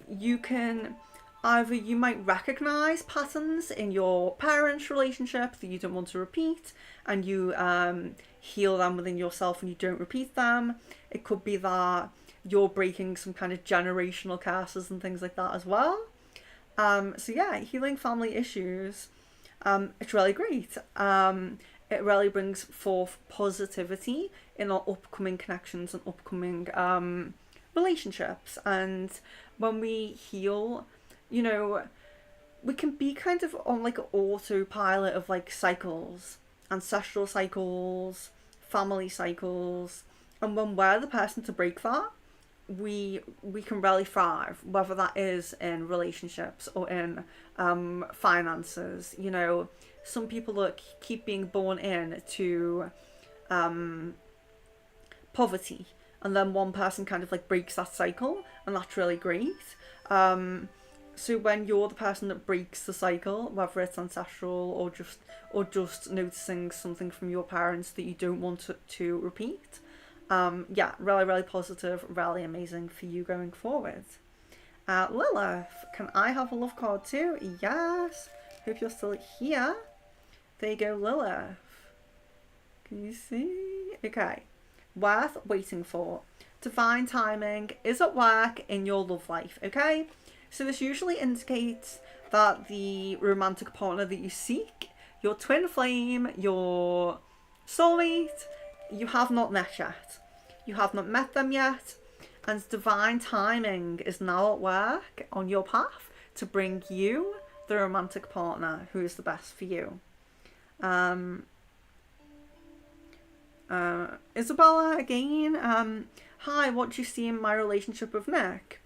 you can either, you might recognize patterns in your parents' relationship that you don't want to repeat, and you heal them within yourself and you don't repeat them. It could be that you're breaking some kind of generational curses and things like that as well. So yeah, healing family issues, it's really great. It really brings forth positivity in our upcoming connections and upcoming relationships. And when we heal, you know, we can be kind of on like an autopilot of like cycles, ancestral cycles, family cycles, and when we're the person to break that, we can really thrive, whether that is in relationships or in finances. You know, some people that keep being born in to poverty, and then one person kind of like breaks that cycle, and that's really great. So when you're the person that breaks the cycle, whether it's ancestral or just noticing something from your parents that you don't want to repeat, yeah, really, really positive, really amazing for you going forward. Lilith, can I have a love card too? Yes. Hope you're still here. There you go, Lilith. Can you see? Okay. Worth waiting for. Divine timing is at work in your love life, okay? So this usually indicates that the romantic partner that you seek, your twin flame, your soulmate, you have not met yet. You have not met them yet, and divine timing is now at work on your path to bring you the romantic partner who is the best for you. Isabella again. Hi, what do you see in my relationship with Nick?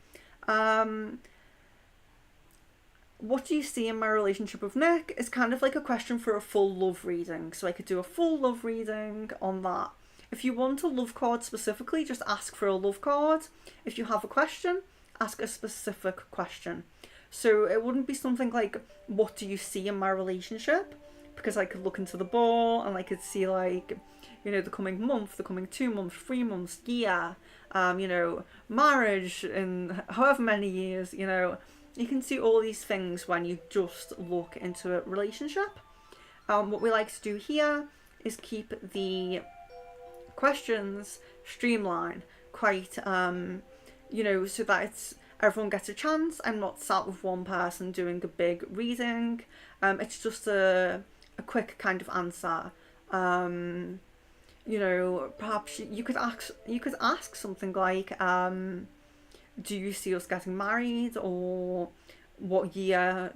What do you see in my relationship with Nick is kind of like a question for a full love reading. So I could do a full love reading on that. If you want a love card specifically, just ask for a love card. If you have a question, ask a specific question. So it wouldn't be something like, what do you see in my relationship? Because I could look into the ball and I could see like, you know, the coming month, the coming 2 months, 3 months, year, you know, marriage in however many years, you know. You can see all these things when you just look into a relationship. What we like to do here is keep the questions streamlined, quite, you know, so that it's everyone gets a chance. I'm not sat with one person doing a big reading. It's just a quick kind of answer. You know, perhaps you could ask something like, do you see us getting married, or what year,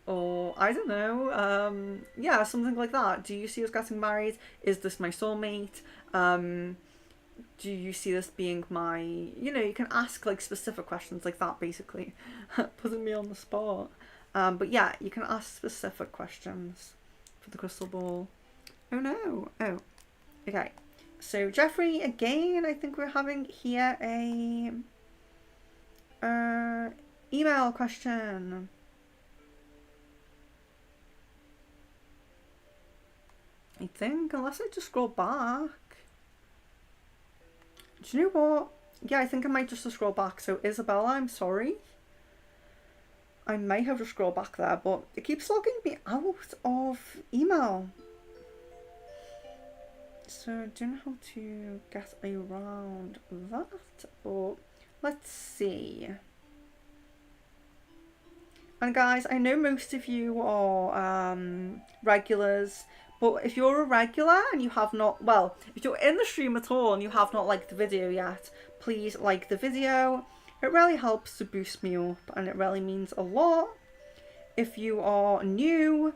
or I don't know, yeah, something like that. Do you see us getting married? Is this my soulmate? Do you see this being my, you know, you can ask like specific questions like that, basically. Putting me on the spot. But yeah, you can ask specific questions for the crystal ball. Oh no. Oh, okay. So Jeffrey, again, I think we're having here a email question. I think, unless I just scroll back. Do you know what? Yeah, I think I might just scroll back. So Isabella, I'm sorry. I may have just scrolled back there, but it keeps logging me out of email. So I don't know how to get around that, but let's see. And guys, I know most of you are regulars, but if you're a regular and you have not, well, if you're in the stream at all and you have not liked the video yet, please like the video. It really helps to boost me up and it really means a lot. If you are new,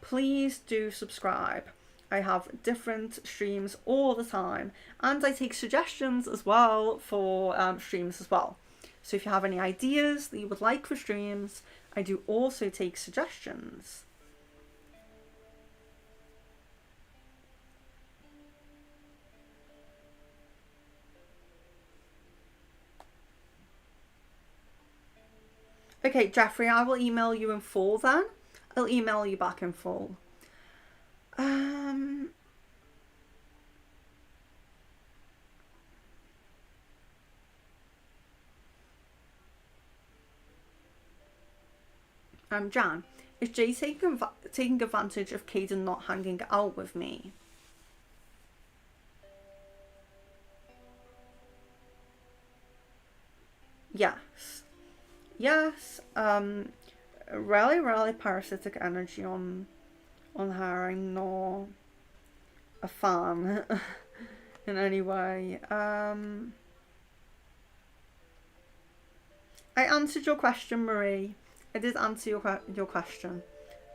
please do subscribe. I have different streams all the time, and I take suggestions as well for streams as well. So if you have any ideas that you would like for streams, I do also take suggestions. Okay, Jeffrey, I will email you in full then. I'll email you back in full. Jan, is Jay taking advantage of Caden not hanging out with me? Yes. Yes. Really parasitic energy on her. I'm not a fan in any way. I answered your question, Marie. I did answer your question.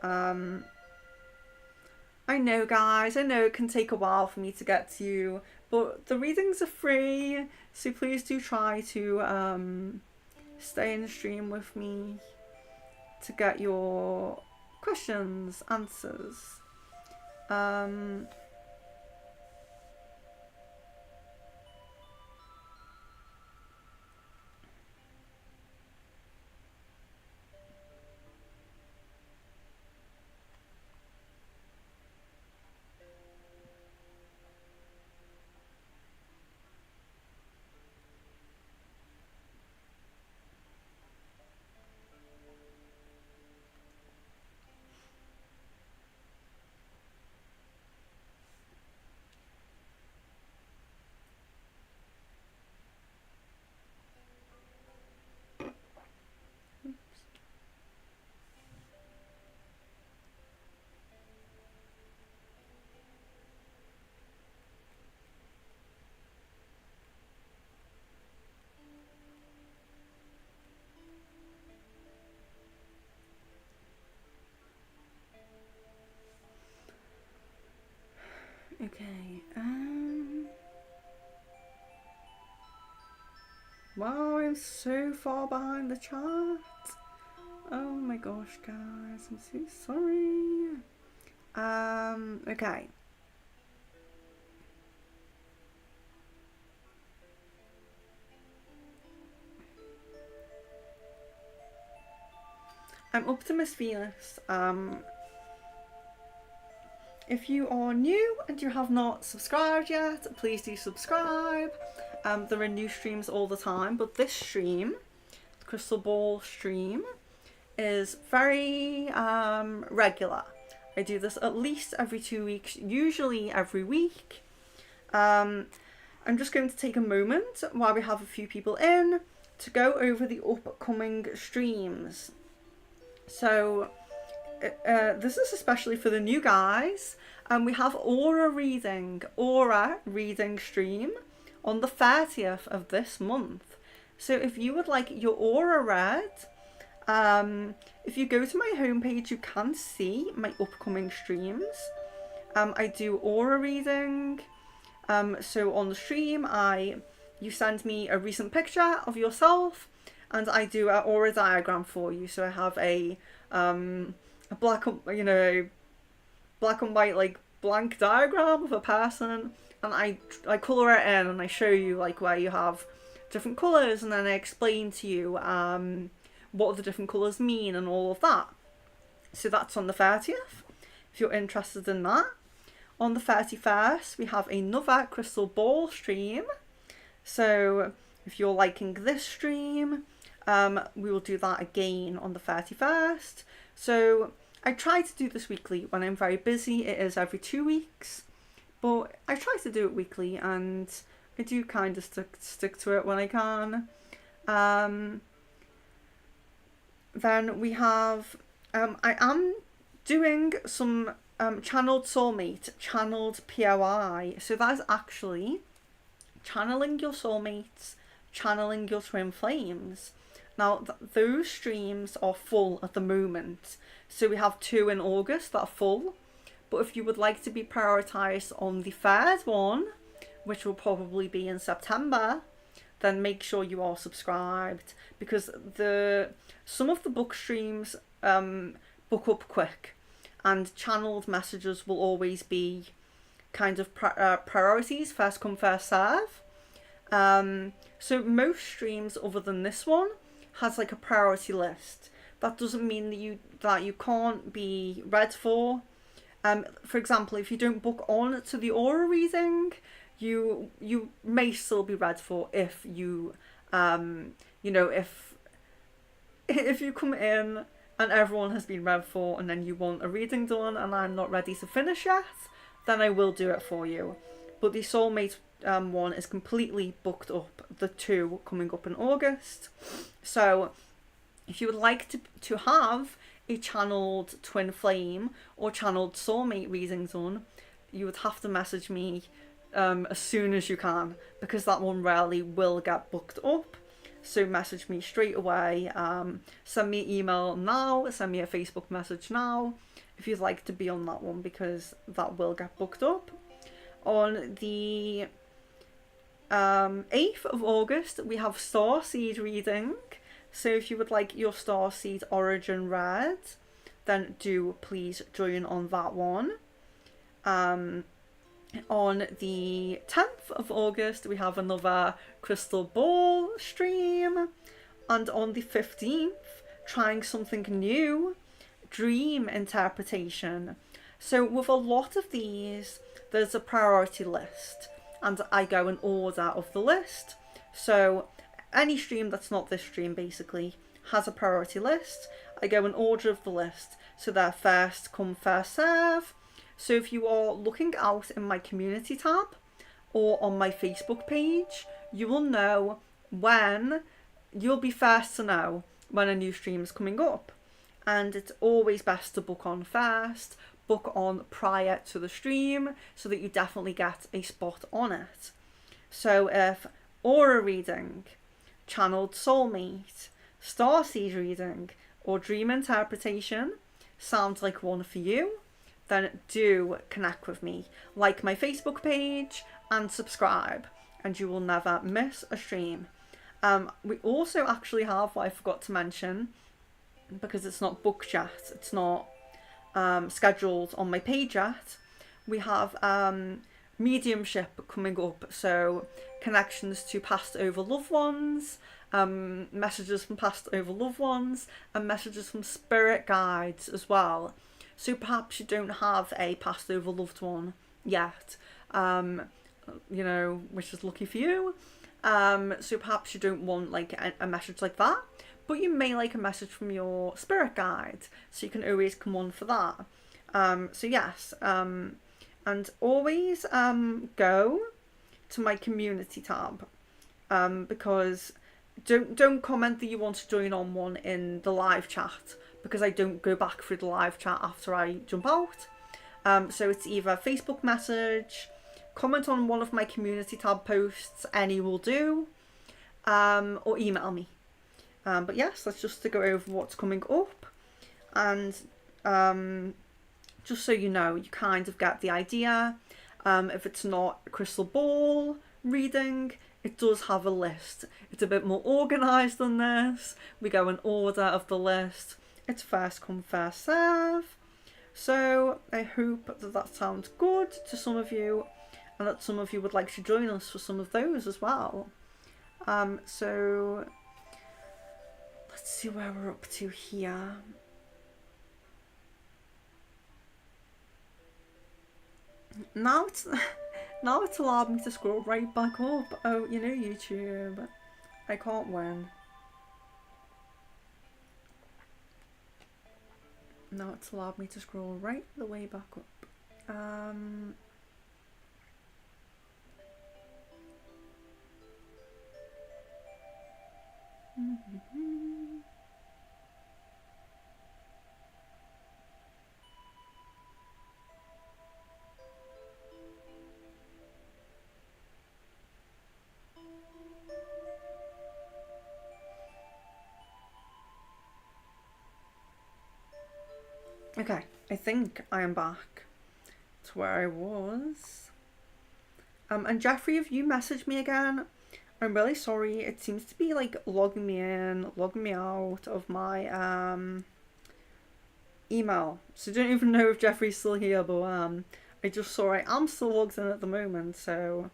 I know, guys. I know it can take a while for me to get to you, but the readings are free, so please do try to stay in the stream with me to get your questions, answers. Okay. Wow, I'm so far behind the chat. Oh my gosh, guys, I'm so sorry. Okay. I'm Optimus Venus. If you are new and you have not subscribed yet, please do subscribe. There are new streams all the time, but this stream, the Crystal Ball stream, is very regular. I do this at least every 2 weeks, usually every week. I'm just going to take a moment while we have a few people in to go over the upcoming streams. So this is especially for the new guys. We have aura reading stream on the 30th of this month. So if you would like your aura read, if you go to my homepage, you can see my upcoming streams. I do aura reading. So on the stream, you send me a recent picture of yourself, and I do an aura diagram for you. So I have a black and white, like, blank diagram of a person, and I colour it in, and I show you, like, where you have different colours, and then I explain to you what the different colours mean and all of that. So that's on the 30th, if you're interested in that. On the 31st, we have another Crystal Ball stream. So if you're liking this stream, we will do that again on the 31st. So I try to do this weekly when I'm very busy. It is every 2 weeks, but I try to do it weekly, and I do kind of stick to it when I can. Then we have, I am doing some channeled soulmate, channeled POI. So that's actually channeling your soulmates, channeling your twin flames. Now, those streams are full at the moment. So we have 2 in August that are full, But if you would like to be prioritised on the third one, which will probably be in September, then make sure you are subscribed, because some of the book streams book up quick, and channeled messages will always be kind of priorities, first come first serve. So most streams other than this one has like a priority list. That doesn't mean that you can't be read for. For example, if you don't book on to the aura reading, you may still be read for if you if you come in and everyone has been read for, and then you want a reading done and I'm not ready to finish yet, then I will do it for you. But the soulmate one is completely booked up, the 2 coming up in August. So if you would like to have a channeled twin flame or channeled soulmate reading done, you would have to message me as soon as you can, because that one rarely will get booked up. So message me straight away, send me an email now, send me a Facebook message now if you'd like to be on that one, because that will get booked up. On the 8th of August, we have Starseed reading. So if you would like your Starseed origin read, then do please join on that one. On the 10th of August, we have another Crystal Ball stream. And on the 15th, trying something new, dream interpretation. So with a lot of these, there's a priority list, and I go in order of the list. So any stream that's not this stream basically has a priority list. I go in order of the list, so they're first come, first serve. So if you are looking out in my community tab or on my Facebook page, you will know when, you'll be first to know when a new stream is coming up. And it's always best to book on first, book on prior to the stream, so that you definitely get a spot on it. So if aura reading, channeled soulmate, starseed reading, or dream interpretation sounds like one for you, then do connect with me, like my Facebook page and subscribe, and you will never miss a stream. We also actually have, what I forgot to mention, because it's not booked yet, it's not scheduled on my page yet, we have mediumship coming up. So connections to passed over loved ones, messages from passed over loved ones, and messages from spirit guides as well. So perhaps you don't have a passed over loved one yet, which is lucky for you. So perhaps you don't want like a message like that, but you may like a message from your spirit guide, so you can always come on for that. So yes, and always go to my community tab, because don't comment that you want to join on one in the live chat, because I don't go back through the live chat after I jump out. So it's either Facebook message, comment on one of my community tab posts, any will do, or email me. But yes, that's just to go over what's coming up, and just so you know, you kind of get the idea. If it's not a crystal ball reading, it does have a list. It's a bit more organised than this. We go in order of the list. It's first come, first serve. So I hope that sounds good to some of you, and that some of you would like to join us for some of those as well. So let's see where we're up to here. Now it's allowed me to scroll right back up. Oh, YouTube, I can't win. Now it's allowed me to scroll right the way back up. Okay, I think I am back. to where I was. And Jeffrey, if you message me again, I'm really sorry. It seems to be like logging me in, logging me out of my email. So I don't even know if Jeffrey's still here, but I just saw I am still logged in at the moment, so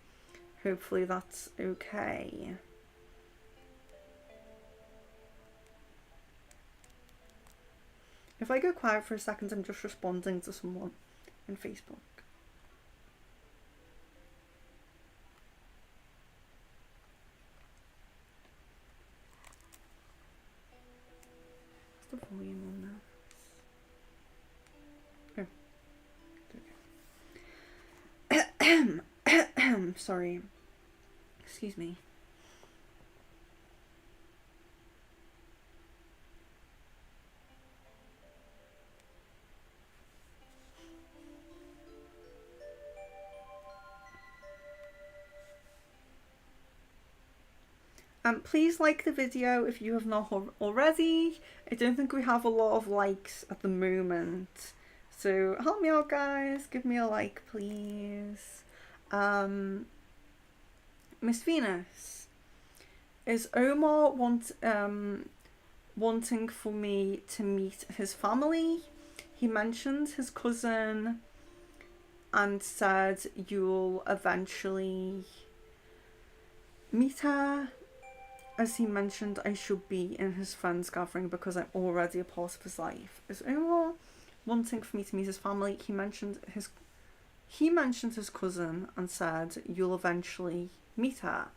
hopefully that's okay. If I go quiet for a second, I'm just responding to someone in Facebook. What's the volume on now? Oh, sorry. Excuse me. Please like the video if you have not already. I don't think we have a lot of likes at the moment. So help me out, guys. Give me a like, please. Miss Venus, is Omar wanting for me to meet his family? He mentioned his cousin and said you'll eventually meet her. As he mentioned, I should be in his friend's gathering because I'm already a part of his life. Is Omar wanting for me to meet his family? He mentioned his cousin and said you'll eventually meet her.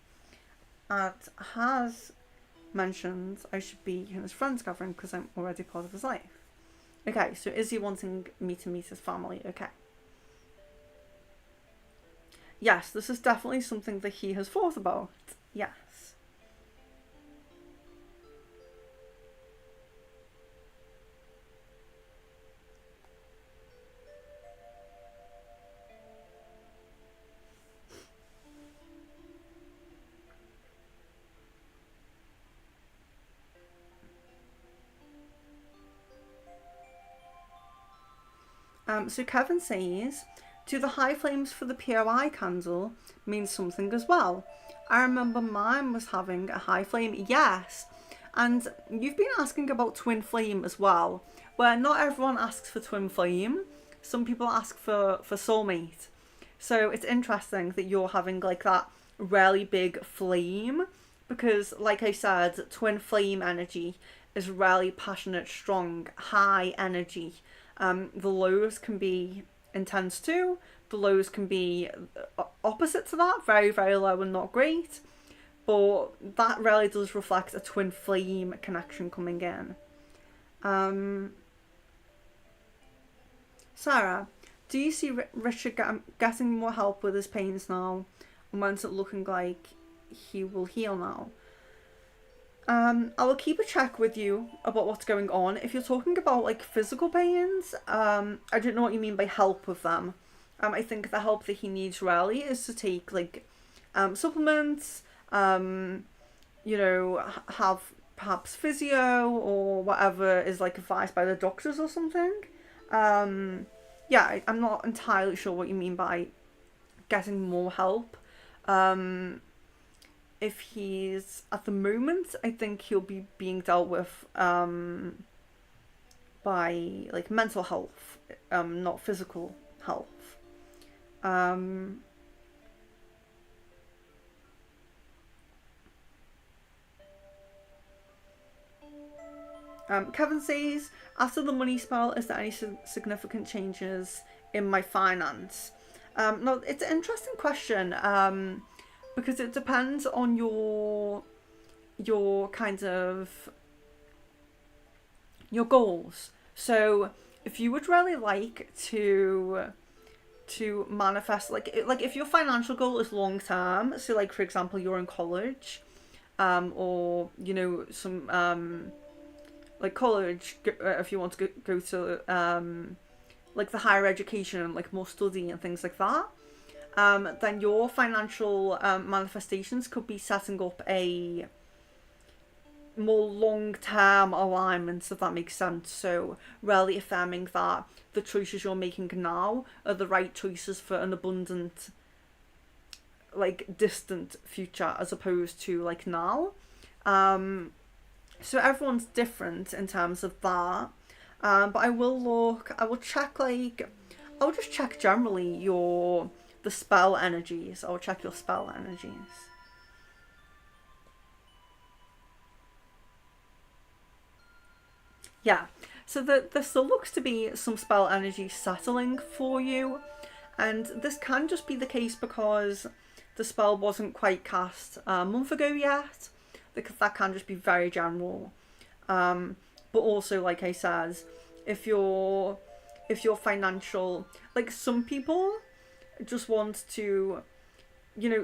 And has mentioned I should be in his friend's gathering because I'm already part of his life. Okay, so is he wanting me to meet his family? Okay. Yes, this is definitely something that he has thought about. Yes. So Kevin says, do the high flames for the POI candle mean something as well? I remember mine was having a high flame. Yes. And you've been asking about twin flame as well, where not everyone asks for twin flame. Some people ask for soulmate. So it's interesting that you're having like that really big flame because, like I said, twin flame energy is really passionate, strong, high energy. The lows can be intense too. The lows can be opposite to that, very, very low and not great. But that really does reflect a twin flame connection coming in. Sarah, do you see Richard getting more help with his pains now? And when's it looking like he will heal now? I will keep a check with you about what's going on. If you're talking about like physical pains, I don't know what you mean by help with them. I think the help that he needs really is to take like supplements, you know, have perhaps physio or whatever is like advised by the doctors or something. Yeah, I'm not entirely sure what you mean by getting more help. If he's at the moment, I think he'll be being dealt with by like mental health, not physical health. Kevin says, after the money spell, is there any significant changes in my finance? No, it's an interesting question. Because it depends on your kind of your goals. So if you would really like to manifest like if your financial goal is long term, so like for example you're in college, or you know some like college, if you want to go to like the higher education and like more study and things like that. Then your financial manifestations could be setting up a more long-term alignments, if that makes sense. So really affirming that the choices you're making now are the right choices for an abundant, like distant future, as opposed to like now. Um, so everyone's different in terms of that. But I will check like, I'll just check generally the spell energies. I'll check your spell energies. Yeah. So there still looks to be some spell energy settling for you, and this can just be the case because the spell wasn't quite cast a month ago yet. Because that can just be very general. Um, but also, like I said, if you're financial, like some people just want to,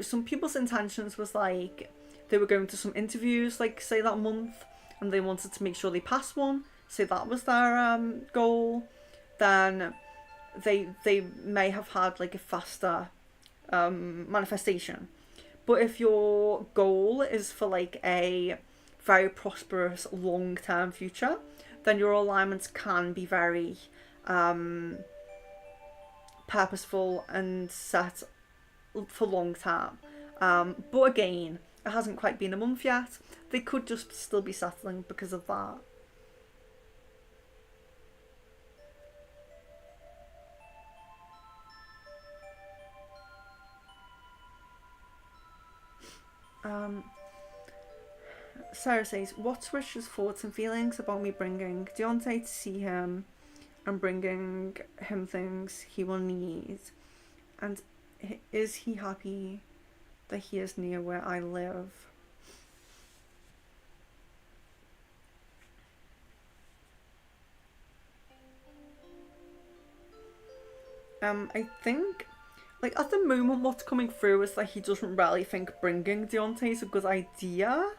some people's intentions was like they were going to some interviews, like say that month, and they wanted to make sure they passed one. Say that was their goal. Then they may have had like a faster manifestation. But if your goal is for like a very prosperous long term future, then your alignments can be very um, purposeful and set for long term. But again, it hasn't quite been a month yet. They could just still be settling because of that. Um, Sarah says, "What's Richard's thoughts and feelings about me bringing Deontay to see him and bringing him things he will need? And is he happy that he is near where I live?" I think, like, at the moment, what's coming through is that he doesn't really think bringing Deontay is a good idea.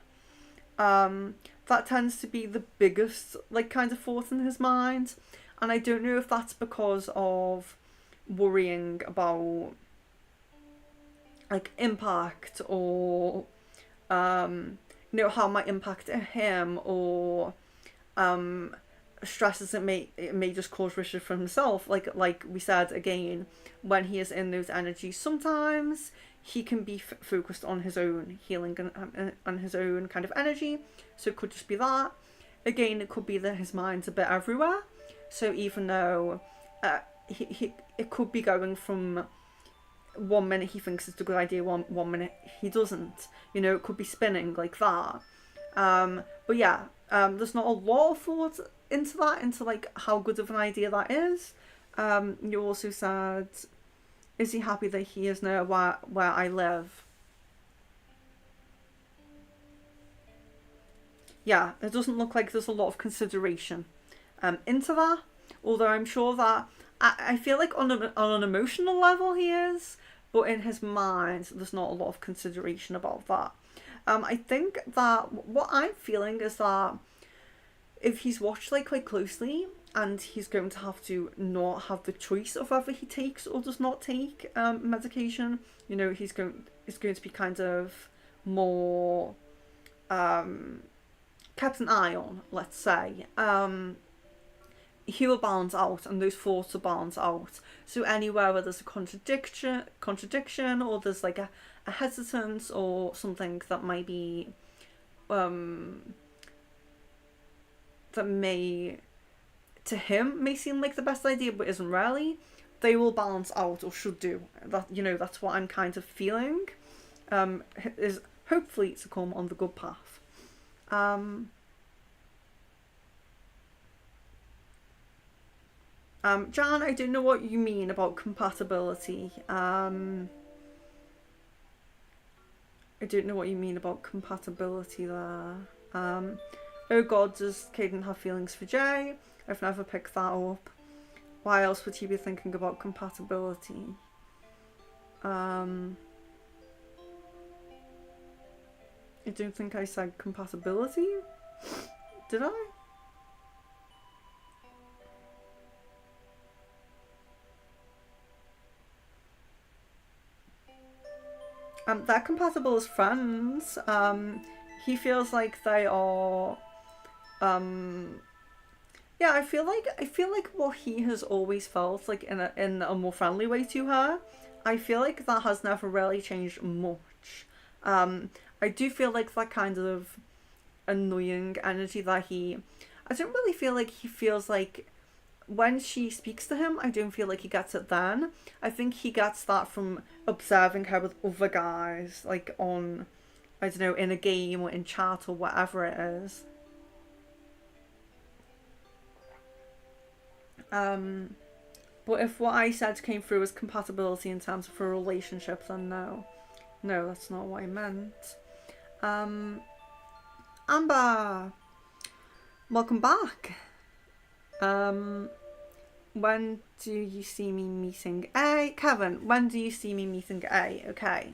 Um, that tends to be the biggest, like, kind of thought in his mind. And I don't know if that's because of worrying about, like, impact or, how it might impact him, or um, stresses it may just cause Richard for himself. Like we said again, when he is in those energies, sometimes he can be focused on his own healing and his own kind of energy. So it could just be that. Again, it could be that his mind's a bit everywhere. So even though he it could be going from one minute he thinks it's a good idea, one minute he doesn't. It could be spinning like that. But yeah, there's not a lot of thought into that, into like how good of an idea that is. You also said, is he happy that he is now where I live? Yeah, it doesn't look like there's a lot of consideration into that. Although I'm sure that I feel like on an emotional level he is, but in his mind there's not a lot of consideration about that. I think that what I'm feeling is that if he's watched like quite closely, and he's going to have to not have the choice of whether he takes or does not take medication. He's going to be kind of more kept an eye on, let's say. He will balance out, and those thoughts will balance out. So anywhere where there's a contradiction, or there's like a hesitance or something that might be that may to him may seem like the best idea but isn't really, they will balance out, or should do. That's what I'm kind of feeling. Is hopefully to come on the good path. Jan, I don't know what you mean about compatibility. I don't know what you mean about compatibility there. Oh God, does Caden have feelings for Jay? I've never picked that up. Why else would he be thinking about compatibility? I don't think I said compatibility. Did I? They're compatible as friends. he feels like they are um yeah, I feel like what he has always felt like in a more friendly way to her. I feel like that has never really changed much. Um, I do feel like that kind of annoying energy that he. I don't really feel like he feels like when she speaks to him. I don't feel like he gets it then. I think he gets that from observing her with other guys, like on I don't know in a game or in chat or whatever it is. Um, But if what I said came through as compatibility in terms of a relationship, then no. No, that's not what I meant. Um, Amber, welcome back. Um, when do you see me meeting A? Kevin, when do you see me meeting A? Okay.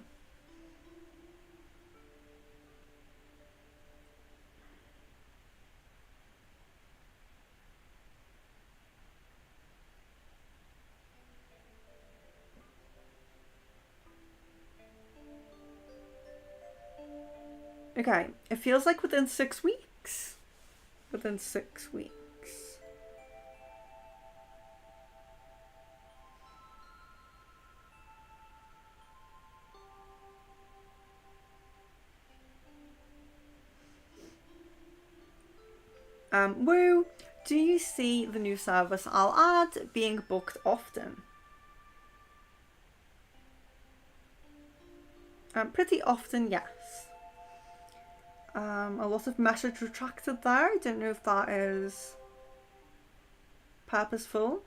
Okay. It feels like within 6 weeks. Within 6 weeks. Woo. Do you see the new service I'll add being booked often? Pretty often, yes. A lot of message retracted there. I don't know if that is purposeful.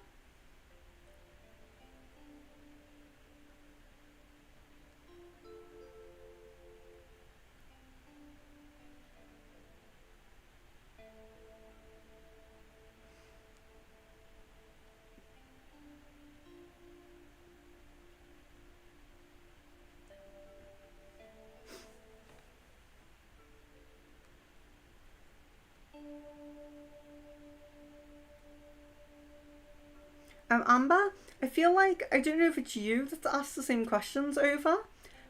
Amber, I feel like I don't know if it's you that's asked the same questions over,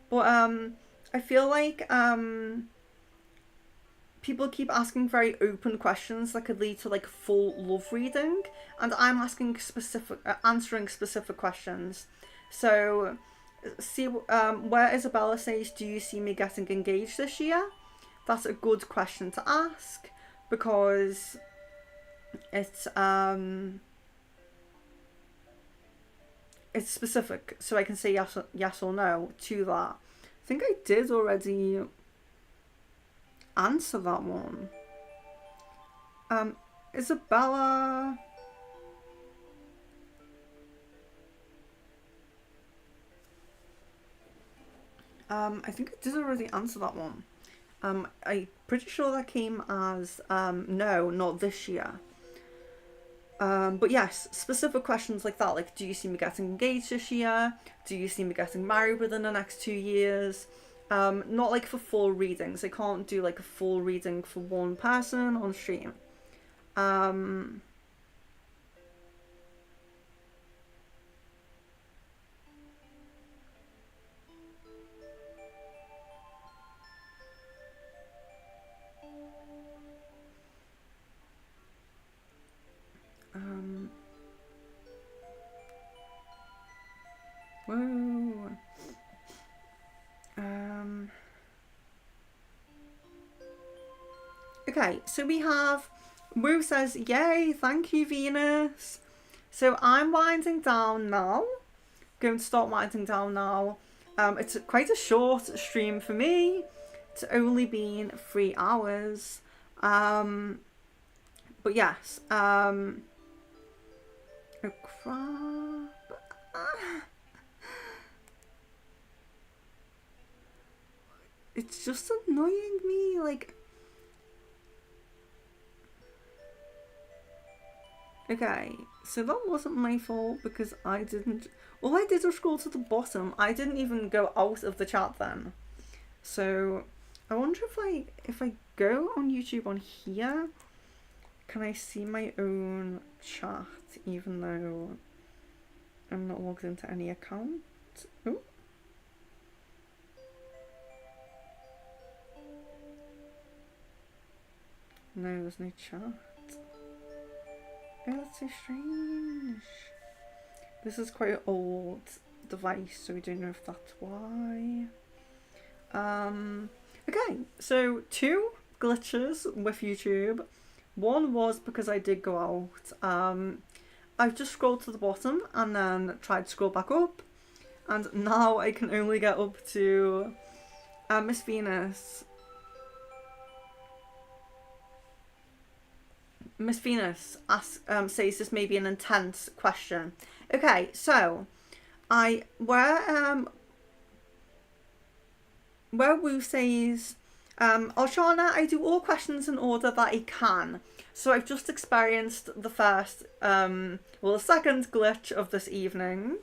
but I feel like people keep asking very open questions that could lead to like full love reading, and I'm asking answering specific questions. So, see, where Isabella says, "Do you see me getting engaged this year?" That's a good question to ask because it's it's specific, so I can say yes or no to that. I think I did already answer that one. Isabella. I think I did already answer that one. I'm pretty sure that came as no, not this year. But yes, specific questions like that, like do you see me getting engaged this year? Do you see me getting married within the next 2 years? Not like for full readings. I can't do like a full reading for one person on stream. Um, um, whoa. Um, okay, so we have Wu says, "Yay, thank you, Venus." So I'm winding down now. Going to start winding down now. It's quite a short stream for me. It's only been 3 hours. Um, but yes. Oh crap. It's just annoying me. Like, okay, so that wasn't my fault because I didn't. All I did was scroll to the bottom. I didn't even go out of the chat then. So I wonder if I go on YouTube on here, can I see my own chat even though I'm not logged into any account? Oh, No, there's no chat. Oh, that's so strange. This is quite an old device, so we don't know if that's why. Okay, so 2 glitches with YouTube. One was because I did go out. I've just scrolled to the bottom and then tried to scroll back up, and now I can only get up to Miss Venus. Miss Venus says this may be an intense question. Okay, so where Wu says, Oshana, I do all questions in order that I can. So I've just experienced the first, the second glitch of this evening.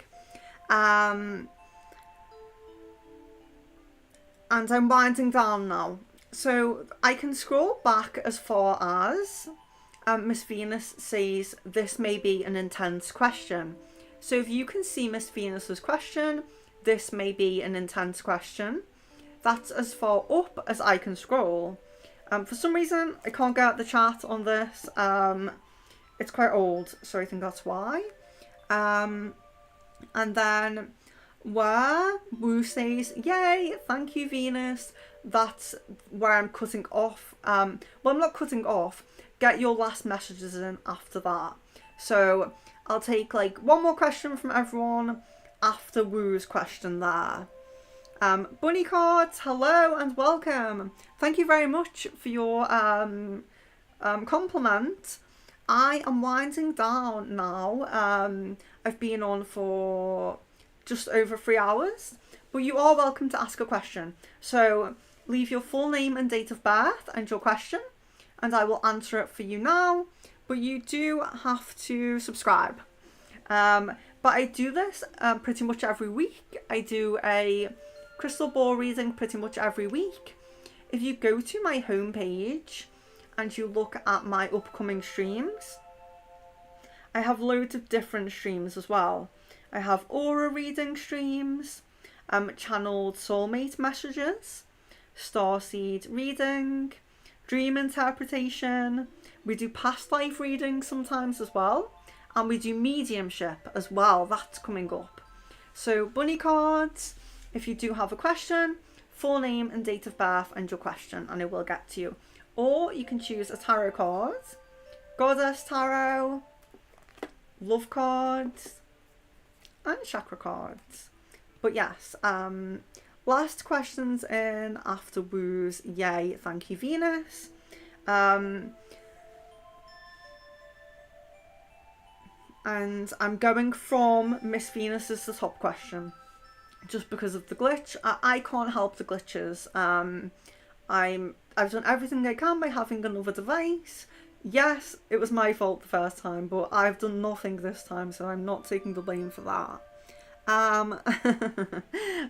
And I'm winding down now. So I can scroll back as far as Miss Venus says this may be an intense question. So if you can see Miss Venus's question, this may be an intense question. That's as far up as I can scroll. For some reason, I can't get out the chat on this. It's quite old, so I think that's why. And then where Wu says, yay, thank you, Venus. That's where I'm cutting off. Well, I'm not cutting off. Get your last messages in after that. So I'll take like one more question from everyone after Wu's question there. Bunny Cards, hello and welcome. Thank you very much for your compliment. I am winding down now. I've been on for just over 3 hours, but you are welcome to ask a question. So leave your full name and date of birth and your question, and I will answer it for you now. But you do have to subscribe. But I do this pretty much every week. I do a crystal ball reading pretty much every week. If you go to my homepage and you look at my upcoming streams, I have loads of different streams as well. I have aura reading streams, channeled soulmate messages, starseed reading, dream interpretation. We do past life readings sometimes as well, and we do mediumship as well. That's coming up. So bunny cards, if you do have a question, full name and date of birth and your question, and I will get to you. Or you can choose a tarot card, goddess tarot, love cards, and chakra cards. But yes, last questions in after Wu's yay, thank you, Venus. And I'm going from Miss Venus as the top question, just because of the glitch. I can't help the glitches. I've done everything I can by having another device. Yes, it was my fault the first time, but I've done nothing this time, so I'm not taking the blame for that. I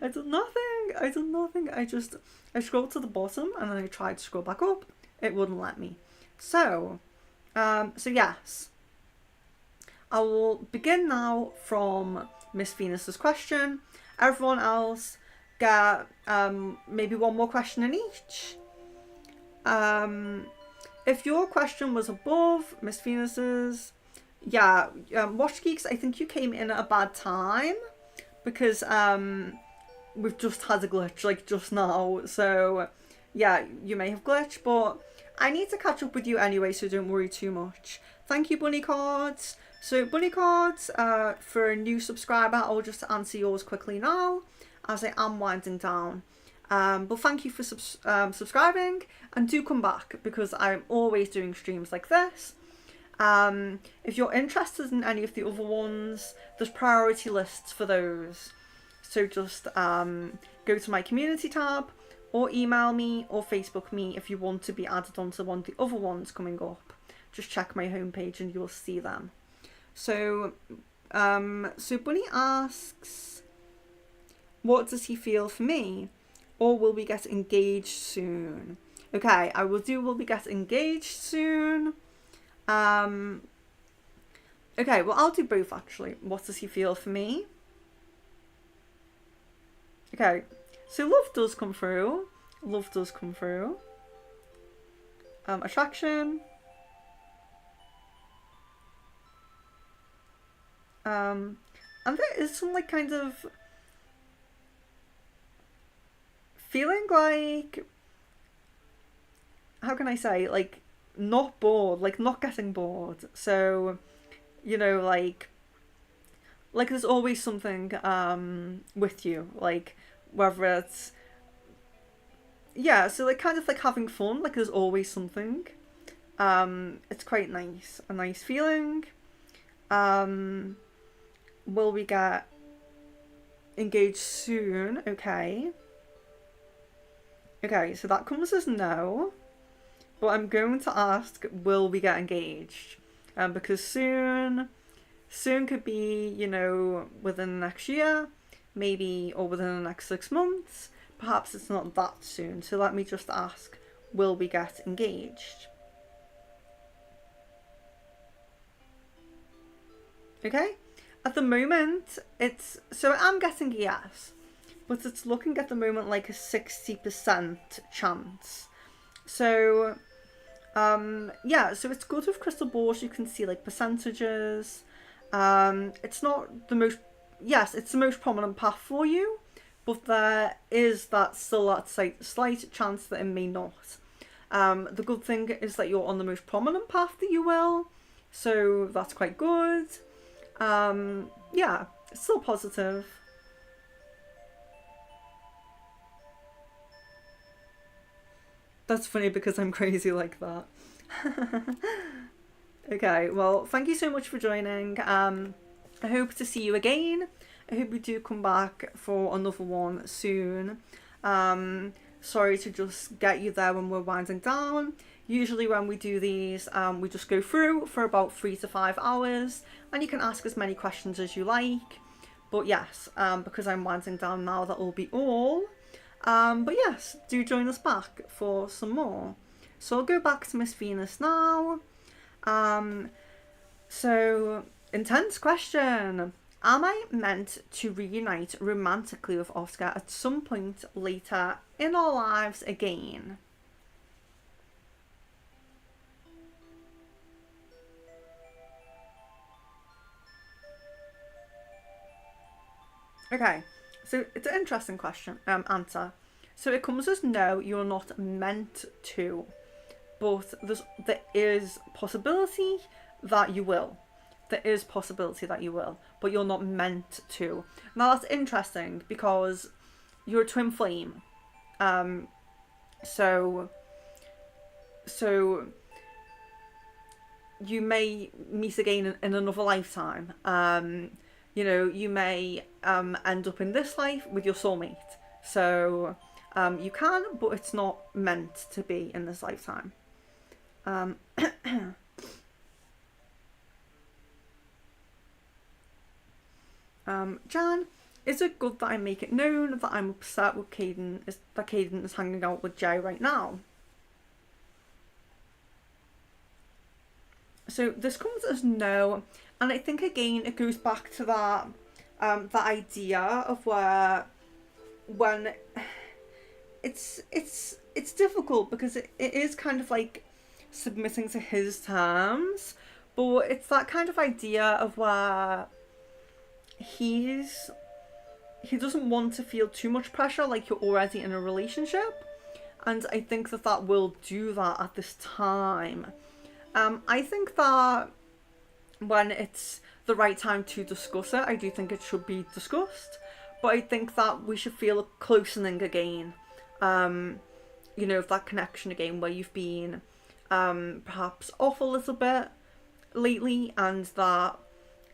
done nothing. I scrolled to the bottom and then I tried to scroll back up. It wouldn't let me. So yes. I will begin now from Miss Venus's question. Everyone else get maybe one more question in each. If your question was above Miss Venus's, yeah, Watch Geeks, I think you came in at a bad time because we've just had a glitch like just now. So yeah, you may have glitched, but I need to catch up with you anyway, so don't worry too much. Thank you, Bunny Cards. So bunny cards, for a new subscriber, I'll just answer yours quickly now as I am winding down. But thank you for subscribing, and do come back because I'm always doing streams like this. If you're interested in any of the other ones, there's priority lists for those. So just go to my community tab or email me or Facebook me if you want to be added onto one of the other ones coming up. Just check my homepage and you'll see them. So Bunny asks, what does he feel for me? Or will we get engaged soon? Okay, will we get engaged soon? Okay, well, I'll do both actually. What does he feel for me? Okay, so love does come through. attraction. And there is some like kind of feeling like, how can I say, like not bored, like not getting bored. So, you know, like there's always something with you, like whether it's, yeah, so like kind of like having fun, like there's always something. It's quite nice, a nice feeling. Um, will we get engaged soon? Okay. Okay, so that comes as no, but I'm going to ask, will we get engaged? Because soon could be, you know, within the next year, maybe, or within the next 6 months. Perhaps it's not that soon. So let me just ask, will we get engaged? Okay? At the moment, I'm getting a yes, but it's looking at the moment like a 60% chance. So, yeah, so it's good with crystal balls. You can see like percentages. It's not the most, yes, it's the most prominent path for you, but there is that slight chance that it may not. The good thing is that you're on the most prominent path that you will, so that's quite good. Yeah, it's still positive. That's funny because I'm crazy like that. Okay, well, thank you so much for joining. I hope to see you again. I hope you do come back for another one soon. Sorry to just get you there when we're winding down. Usually, when we do these, we just go through for about 3 to 5 hours, and you can ask as many questions as you like. But yes, because I'm winding down now, that will be all. But yes, do join us back for some more. So I'll go back to Miss Venus now. Um, so, intense question. Am I meant to reunite romantically with Oscar at some point later in our lives again? Okay, so it's an interesting question. Answer. So it comes as no, you're not meant to, but there is possibility that you will. There is possibility that you will, but you're not meant to. Now that's interesting because you're a twin flame. Um, so so you may meet again in another lifetime. You know, you may end up in this life with your soulmate. So you can, but it's not meant to be in this lifetime. Um, Jan, is it good that I make it known that I'm upset with Caden is hanging out with Jay right now? So this comes as no, and I think again it goes back to that idea of where when it's difficult because it is kind of like submitting to his terms, but it's that kind of idea of where he doesn't want to feel too much pressure, like you're already in a relationship, and I think that will do that at this time. I think that when it's the right time to discuss it, I do think it should be discussed. But I think that we should feel a closening again. You know, that connection again where you've been perhaps off a little bit lately and that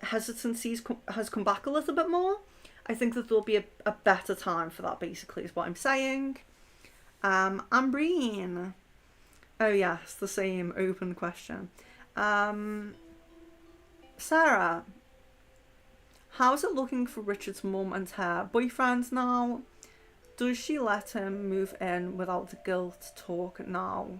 hesitancy has come back a little bit more. I think that there'll be a better time for that, basically, is what I'm saying. Ambreen. Oh, yes, the same open question. Sarah, how's it looking for Richard's mum and her boyfriend now? Does she let him move in without the guilt talk now?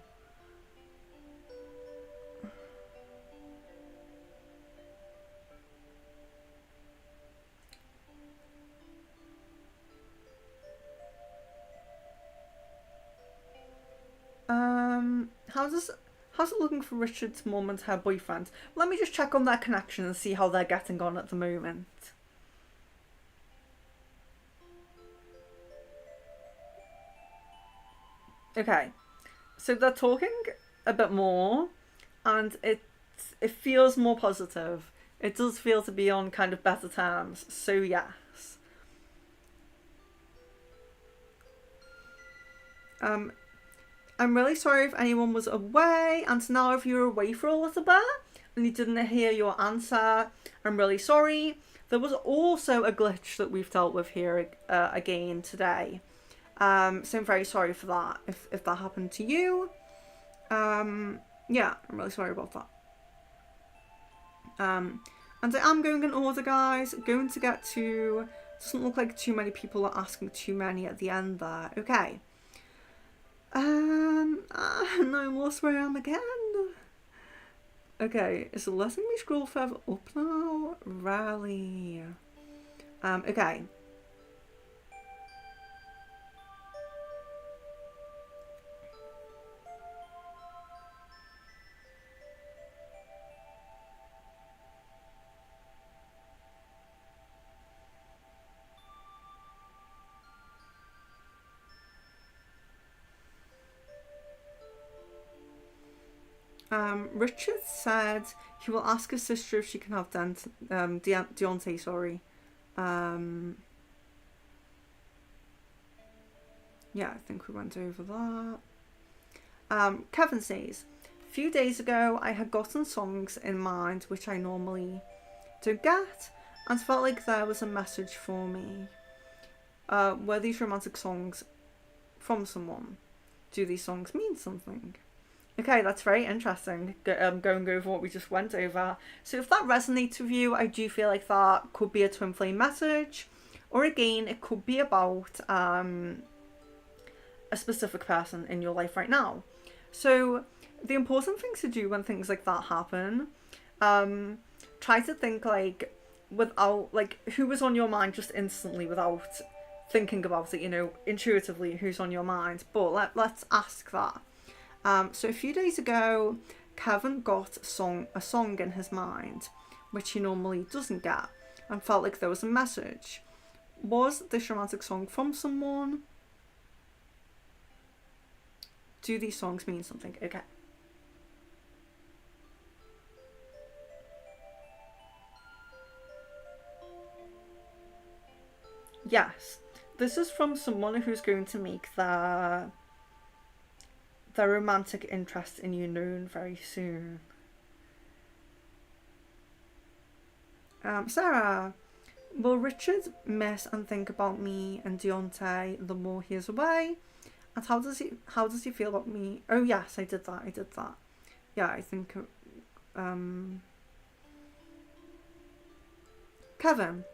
How does How's it looking for Richard's mum and her boyfriend? Let me just check on their connection and see how they're getting on at the moment. Okay, so they're talking a bit more, and it feels more positive. It does feel to be on kind of better terms. So yes. Um, I'm really sorry if anyone was away, and now if you're away for a little bit and you didn't hear your answer, I'm really sorry. There was also a glitch that we've dealt with here again today. So I'm very sorry for that. If that happened to you, yeah, I'm really sorry about that. And I am going in order, guys. Going to get to. Doesn't look like too many people are asking too many at the end there. Okay. No, I'm lost where I am again. Okay, is it letting me scroll further up now? Rally. Okay. Richard said he will ask his sister if she can have Deontay, sorry. Yeah, I think we went over that. Kevin says, a few days ago I had gotten songs in mind which I normally don't get, and felt like there was a message for me. Were these romantic songs from someone? Do these songs mean something? Okay, that's very interesting, going over what we just went over. So if that resonates with you, I do feel like that could be a twin flame message. Or again, it could be about a specific person in your life right now. So the important thing to do when things like that happen, try to think like without, like, who was on your mind just instantly without thinking about it, intuitively who's on your mind. But let's ask that. So a few days ago, Kevin got a song in his mind, which he normally doesn't get, and felt like there was a message. Was this romantic song from someone? Do these songs mean something? Okay. Yes, this is from someone who's going to make their romantic interest in you known very soon. Sarah, will Richard miss and think about me and Deontay the more he is away? And how does he feel about me? Oh yes, I did that. Yeah, I think Kevin,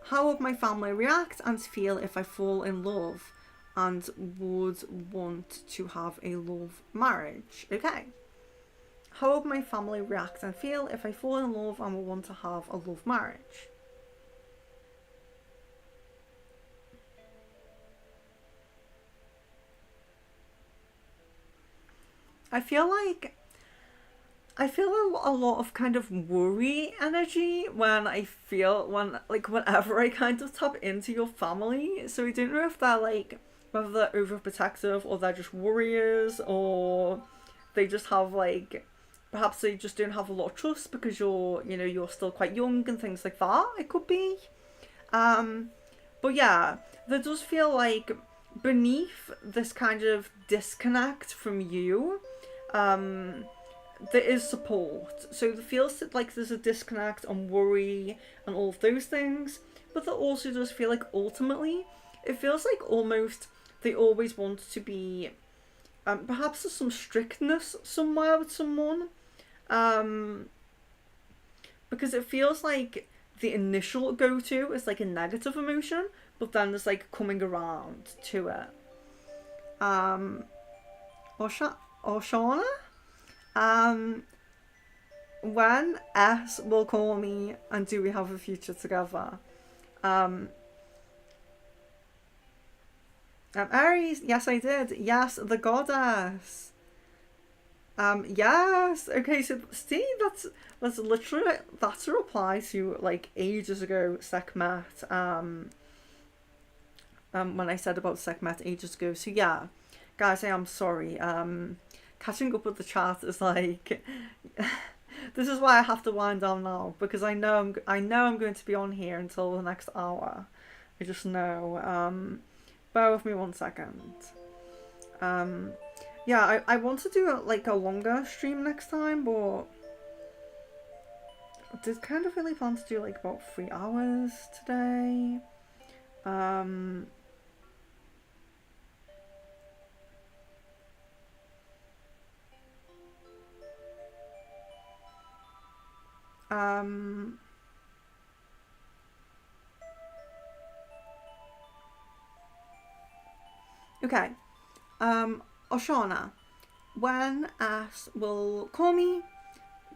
how would my family react and feel if I fall in love and would want to have a love marriage? Okay. How would my family react and feel if I fall in love and would want to have a love marriage? I feel a lot of kind of worry energy whenever I kind of tap into your family. So I don't know if they're like, whether they're overprotective or they're just worriers, or they just have like, perhaps they just don't have a lot of trust because you're still quite young and things like that. It could be. But yeah, there does feel like beneath this kind of disconnect from you, there is support. So it feels like there's a disconnect and worry and all of those things, but there also does feel like ultimately it feels like almost they always want to be, perhaps there's some strictness somewhere with someone, because it feels like the initial go-to is like a negative emotion, but then there's like coming around to it. Or Shauna, when S will call me and do we have a future together? Aries, yes I did. Yes, the goddess. Yes. Okay. So see, that's literally that's a reply to like ages ago Sekhmet. When I said about Sekhmet ages ago. So yeah, guys, I am sorry. Catching up with the chat is like, this is why I have to wind down now because I know I'm going to be on here until the next hour. I just know. Bear with me 1 second. Um, yeah, I want to do like a longer stream next time, but I did kind of really plan to do like about 3 hours today. Um, um, okay. Oshana, when Ash will call me,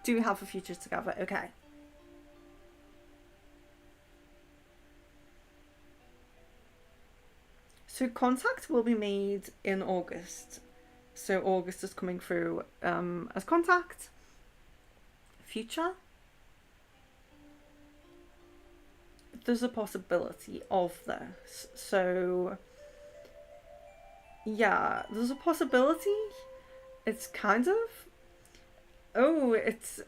do we have a future together? Okay. So contact will be made in August. So August is coming through as contact. Future, there's a possibility of this. So yeah, there's a possibility. It's kind of it's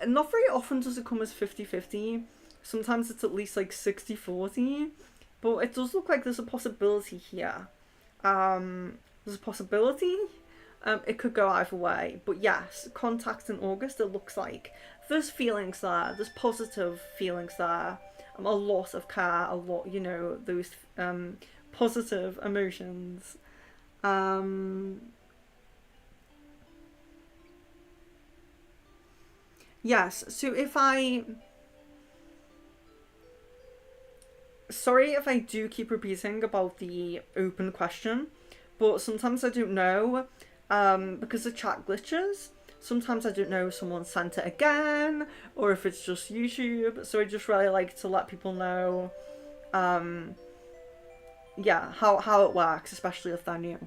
not very often does it come as 50-50. Sometimes it's at least like 60-40. But it does look like there's a possibility here. There's a possibility. It could go either way. But yes, contact in August, it looks like. There's feelings there. There's positive feelings there. A lot of care. A lot, those positive emotions. Yes, so sorry if I do keep repeating about the open question, but sometimes I don't know, because the chat glitches. Sometimes I don't know if someone sent it again or if it's just YouTube. So I just really like to let people know, yeah, how it works, especially if they're new.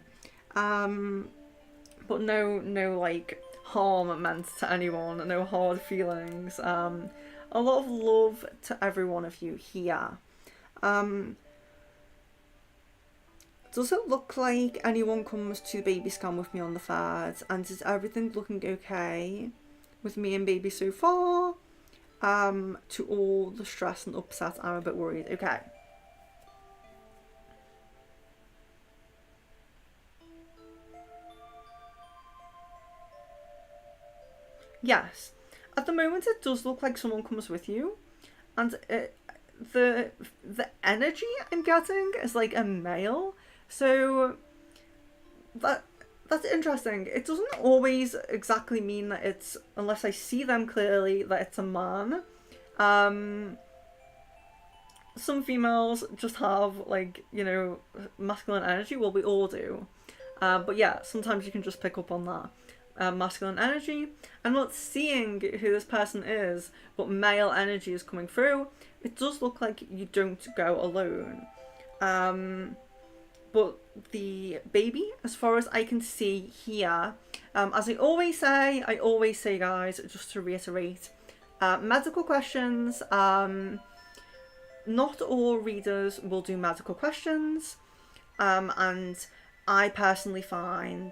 But no like harm meant to anyone, no hard feelings. A lot of love to every one of you here. Does it look like anyone comes to baby scan with me on the 3rd? And is everything looking okay with me and baby so far? To all the stress and upset, I'm a bit worried. Okay. Yes. At the moment, it does look like someone comes with you, and the energy I'm getting is like a male. So that's interesting. It doesn't always exactly mean that it's, unless I see them clearly, that it's a man. Some females just have like masculine energy. Well, we all do. But yeah, sometimes you can just pick up on that. Masculine energy. I'm not seeing who this person is, but male energy is coming through. It does look like you don't go alone. But the baby, as far as I can see here, as I always say, guys, just to reiterate, medical questions, not all readers will do medical questions, and I personally find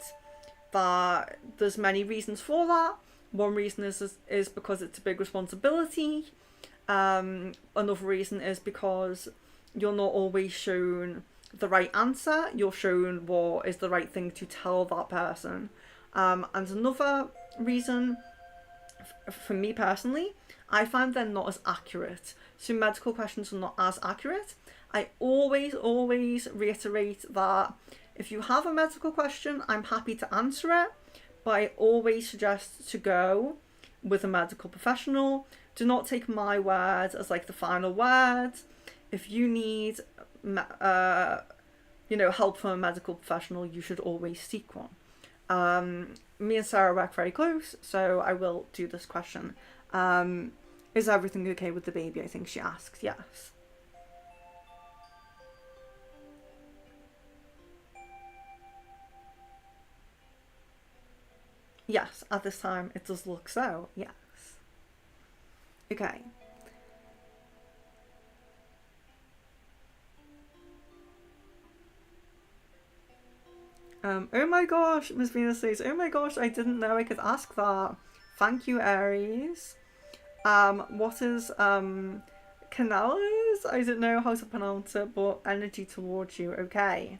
that there's many reasons for that. One reason is because it's a big responsibility. Another reason is because you're not always shown the right answer. You're shown what is the right thing to tell that person. And another reason, for me personally, I find they're not as accurate. So medical questions are not as accurate. I always reiterate that if you have a medical question, I'm happy to answer it, but I always suggest to go with a medical professional. Do not take my word as like the final word. If you need help from a medical professional, you should always seek one. Me and Sarah work very close, so I will do this question. Is everything okay with the baby? I think she asked. Yes. Yes, at this time it does look so. Yes. Okay. Oh my gosh, Miss Venus says, oh my gosh, I didn't know I could ask that. Thank you, Aries. What is canales? I don't know how to pronounce it, but energy towards you. Okay.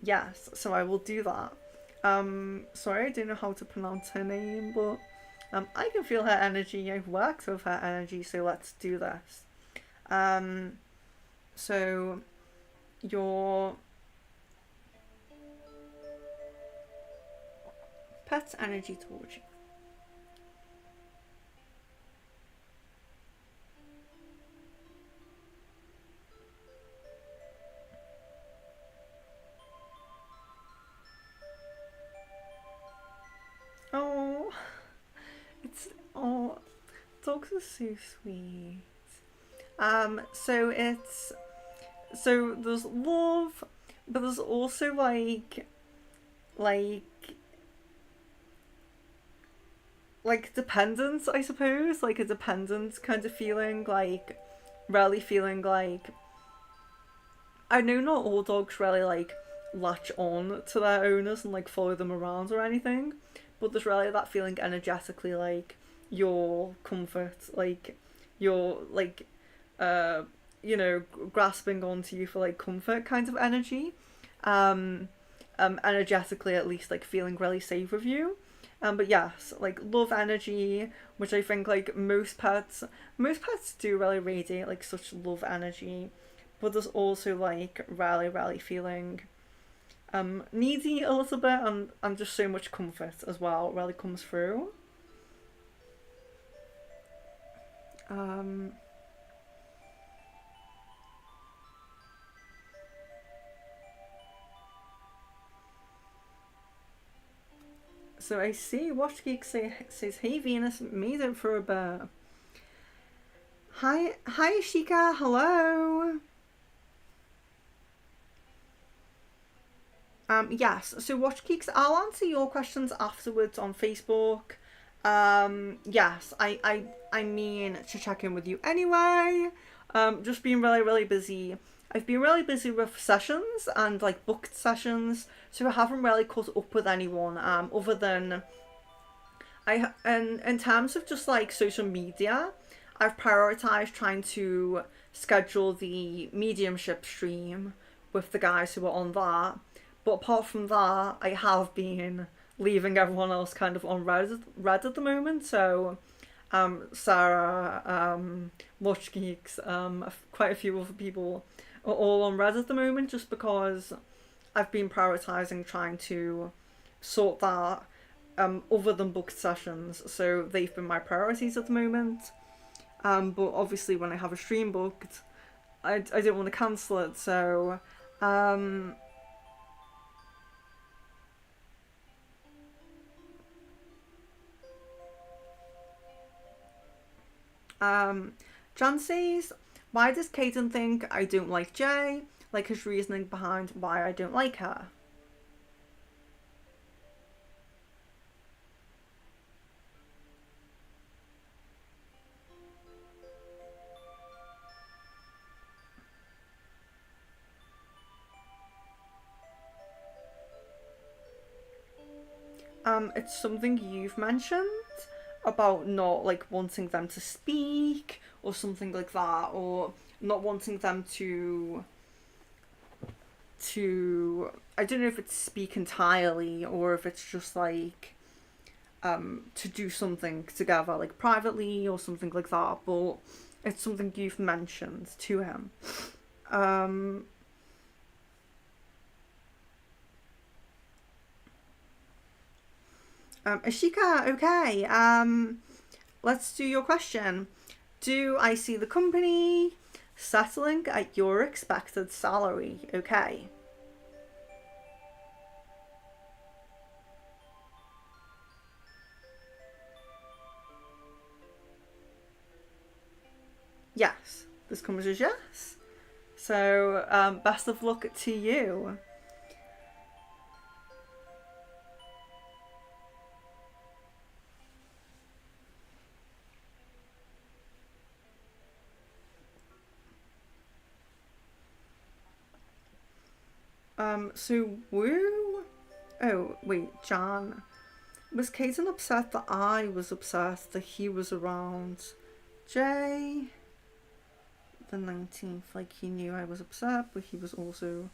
Yes, so I will do that. Sorry, I don't know how to pronounce her name, but I can feel her energy. I've worked with her energy, so let's do this. Um, so your pet's energy towards you. Oh, it's oh, dogs are so sweet. So it's so there's love, but there's also like like dependence, I suppose, like a dependent kind of feeling, like really feeling like I know not all dogs really like latch on to their owners and like follow them around or anything, but there's really that feeling energetically like your comfort, like your like uh you know grasping onto you for like comfort kind of energy, um energetically at least like feeling really safe with you. But yes, like love energy, which I think like most pets do really radiate like such love energy, but there's also like really feeling needy a little bit, and just so much comfort as well really comes through. Um, so I see Watch Geek says, "Hey Venus, made it for a bit." Hi Ashika, hello. Yes, so Watch Geeks, I'll answer your questions afterwards on Facebook. Yes, I mean to check in with you anyway. Just been really busy. I've been really busy with sessions and like booked sessions, so I haven't really caught up with anyone. Other than and in terms of just like social media, I've prioritized trying to schedule the mediumship stream with the guys who are on that. But apart from that, I have been leaving everyone else kind of on red at the moment. So Sarah, Watch Geeks, quite a few other people are all on red at the moment just because I've been prioritizing trying to sort that other than booked sessions. So they've been my priorities at the moment. But obviously, when I have a stream booked, I don't want to cancel it. So, um, Jan says, why does Caden think I don't like Jay? Like his reasoning behind why I don't like her. It's something you've mentioned about not like wanting them to speak or something like that, or not wanting them to I don't know if it's speak entirely or if it's just like to do something together like privately or something like that, but it's something you've mentioned to him. Um Ashika, okay. Let's do your question. Do I see the company settling at your expected salary? Okay. Yes. This comes as yes. So, best of luck to you. So Woo. Oh wait, Jan. Was Caden upset that I was upset that he was around? Jay. The 19th, like he knew I was upset, but he was also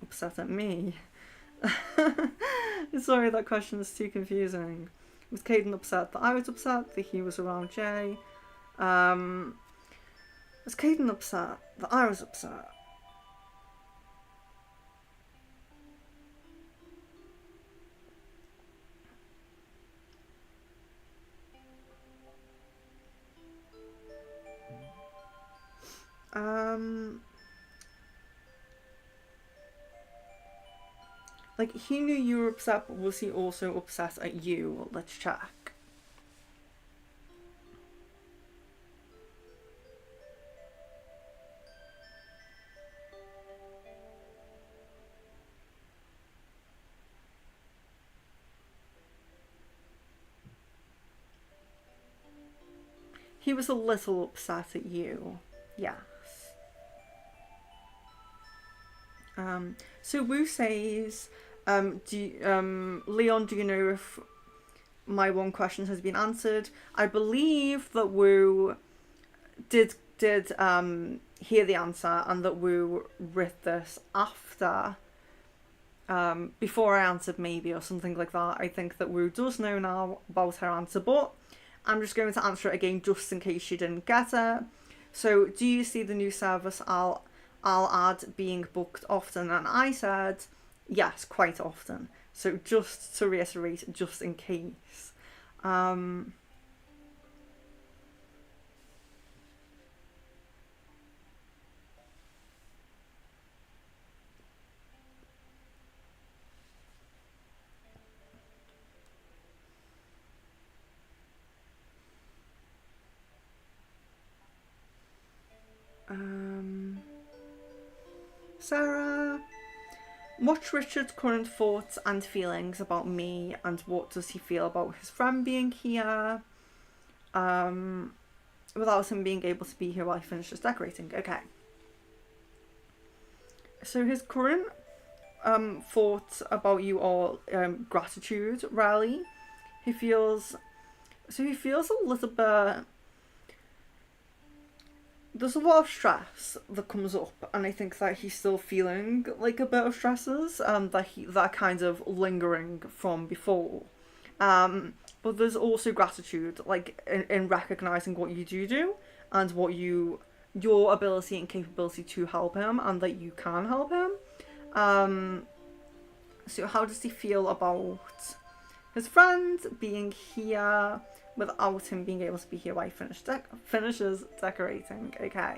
upset at me. Sorry, that question is too confusing. Was Caden upset that I was upset that he was around Jay? Was Caden upset that I was upset? Like he knew you were upset, but was he also upset at you? Let's check. He was a little upset at you. Yes. So Wu says, Leon, do you know if my one question has been answered? I believe that Wu did hear the answer, and that Wu read this after, before I answered maybe, or something like that. I think that Wu does know now about her answer, but I'm just going to answer it again just in case she didn't get it. So, do you see the new service I'll add being booked often? And I said, yes, quite often. So just to reiterate, just in case. Um, Sarah, what's Richard's current thoughts and feelings about me, and what does he feel about his friend being here? Without him being able to be here while he finishes decorating. Okay. So his current thoughts about you are gratitude, really. He feels a little bit. There's a lot of stress that comes up, and I think that he's still feeling like a bit of stresses, that kind of lingering from before. But there's also gratitude, like in recognizing what you do, and your ability and capability to help him, and that you can help him. So how does he feel about his friend being here without him being able to be here while he finishes decorating? Okay.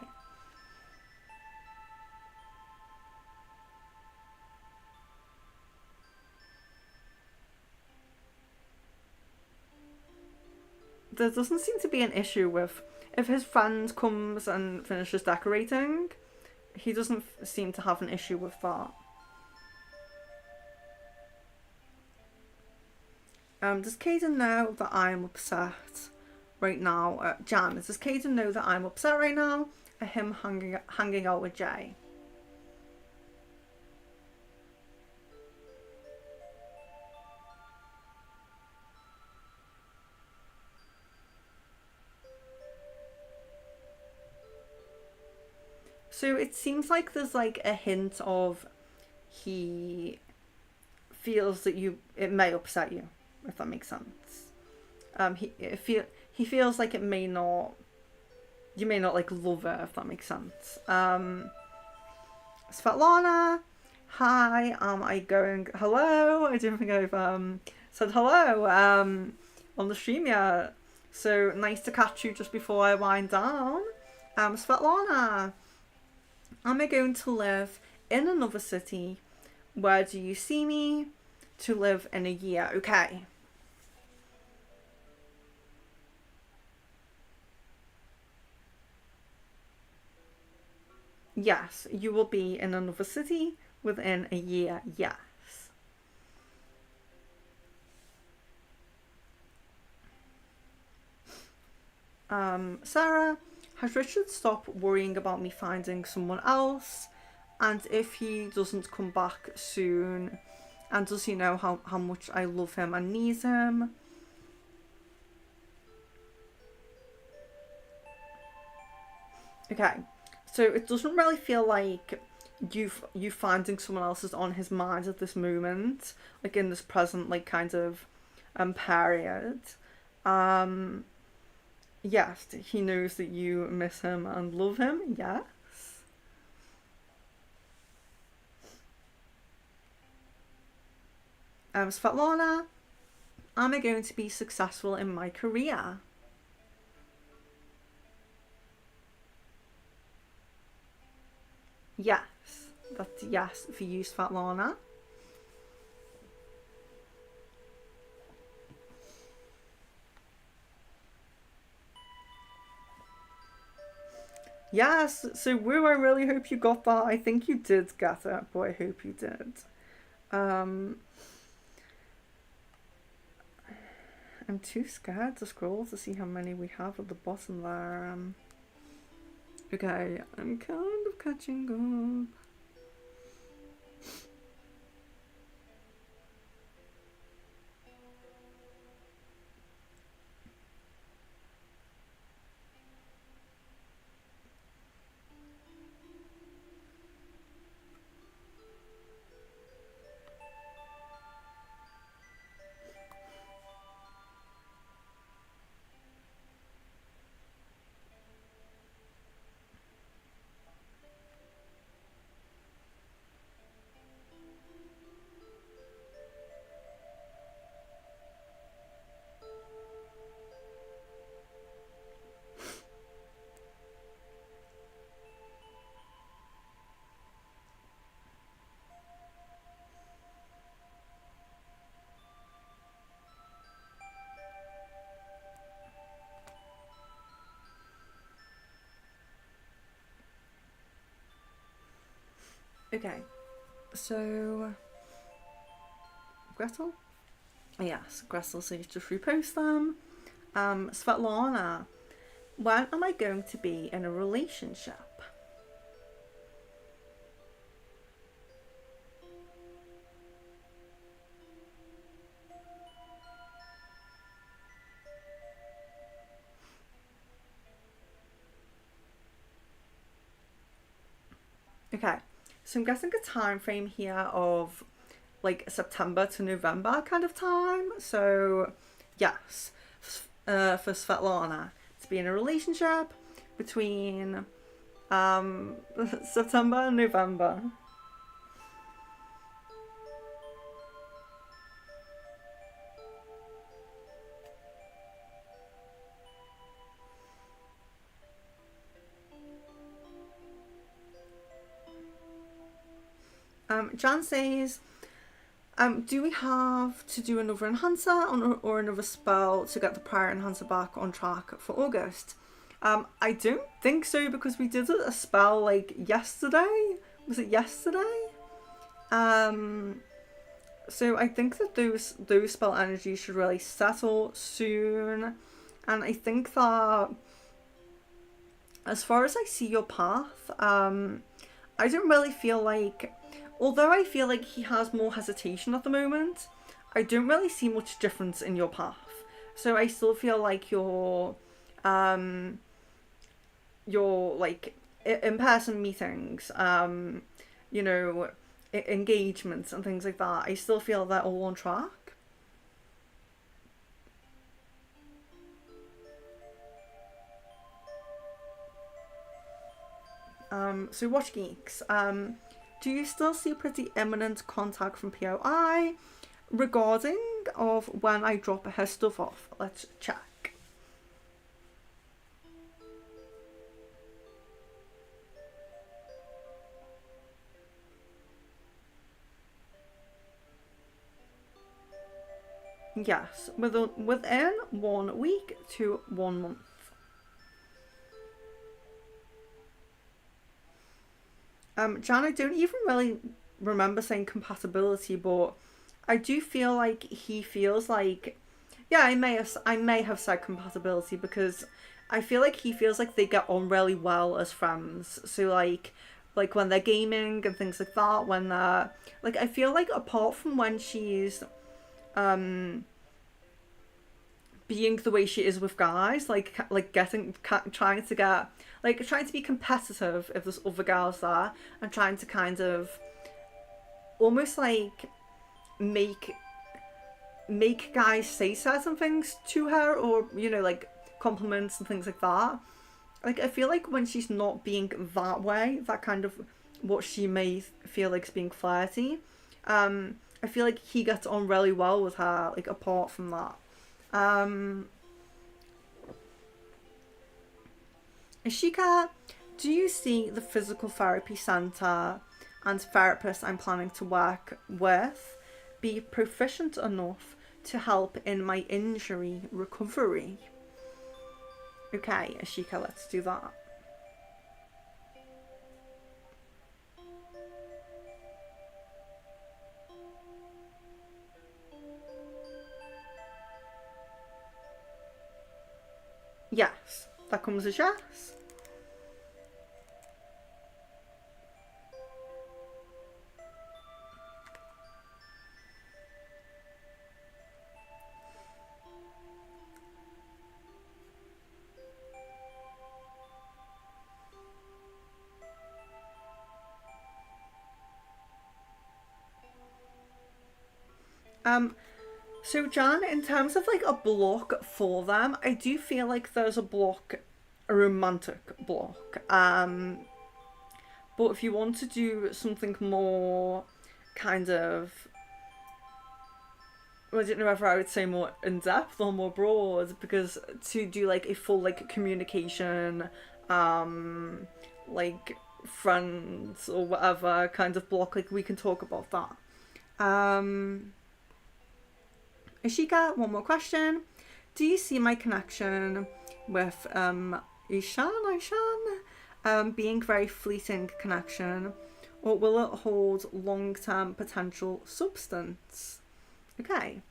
There doesn't seem to be an issue with if his friend comes and finishes decorating. He doesn't seem to have an issue with that. Does Caden know that I'm upset right now? Jan, does Caden know that I'm upset right now at him hanging out with Jay? So it seems like there's like a hint of he feels that it may upset you, if that makes sense. He feels like it may not, you may not like love it, if that makes sense. Svetlana, hi. I going? Hello. I don't think I've said hello on the stream yet. So nice to catch you just before I wind down. Svetlana, am I going to live in another city? Where do you see me to live in a year? Okay. Yes, you will be in another city within a year. Yes. Sarah, has Richard stopped worrying about me finding someone else? And if he doesn't come back soon, and does he know how much I love him and need him? Okay, so it doesn't really feel like you finding someone else is on his mind at this moment, like in this present like kind of period. Um, yes, he knows that you miss him and love him. Yes. Svetlana, am I going to be successful in my career? Yes, that's yes for you, Svetlana. Yes, so Woo, I really hope you got that. I think you did get it, but I hope you did. Um, I'm too scared to scroll to see how many we have at the bottom there. Okay, I'm kind of catching up. Okay, so Gretel? Yes, Gretel says just repost them. Svetlana, when am I going to be in a relationship? Okay, so I'm guessing a time frame here of like September to November kind of time. So, yes, for Svetlana to be in a relationship between September and November. Jan says, do we have to do another enhancer or another spell to get the prior enhancer back on track for August? I don't think so because we did a spell like yesterday. Was it yesterday? Um, so I think that those spell energies should really settle soon, and I think that as far as I see your path, I don't really feel like, although I feel like he has more hesitation at the moment, I don't really see much difference in your path. So I still feel like um, your like in-person meetings, you know, engagements and things like that. I still feel they're all on track. So Watch Geeks, do you still see pretty imminent contact from POI regarding of when I drop her stuff off? Let's check. Yes, within 1 week to 1 month. Jan, I don't even really remember saying compatibility, but I do feel like he feels like, yeah, I may have said compatibility because I feel like he feels like they get on really well as friends. So like when they're gaming and things like that. When they're like, I feel like apart from when she's um being the way she is with guys, like getting trying to get like trying to be competitive if there's other girls there, and trying to kind of almost like make make guys say certain things to her, or like compliments and things like that. Like I feel like when she's not being that way, that kind of what she may feel like is being flirty, I feel like he gets on really well with her, like apart from that. um Ishika, do you see the physical therapy center and therapist I'm planning to work with be proficient enough to help in my injury recovery? Okay, Ashika, let's do that. Yes, that comes as yes. Um, so Jan, in terms of like a block for them, I do feel like there's a block, a romantic block. But if you want to do something more kind of, I don't know whether I would say more in depth or more broad, because to do like a full like communication, um, like friends or whatever kind of block, like we can talk about that. Um, Ishika, one more question. Do you see my connection with Ishan, being very fleeting connection, or will it hold long term potential substance? Okay.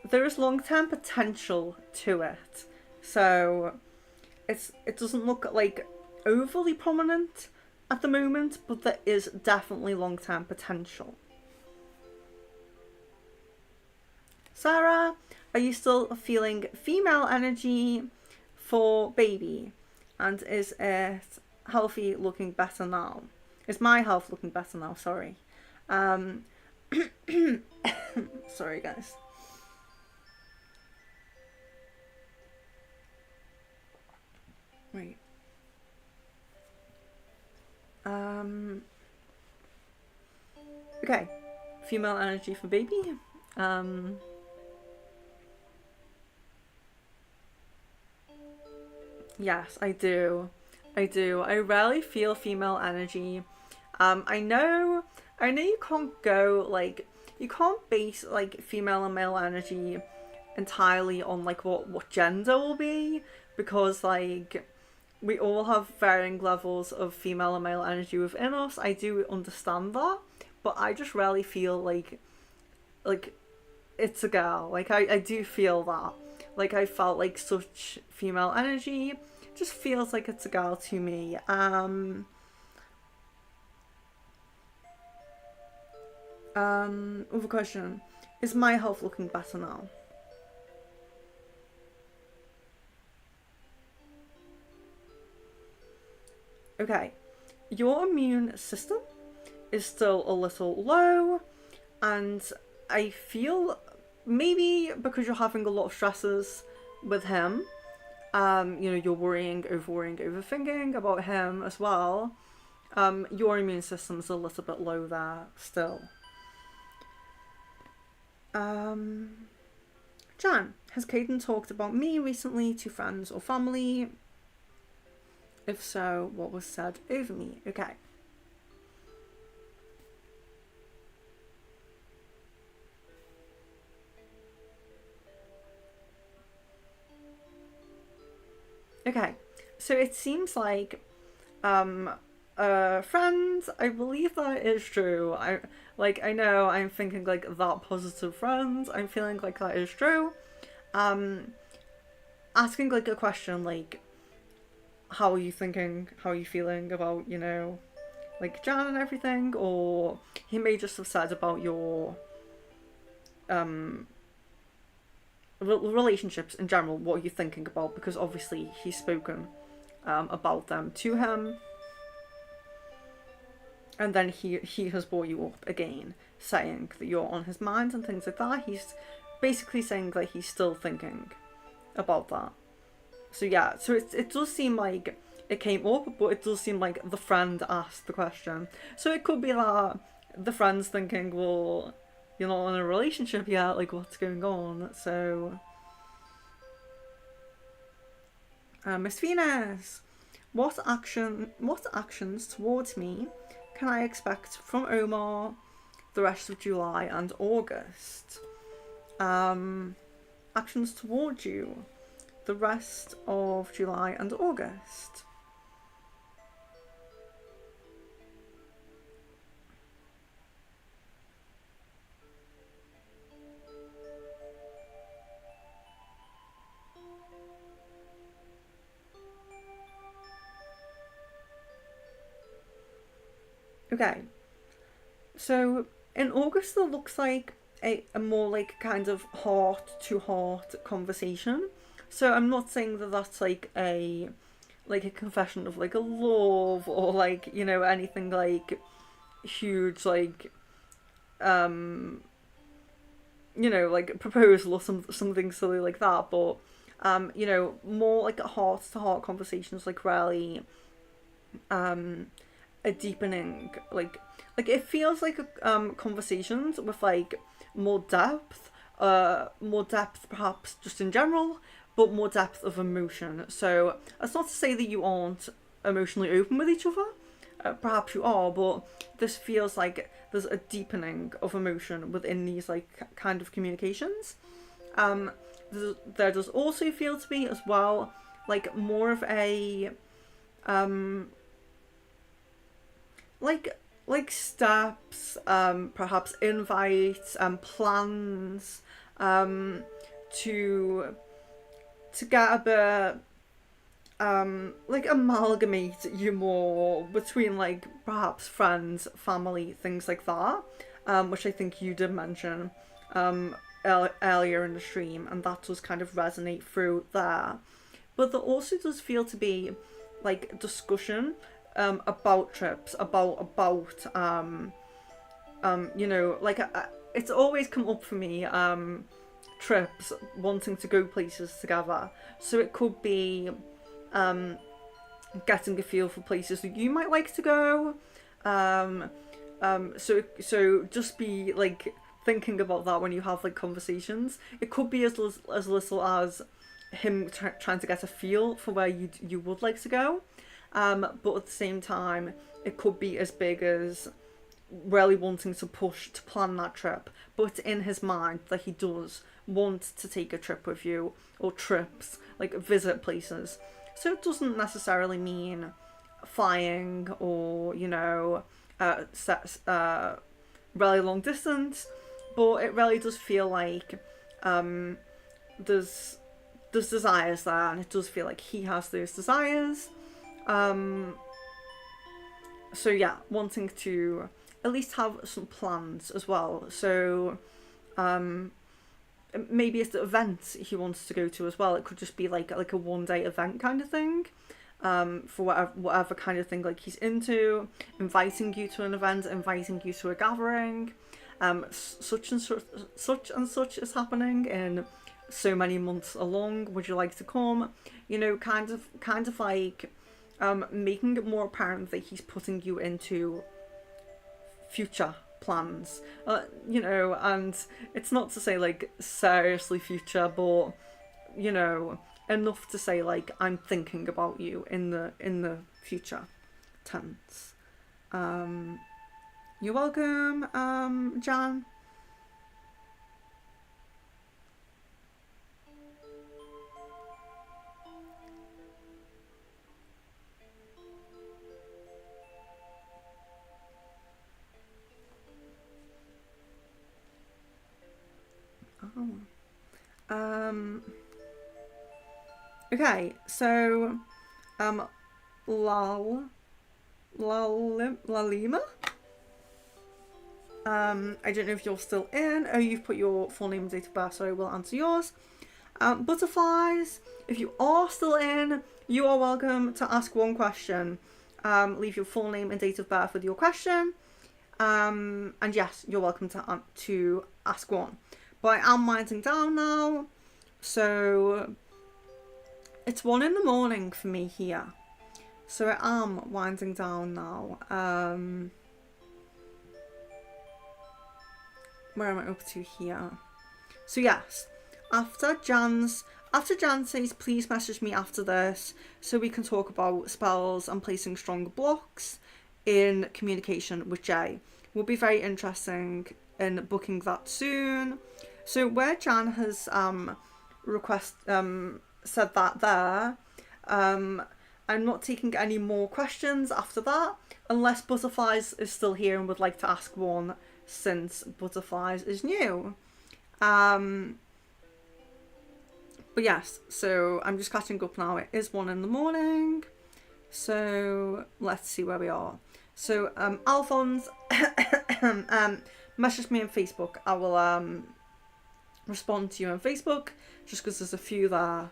There is long term potential to it. So it doesn't look like overly prominent at the moment, but there is definitely long term potential. Sarah, are you still feeling female energy for baby? And is it healthy looking better now? Is my health looking better now? Sorry. Um, sorry, guys. Wait. Um, okay. Female energy for baby. Um, yes, I do. I do. I rarely feel female energy. I know you can't go like you can't base like female and male energy entirely on like what gender will be, because like we all have varying levels of female and male energy within us. I do understand that, but I just rarely feel like it's a girl. Like I do feel that. Like I felt like such female energy just feels like it's a girl to me. Other question. Is my health looking better now? Okay. Your immune system is still a little low, and I feel maybe because you're having a lot of stresses with him, you're worrying, overthinking about him as well. Your immune system's a little bit low there still. Um, Jan, has Caden talked about me recently to friends or family? If so, what was said over me? Okay. Okay. So it seems like um friends, I believe that is true. I know I'm thinking like that positive friends. I'm feeling like that is true. Um, Asking like a question like, how are you thinking? How are you feeling about like Jan and everything? Or he may just have said about your um relationships in general. What are you thinking about? Because obviously he's spoken about them to him, and then he has brought you up again, saying that you're on his mind and things like that. He's basically saying that he's still thinking about that. So yeah, so it does seem like it came up, but it does seem like the friend asked the question. So it could be that the friend's thinking, well, you're not in a relationship yet, like what's going on? So, Miss Venus, what actions towards me can I expect from Omar the rest of July and August? Um, Actions towards you the rest of July and August. Okay, so in August, it looks like a more like kind of heart to heart conversation. So I'm not saying that that's like a confession of like a love or like anything like huge like um like proposal or something silly like that, but more like heart to heart conversations, like really um a deepening like it feels like conversations with like more depth perhaps just in general, but more depth of emotion. So that's not to say that you aren't emotionally open with each other. Perhaps you are, but this feels like there's a deepening of emotion within these like kind of communications. um there does also feel to be as well like more of a um like steps, perhaps invites and plans, um to get a bit like amalgamate you more between like perhaps friends, family, things like that, which I think you did mention um earlier in the stream, and that does kind of resonate through there. But there also does feel to be like discussion about trips, like it's always come up for me, trips, wanting to go places together. So it could be um getting a feel for places that you might like to go. um so just be like thinking about that when you have like conversations. It could be as little as him trying to get a feel for where you would like to go, but at the same time it could be as big as really wanting to push to plan that trip, but in his mind that he does want to take a trip with you, or trips, like visit places. So it doesn't necessarily mean flying or really long distance, but it really does feel like um, there's desires there, and it does feel like he has those desires. Um, so yeah, wanting to at least have some plans as well. So um, maybe it's the event he wants to go to as well. It could just be like a 1 day event kind of thing. For whatever kind of thing like he's into, inviting you to an event, inviting you to a gathering. Such and such is happening in so many months along. Would you like to come? Kind of like making it more apparent that he's putting you into future plans. And it's not to say like seriously future, but enough to say like I'm thinking about you in the future tense. Um, you're welcome, Jan. Okay, so Lal Lalima. I don't know if you're still in. Oh, you've put your full name and date of birth, so I will answer yours. Butterflies, if you are still in, you are welcome to ask one question. Leave your full name and date of birth with your question. And yes, you're welcome to ask one. But I am winding down now, so it's 1 a.m. for me here. So I am winding down now. Where am I up to here? So yes, after Jan says please message me after this so we can talk about spells and placing stronger blocks in communication with Jay. Will be very interesting in booking that soon. So where Jan has said that there, I'm not taking any more questions after that unless Butterflies is still here and would like to ask one, since Butterflies is new. But yes, so I'm just catching up now. It is 1 a.m. So let's see where we are. So Alphonse message me on Facebook. I will respond to you on Facebook just because there's a few there.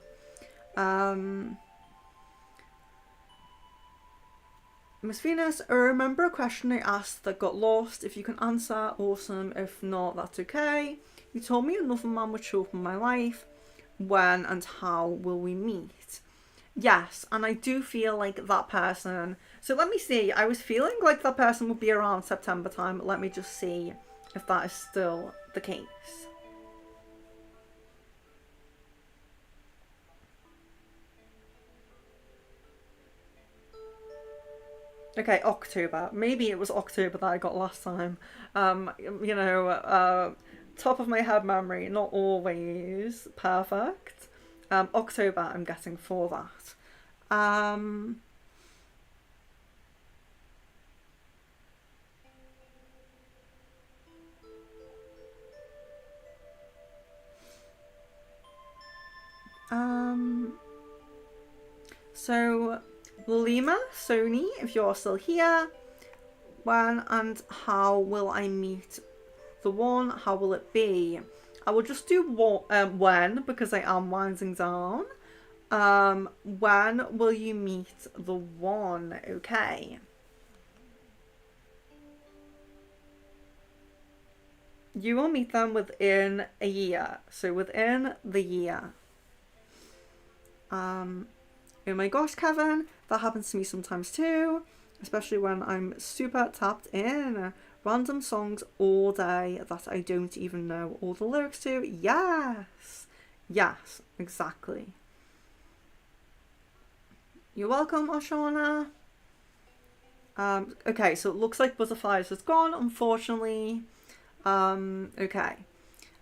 Miss Venus, I remember a question I asked that got lost. If you can answer, awesome. If not, that's okay. You told me another man would show up in my life. When and how will we meet? Yes, and I do feel like that person. So let me see. I was feeling like that person would be around September time. Let me just see if that is still the case. Okay, October. Maybe it was October that I got last time. Top of my head memory, not always perfect. October I'm getting for that. So Lima, Sony, if you're still here, when and how will I meet the one? How will it be? I will just do when, because I am winding down. When will you meet the one? Okay. You will meet them within a year. So within the year. Oh my gosh, Kevin, that happens to me sometimes too, especially when I'm super tapped in. Random songs all day that I don't even know all the lyrics to. Yes, yes, exactly. You're welcome, Oshana. Okay, so it looks like Butterflies has gone, unfortunately. Okay.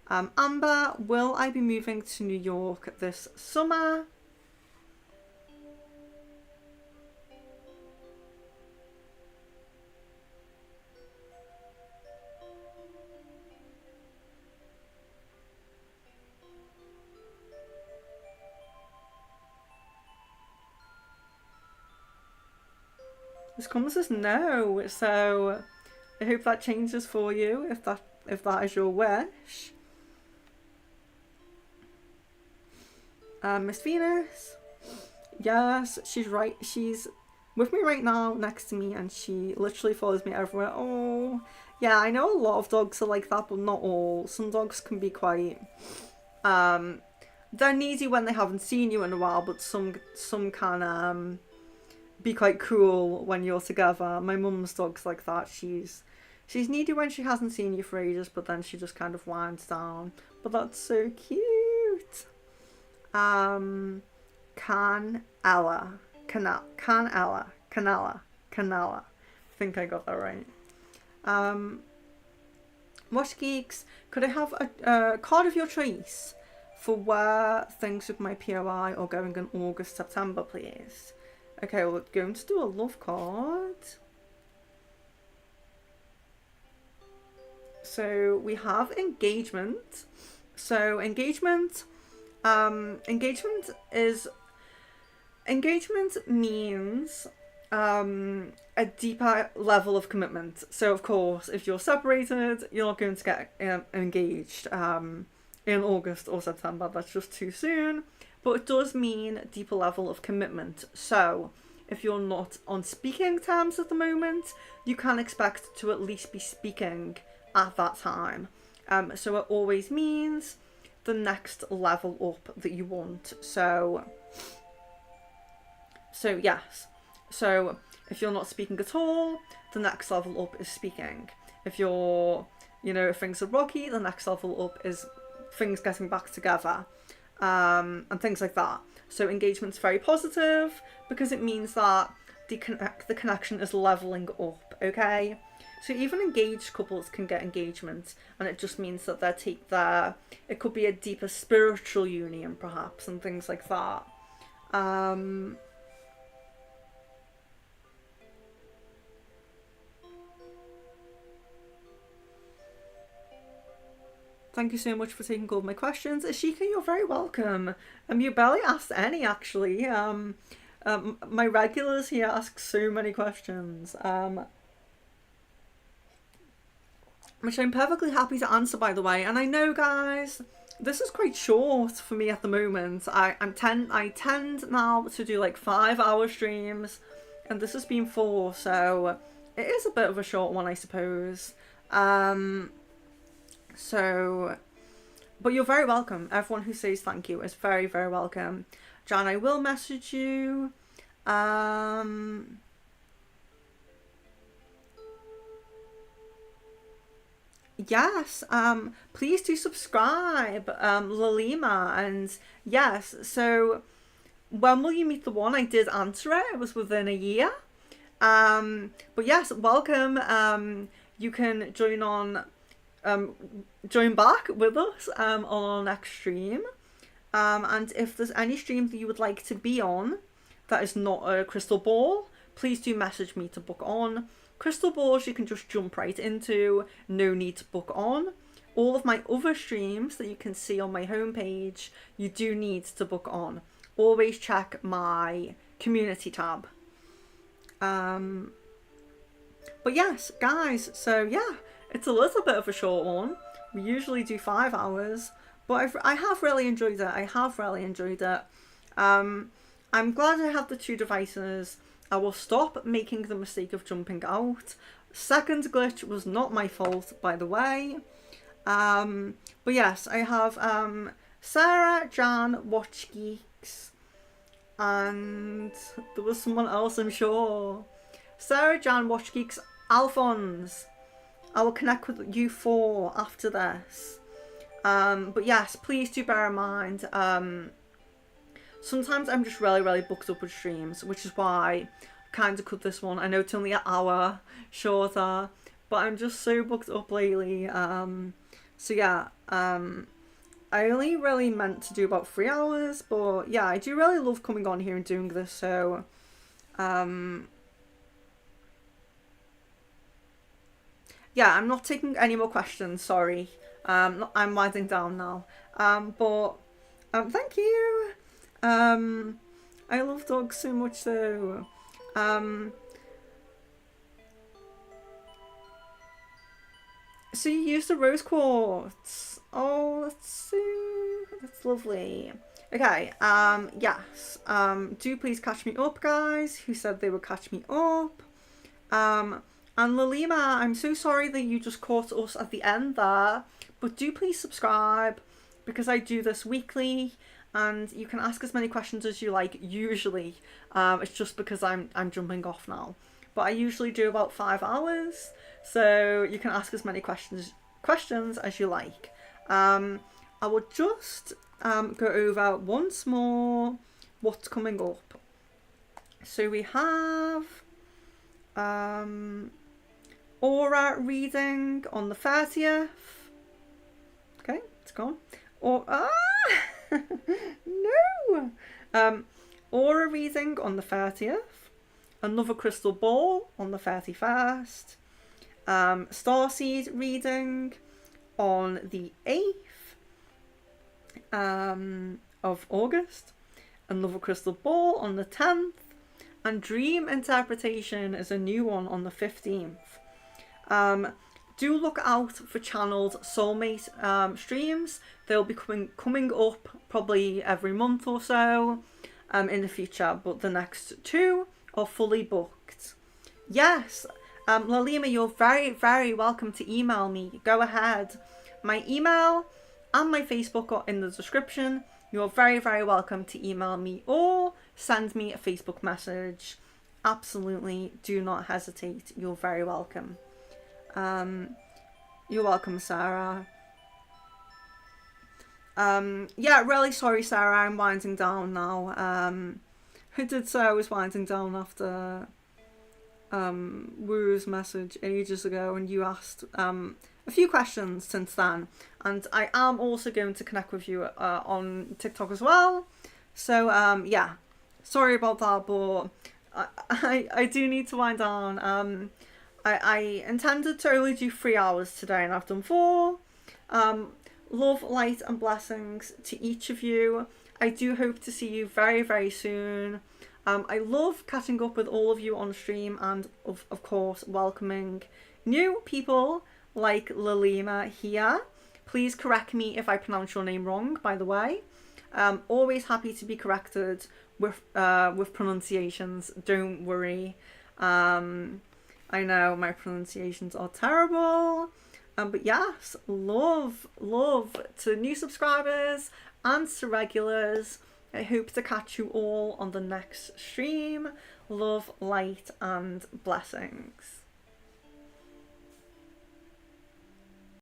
Amber, will I be moving to New York this summer? This comes as no, so I hope that changes for you if that is your wish. Miss Venus, yes, she's right. She's with me right now, next to me, and she literally follows me everywhere. Oh, yeah, I know a lot of dogs are like that, but not all. Some dogs can be quite they're needy when they haven't seen you in a while, but some can be quite cool when you're together. My mum's dog's like that. She's needy when she hasn't seen you for ages, but then she just kind of winds down. But that's so cute. Can Ella. I think I got that right. Wash Geeks, could I have a card of your choice for where things with my POI are going in August, September, please? Okay, we're going to do a love card. So we have engagement. So engagement means a deeper level of commitment. So of course, if you're separated, you're not going to get engaged in August or September. That's just too soon. But it does mean a deeper level of commitment. So if you're not on speaking terms at the moment, you can expect to at least be speaking at that time. So it always means the next level up that you want. So yes. So if you're not speaking at all, the next level up is speaking. If you're, if things are rocky, the next level up is things getting back together, and things like that. So engagement's very positive because it means that the connection is leveling up, okay? So even engaged couples can get engagement, and it just means that it could be a deeper spiritual union perhaps, and things like that. Thank you so much for taking all of my questions. Ashika, you're very welcome. You barely asked any, actually. My regulars here ask so many questions, which I'm perfectly happy to answer, by the way. And I know, guys, this is quite short for me at the moment. I tend now to do like 5-hour streams, and this has been 4, so it is a bit of a short one, I suppose. But you're very welcome. Everyone who says thank you is very, very welcome. Jan, I will message you. Yes, please do subscribe, Lalima, and yes, so when will you meet the one? I did answer it. It was within a year. But yes, welcome. You can join back with us on our next stream, and if there's any stream that you would like to be on that is not a crystal ball, please do message me to book on. Crystal balls you can just jump right into, no need to book on. All of my other streams that you can see on my homepage, you do need to book on. Always check my community tab. But yes, guys, so yeah, it's a little bit of a short one. We usually do 5 hours, but I have really enjoyed it. I'm glad I have the 2 devices. I will stop making the mistake of jumping out. Second glitch was not my fault, by the way. But yes, I have Sarah, Jan, Watch Geeks, and there was someone else, I'm sure. Sarah, Jan, Watch Geeks, Alphonse. I will connect with you 4 after this. But yes, please do bear in mind, sometimes I'm just really, really booked up with streams, which is why I kind of cut this one. I know it's only an hour shorter, but I'm just so booked up lately. So yeah, I only really meant to do about 3 hours, but yeah, I do really love coming on here and doing this, so yeah, I'm not taking any more questions, sorry. I'm winding down now. But thank you. I love dogs so much though. So you used the rose quartz. Oh, that's lovely. Okay, yes. Do please catch me up, guys, who said they would catch me up. And Lalima, I'm so sorry that you just caught us at the end there, but do please subscribe, because I do this weekly, and you can ask as many questions as you like, usually. It's just because I'm jumping off now. But I usually do about 5 hours, so you can ask as many questions as you like. I will just go over once more what's coming up. So we have aura reading on the 30th. Okay, it's gone. No. Aura reading on the 30th. Another crystal ball on the 31st. Starseed reading on the 8th. of August, Another Crystal Ball on the 10th, and Dream Interpretation is a new one on the 15th. Do look out for channeled Soulmate streams. They'll be coming up probably every month or so in the future, but the next two are fully booked. Yes, Lalima, you're very, very welcome to email me. Go ahead. My email and my Facebook are in the description. You're very, very welcome to email me or send me a Facebook message. Absolutely, do not hesitate. You're very welcome. You're welcome, Sarah. Yeah, really sorry, Sarah. I'm winding down now. I did say I was winding down after Wu's message ages ago, and you asked a few questions since then. And I am also going to connect with you on TikTok as well. So yeah, sorry about that, but I do need to wind down. I intended to only do 3 hours today, and I've done 4. Love, light, and blessings to each of you. I do hope to see you very, very soon. I love catching up with all of you on stream, and of course welcoming new people like Lalima here. Please correct me if I pronounce your name wrong, by the way. Always happy to be corrected with pronunciations, don't worry. I know my pronunciations are terrible. But yes, love to new subscribers and to regulars. I hope to catch you all on the next stream. Love, light, and blessings.